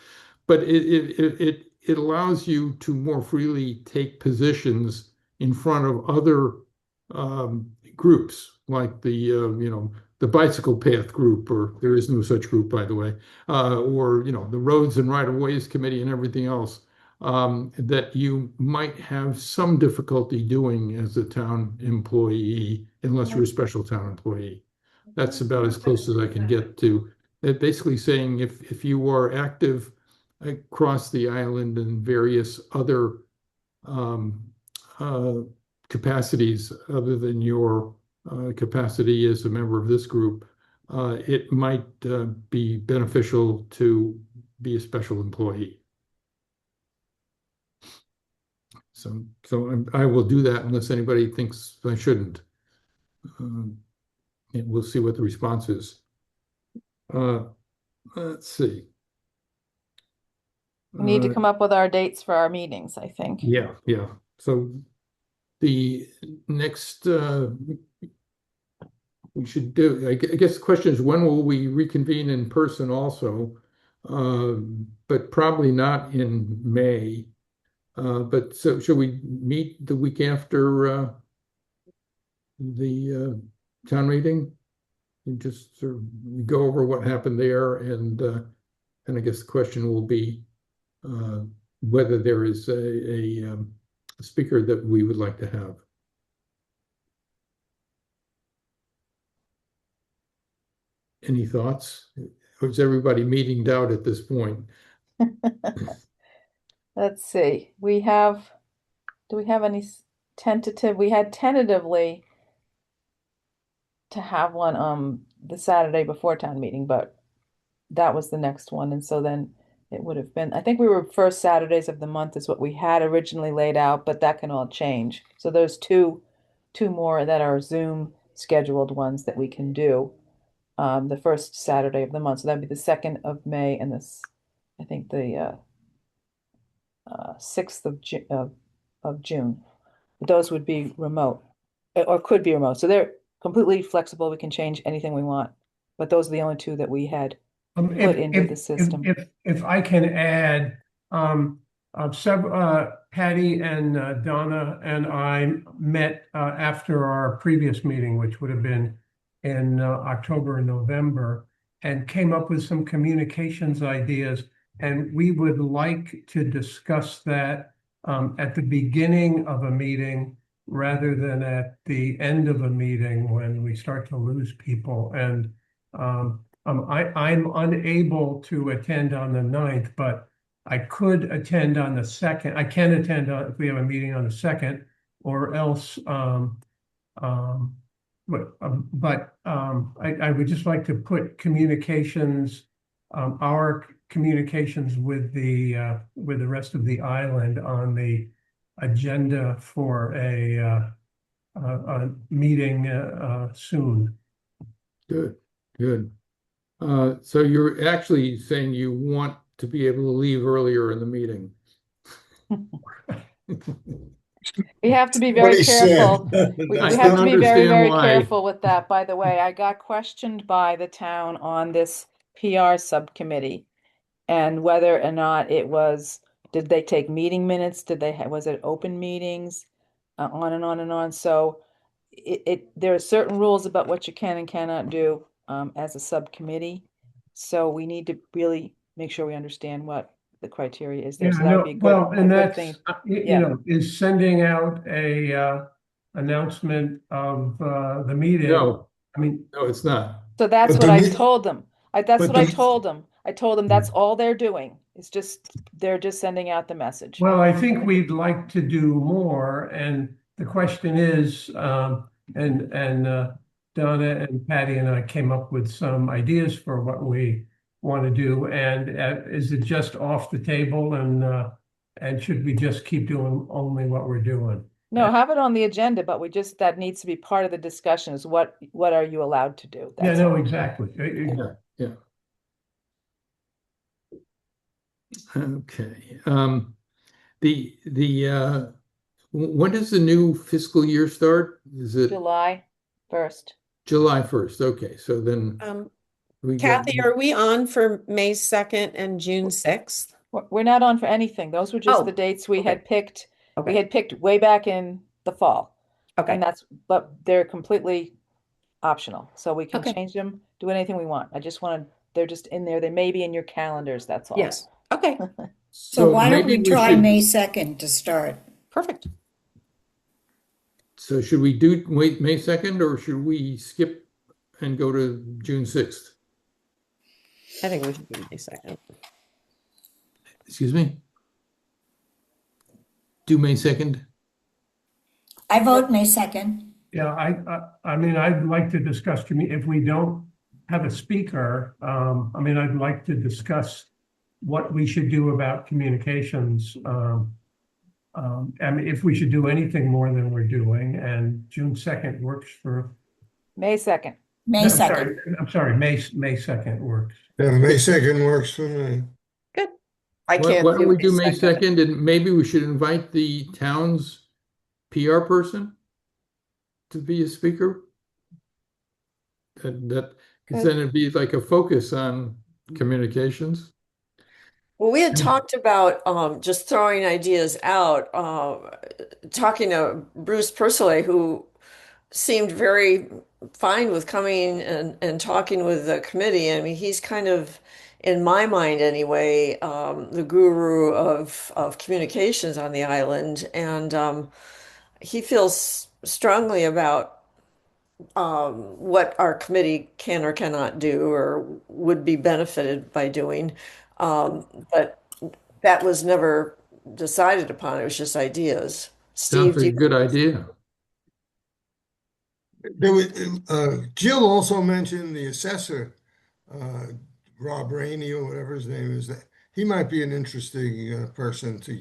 A: but it allows you to more freely take positions in front of other groups, like the bicycle path group, or there is no such group, by the way, or the roads and right-of-ways committee and everything else, that you might have some difficulty doing as a town employee, unless you're a special town employee. That's about as close as I can get to it. Basically saying if you are active across the island in various other capacities other than your capacity as a member of this group, it might be beneficial to be a special employee. So I will do that unless anybody thinks I shouldn't. And we'll see what the response is. Let's see.
E: We need to come up with our dates for our meetings, I think.
A: Yeah. So the next we should do, I guess the question is, when will we reconvene in person also? But probably not in May. But so should we meet the week after the town meeting? And just sort of go over what happened there, and I guess the question will be whether there is a speaker that we would like to have. Any thoughts? Or is everybody meetinged out at this point?
E: Let's see. Do we have any tentative? We had tentatively to have one the Saturday before town meeting, but that was the next one. And so then it would have been, I think we were first Saturdays of the month is what we had originally laid out, but that can all change. So there's two more that are Zoom scheduled ones that we can do. The first Saturday of the month. So that'd be the 2nd of May and I think the 6th of June. Those would be remote or could be remote. So they're completely flexible. We can change anything we want. But those are the only two that we had put into the system.
H: If I can add, Patty and Donna and I met after our previous meeting, which would have been in October and November, and came up with some communications ideas. And we would like to discuss that at the beginning of a meeting rather than at the end of a meeting when we start to lose people. And I'm unable to attend on the 9th, but I could attend on the second. I can attend if we have a meeting on the second, or else. I would just like to put communications, our communications with the rest of the island on the agenda for a meeting soon.
A: Good, good. So you're actually saying you want to be able to leave earlier in the meeting.
E: We have to be
D: What
E: very
D: he said.
E: careful. We
A: I
E: have
A: can
E: to be very,
A: understand
E: very
A: why.
E: careful with that. By the way, I got questioned by the town on this PR subcommittee and whether or not it was, did they take meeting minutes? Did they was it open meetings? On and on and on. So there are certain rules about what you can and cannot do as a subcommittee. So we need to really make sure we understand what the criteria is there.
H: Yeah,
E: So that would be
H: well, and
E: a good
H: that's,
E: thing.
H: you know, is sending out a announcement of the meeting.
A: No,
H: I mean,
A: no, it's not.
E: So that's
D: But
E: what
D: the
E: I
D: me-
E: told them. That's
D: but
E: what I
D: the-
E: told them. I told them that's all they're doing. It's just they're just sending out the message.
H: well, I think we'd like to do more, and the question is, and Donna and Patty and I came up with some ideas for what we want to do, and is it just off the table, and should we just keep doing only what we're doing?
E: No, have it on the agenda, but that needs to be part of the discussion is what are you allowed to do?
H: Yeah,
E: That's
H: no,
E: all.
H: exactly.
A: Yeah, yeah. Okay. When does the new fiscal year start? Is it
E: July 1st.
A: July 1st? Okay, so then we get
F: Kathy, are we on for May 2nd and June 6th?
E: We're not on for anything. Those were just
F: Oh,
E: the dates we
F: okay.
E: had picked. We
F: Okay.
E: had picked way back in the fall.
F: Okay.
E: And but they're completely optional. So we can
F: Okay.
E: change them, do anything we want. They're just in there. They may be in your calendars, that's all.
F: Yes. Okay.
G: So why don't
A: maybe
G: we try
A: should-
G: May 2nd to start?
F: Perfect.
A: So should we wait May 2nd or should we skip and go to June 6th?
F: I think we should do May 2nd.
A: Excuse me? Do May 2nd?
G: I vote May 2nd.
H: Yeah, I mean, I'd like to discuss, if we don't have a speaker, I mean, I'd like to discuss what we should do about communications. I mean, if we should do anything more than we're doing, and June 2nd works for.
E: May 2nd.
G: May
H: I'm
G: 2nd.
H: sorry, I'm sorry, May 2nd works.
D: Yeah, May 2nd works for me.
F: Good.
B: I
A: Why
B: can't
A: don't we do May
B: 2nd.
A: 2nd and maybe we should invite the town's PR person to be a speaker? Because then it'd be like a focus on communications.
B: Well, we had talked about just throwing ideas out, talking to Bruce Pursley, who seemed very fine with coming and talking with the committee. I mean, he's kind of, in my mind anyway, the guru of communications on the island. And he feels strongly about what our committee can or cannot do or would be benefited by doing. But that was never decided upon. It was just ideas. Steve,
A: Sounds like a good idea.
D: There was, Jill also mentioned the assessor, Rob Rainey or whatever his name is. That he might be an interesting person to.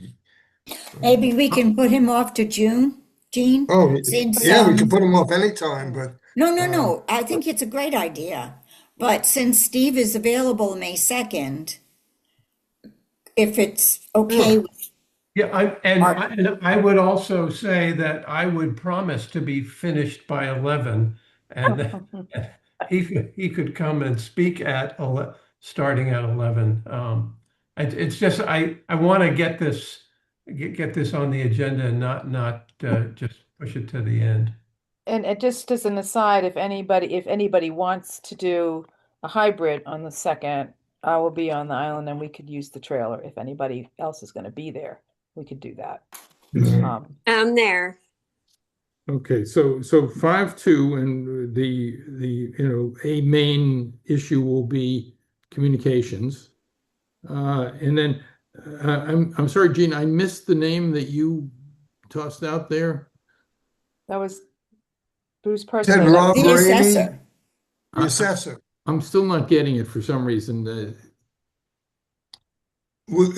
G: Maybe we can put him off to June, Jean?
D: Oh,
G: Since,
D: yeah, we can put him off anytime, but
G: No. I think it's a great idea. But since Steve is available May 2nd, if it's okay with
H: Yeah, and I would also say that I would promise to be finished by 11, and he could come and speak at starting at 11. It's just I want to get this on the agenda and not just push it to the end.
E: And just as an aside, if anybody wants to do a hybrid on the 2nd, I will be on the island and we could use the trailer. If anybody else is going to be there, we could do that.
K: I'm there.
A: Okay, so 5-2 and a main issue will be communications. And then I'm sorry, Gene, I missed the name that you tossed out there.
E: That was Bruce
D: Said
E: Pursley.
D: Rob
G: The
D: Rainey,
G: assessor.
D: the assessor.
A: I'm still not getting it for some reason.
D: Well,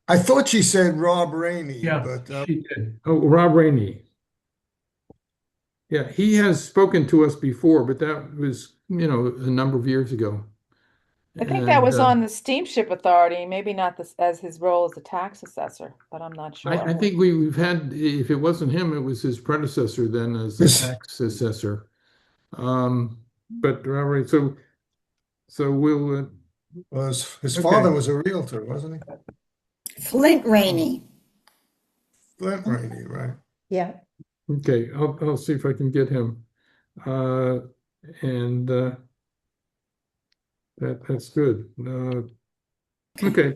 D: I thought she said Rob Rainey,
H: Yeah,
D: but
H: she did.
A: Oh, Rob Rainey. Yeah, he has spoken to us before, but that was, a number of years ago.
E: I think that
A: And
E: was on the Steamship Authority, maybe not this as his role as a tax assessor, but I'm not
A: I
E: sure.
A: think we've had, if it wasn't him, it was his predecessor then as the
D: This-
A: tax assessor. But all right, so we'll,
D: was his
A: Okay.
D: father was a realtor, wasn't he?
G: Flint Rainey.
D: Flint Rainey, right?
L: Yeah.
A: okay, I'll see if I can get him. And that's good. Okay.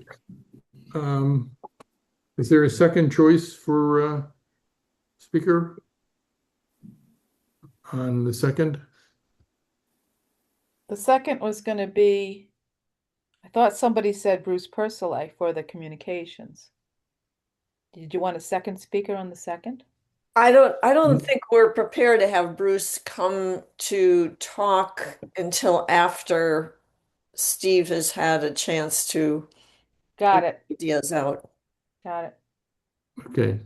A: Is there a second choice for speaker on the second?
E: The second was going to be, I thought somebody said Bruce Pursley for the communications. Did you want a second speaker on the second?
B: I don't think we're prepared to have Bruce come to talk until after Steve has had a chance to
E: Got it.
B: ideas out.
E: Got it.
A: Okay,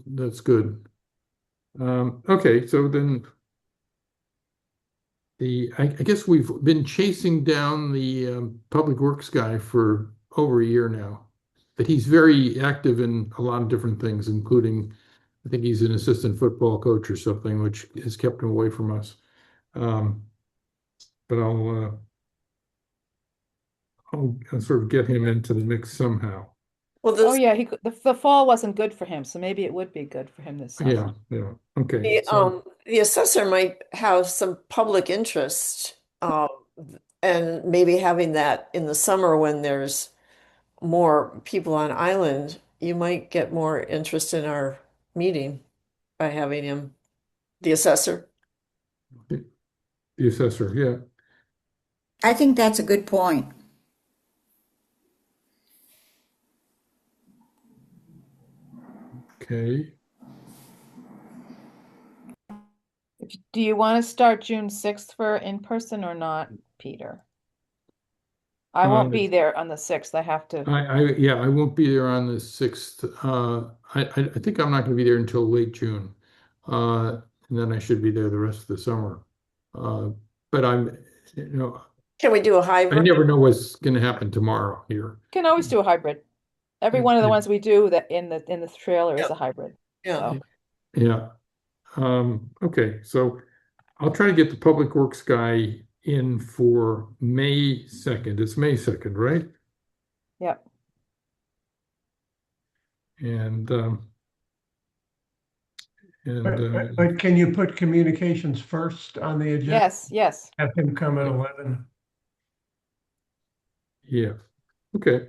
A: that's good. Okay, so then I guess we've been chasing down the Public Works guy for over a year now. But he's very active in a lot of different things, including, I think he's an assistant football coach or something, which has kept him away from us. But I'll sort of get him into the mix somehow.
B: Well,
E: Oh yeah, the fall wasn't good for him, so maybe it would be good for him this
A: Yeah,
E: summer.
A: yeah, okay. So,
B: the assessor might have some public interest, and maybe having that in the summer when there's more people on island, you might get more interest in our meeting by having him, the assessor.
A: the assessor, yeah.
G: I think that's a good point.
A: Okay.
E: Do you want to start June 6th for in person or not, Peter? I won't be there on the 6th. I have to.
A: Yeah, I won't be there on the 6th. I think I'm not going to be there until late June. And then I should be there the rest of the summer. But
B: Can we do a
A: I
B: hybrid?
A: never know what's going to happen tomorrow here.
E: Can always do a hybrid. Every one of the ones we do that in the trailer is a hybrid.
B: Yeah.
E: So
A: Yeah. Okay, so I'll try to get the Public Works guy in for May 2nd. It's May 2nd, right?
E: yep.
A: And
H: But can you put communications first on the agenda?
E: Yes, yes.
H: Have him come at 11.
A: yeah, okay.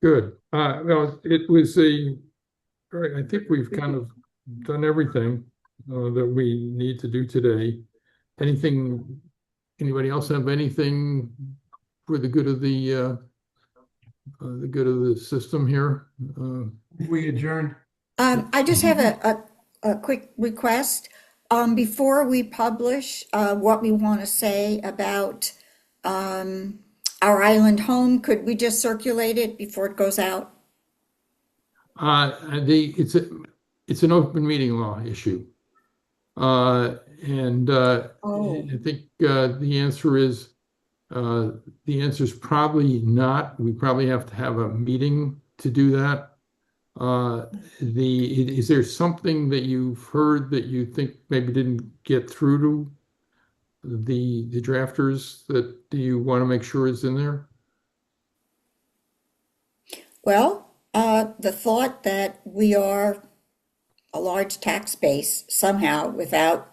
A: Good. Well, it was I think we've kind of done everything that we need to do today. Anybody else have anything for the good of the good of the system here?
H: We adjourn.
G: I just have a quick request. Before we publish what we want to say about our island home, could we just circulate it before it goes out?
A: It's an open meeting law issue. And I think the answer is probably not. We probably have to have a meeting to do that. Is there something that you've heard that you think maybe didn't get through to the drafters that you want to make sure is in there?
G: Well, the thought that we are a large tax base somehow without,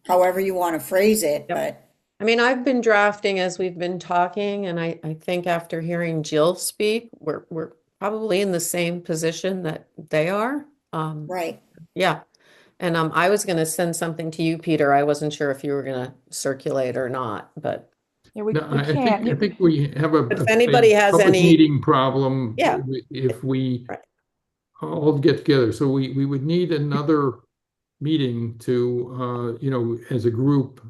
G: however you want to phrase it, but
F: I mean, I've been drafting as we've been talking, and I think after hearing Jill speak, we're probably in the same position that they are.
G: right.
F: Yeah. And I was going to send something to you, Peter. I wasn't sure if you were going to circulate or not, but
E: Yeah, we,
A: No,
E: we can't.
A: I think we have
F: but if
A: a
F: anybody has
A: public
F: any,
A: meeting problem
F: yeah,
A: if we
F: right.
A: all get together. So we would need another meeting to, as a group,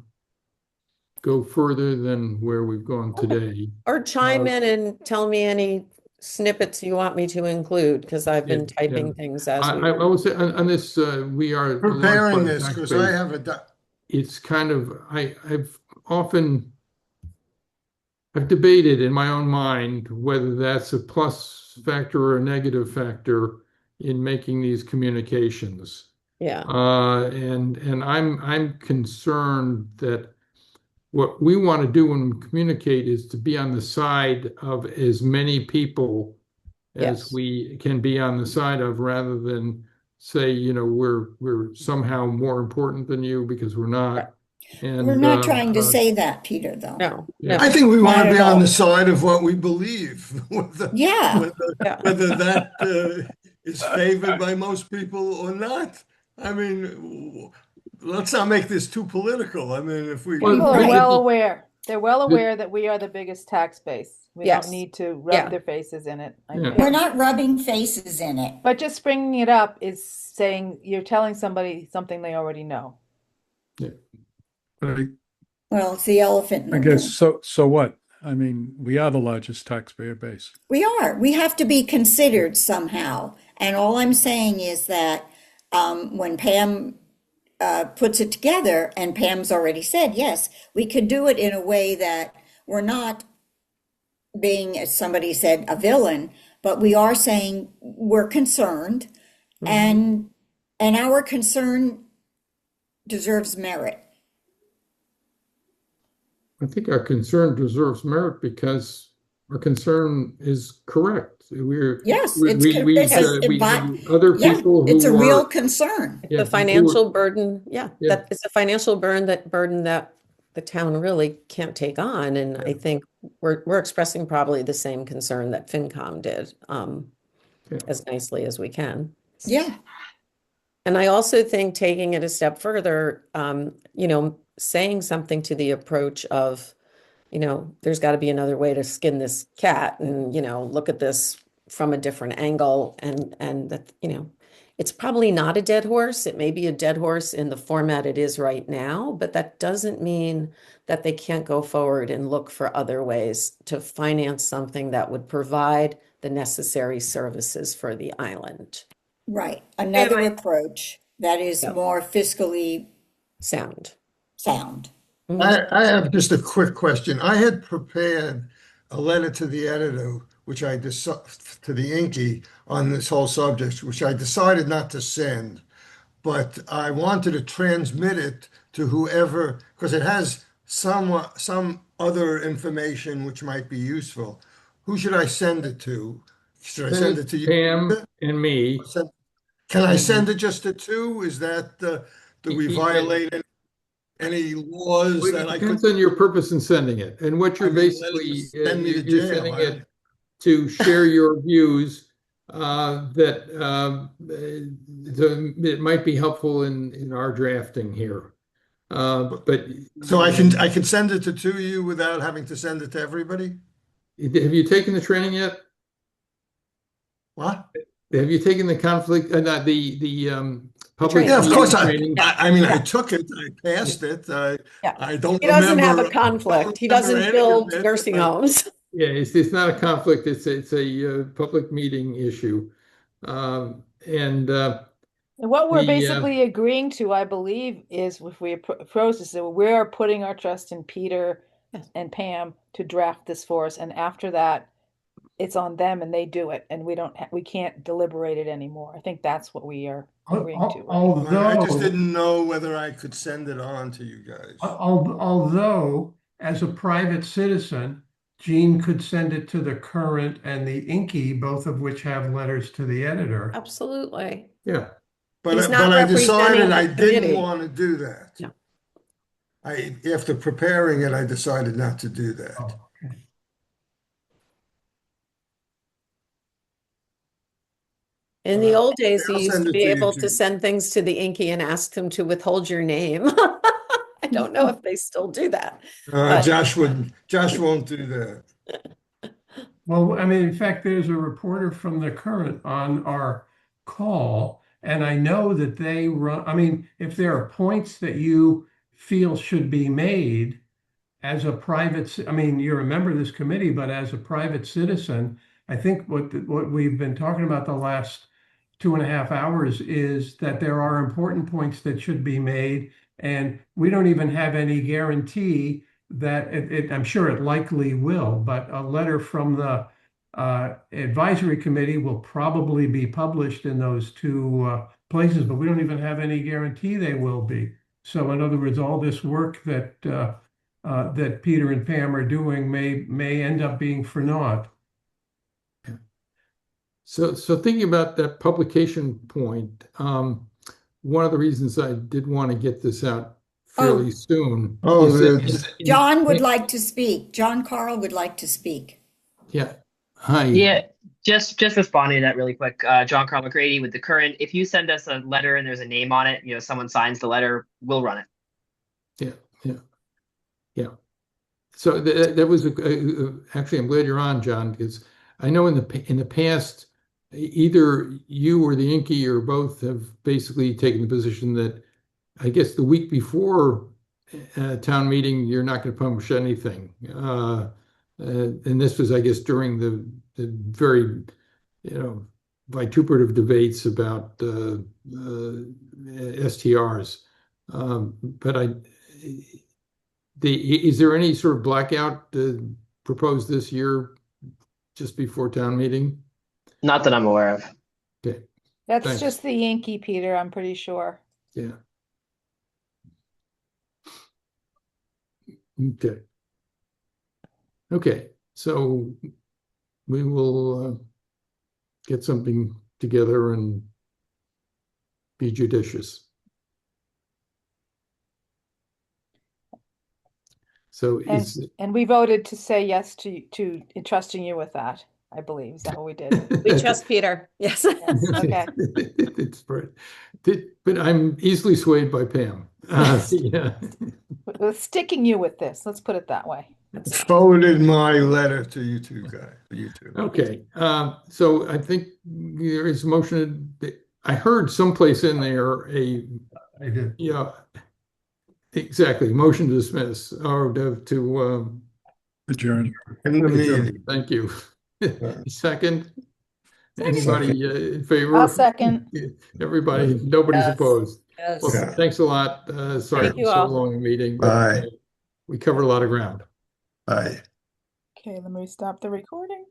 A: go further than where we've gone today.
F: Or chime
A: Uh,
F: in and tell me any snippets you want me to include because I've
A: Yeah,
F: been
A: yeah.
F: typing things as we.
A: I would say on this, we are a large part
D: Preparing
A: of
D: this,
A: tax
D: because I
A: base.
D: have
A: It's kind of, I've debated in my own mind whether that's a plus factor or a negative factor in making these communications.
F: Yeah,
A: And I'm concerned that what we want to do when we communicate is to be on the side of as many people as
F: yes.
A: we can be on the side of, rather than say, we're somehow more important than you, because we're
F: Right.
A: not.
G: We're
A: And
G: not trying to say that, Peter, though.
F: No,
A: yeah.
F: no.
D: I think we want
G: Not
D: to
G: at
D: be on
G: all.
D: the side of what we believe,
G: Yeah.
F: Yeah.
D: whether that is favored by most people or not. I mean, let's not make this too political. I mean, if we
A: Well,
E: People are
G: Right.
E: well aware. They're well
A: The-
E: aware that we are the biggest tax base. We
F: Yes.
E: don't need to rub
F: Yeah.
E: their faces in it, I
A: Yeah.
E: think.
G: We're not rubbing faces in it.
E: But just bringing it up is saying you're telling somebody something they already know.
C: But
G: Well, it's the elephant in
C: I
G: the
C: guess
G: room.
C: so what? I mean, we are the largest taxpayer base.
G: We are. We have to be considered somehow. And all I'm saying is that when Pam puts it together, and Pam's already said, yes, we could do it in a way that we're not being, as somebody said, a villain, but we are saying we're concerned, and our concern deserves merit.
A: I think our concern deserves merit because our concern is correct.
G: Yes,
A: We,
G: it's
A: we, we,
G: it's a,
A: we
G: but
A: have other
G: yeah,
A: people
G: it's a
A: who
G: real
A: are,
G: concern.
A: yeah,
F: The financial burden, yeah,
A: Yeah.
F: that it's a financial burden that the town really can't take on. And I think we're expressing probably the same concern that FinCom did,
A: Yeah.
F: as nicely as we can.
G: Yeah,
F: And I also think taking it a step further, saying something to the approach of, there's got to be another way to skin this cat, and, look at this from a different angle, and that, it's probably not a dead horse. It may be a dead horse in the format it is right now, but that doesn't mean that they can't go forward and look for other ways to finance something that would provide the necessary services for the island.
G: right. Another
J: Yeah,
G: approach that is
F: Yep.
G: more fiscally
F: Sound.
G: sound.
D: I have just a quick question. I had prepared a letter to the editor, which I to the Inky on this whole subject, which I decided not to send, but I wanted to transmit it to whoever, because it has some other information which might be useful. Who should I send it to? Should I send it to you?
A: Pam and me.
D: Can I send it just to two? Is that, do we
A: Yeah.
D: violate any laws
A: Well,
D: that
A: it
D: I could?
A: depends on your purpose in sending it, and what you're
D: I mean, let
A: basically,
D: them send me to
A: you're
D: jail.
A: sending it to share your views, that, it might be helpful in our drafting here. But.
D: So I can send it to two of you without having to send it to everybody?
A: Have you taken the training yet?
D: What?
A: Have you taken the conflict, not the public?
F: training.
D: Yeah, of course.
A: training?
D: I mean, I took it, I passed it.
F: Yeah.
D: I don't
F: He doesn't have a
D: remember.
F: conflict. He
D: I don't remember
F: doesn't
D: any
F: build
D: of it,
F: nursing
D: but-
F: homes.
A: Yeah, it's not a conflict, it's a public meeting issue. And
E: And what we're
A: The,
E: basically agreeing to, I believe, is if we approach this, that we're putting our trust in Peter
F: Yes.
E: and Pam to draft this for us, and after that, it's on them and they do it, and we can't deliberate it anymore. I think that's what we are agreeing to. Right?
D: I just
H: Although,
D: didn't know whether I could send it on to you guys.
H: although as a private citizen, Gene could send it to the Current and the Inky, both of which have letters to the editor.
F: Absolutely.
A: yeah,
F: He's
D: But
F: not
D: I decided
F: representing
D: I
F: the
D: didn't
F: committee.
D: want to do that.
F: No.
D: After preparing it, I decided not to do that.
H: Oh, okay.
F: In the old days, you
D: I'll
F: used
D: send
F: to
D: it
F: be
D: to you
F: able to
D: too.
F: send things to the Inky and ask them to withhold your name. I don't know if they still do that. But
D: Josh won't do that.
H: Well, I mean, in fact, there's a reporter from the Current on our call, and I know that they run, I mean, if there are points that you feel should be made as a I mean, you're a member of this committee, but as a private citizen, I think what we've been talking about the last 2.5 hours is that there are important points that should be made, and we don't even have any guarantee that I'm sure it likely will, but a letter from the advisory committee will probably be published in those two places, but we don't even have any guarantee they will be. So in other words, all this work that Peter and Pam are doing may end up being for naught.
A: So thinking about that publication point, one of the reasons I did want to get this out fairly soon
D: Oh,
A: is that
G: John would like to speak. John Carl would like to speak.
A: yeah. Hi.
M: Yeah, just responding to that really quick. John Carl McGrady with the Current. If you send us a letter and there's a name on it, someone signs the letter, we'll run it.
A: Yeah. So that was actually, I'm glad you're on, John, because I know in the past, either you or the Inky or both have basically taken the position that I guess the week before town meeting, you're not going to publish anything. And this was, I guess, during the very, vituperative debates about STRs. But is there any sort of blackout proposed this year just before town meeting?
M: Not that I'm aware of.
A: Okay.
E: That's
A: Thanks.
E: just the Yankee, Peter, I'm pretty sure.
A: Yeah. Okay. Okay. So we will get something together and be judicious. So
E: And we voted to say yes to entrusting you with that, I believe. Is that what we did?
F: we trust Peter. Yes.
E: Okay.
A: It's right. But I'm easily swayed by Pam. Yeah.
E: We're sticking you with this. Let's put it that way.
D: Forwarded my letter to you two guys. You two.
A: Okay. So I think there is a motion. I heard someplace in there
H: I did.
A: yeah, exactly. Motion to dismiss or to
C: Adjourn.
D: In the
A: adjourn.
D: meeting.
A: Thank you. Second. Anybody in favor?
E: I'll second.
A: Everybody, nobody's
F: Yes.
A: opposed.
F: Yes.
A: Well,
D: Yeah.
A: thanks a lot. Sorry
F: Thank
A: for
F: you
A: so
F: all.
A: long a meeting.
D: Bye.
A: We covered a lot of ground.
D: Bye.
E: Okay, let me stop the recording.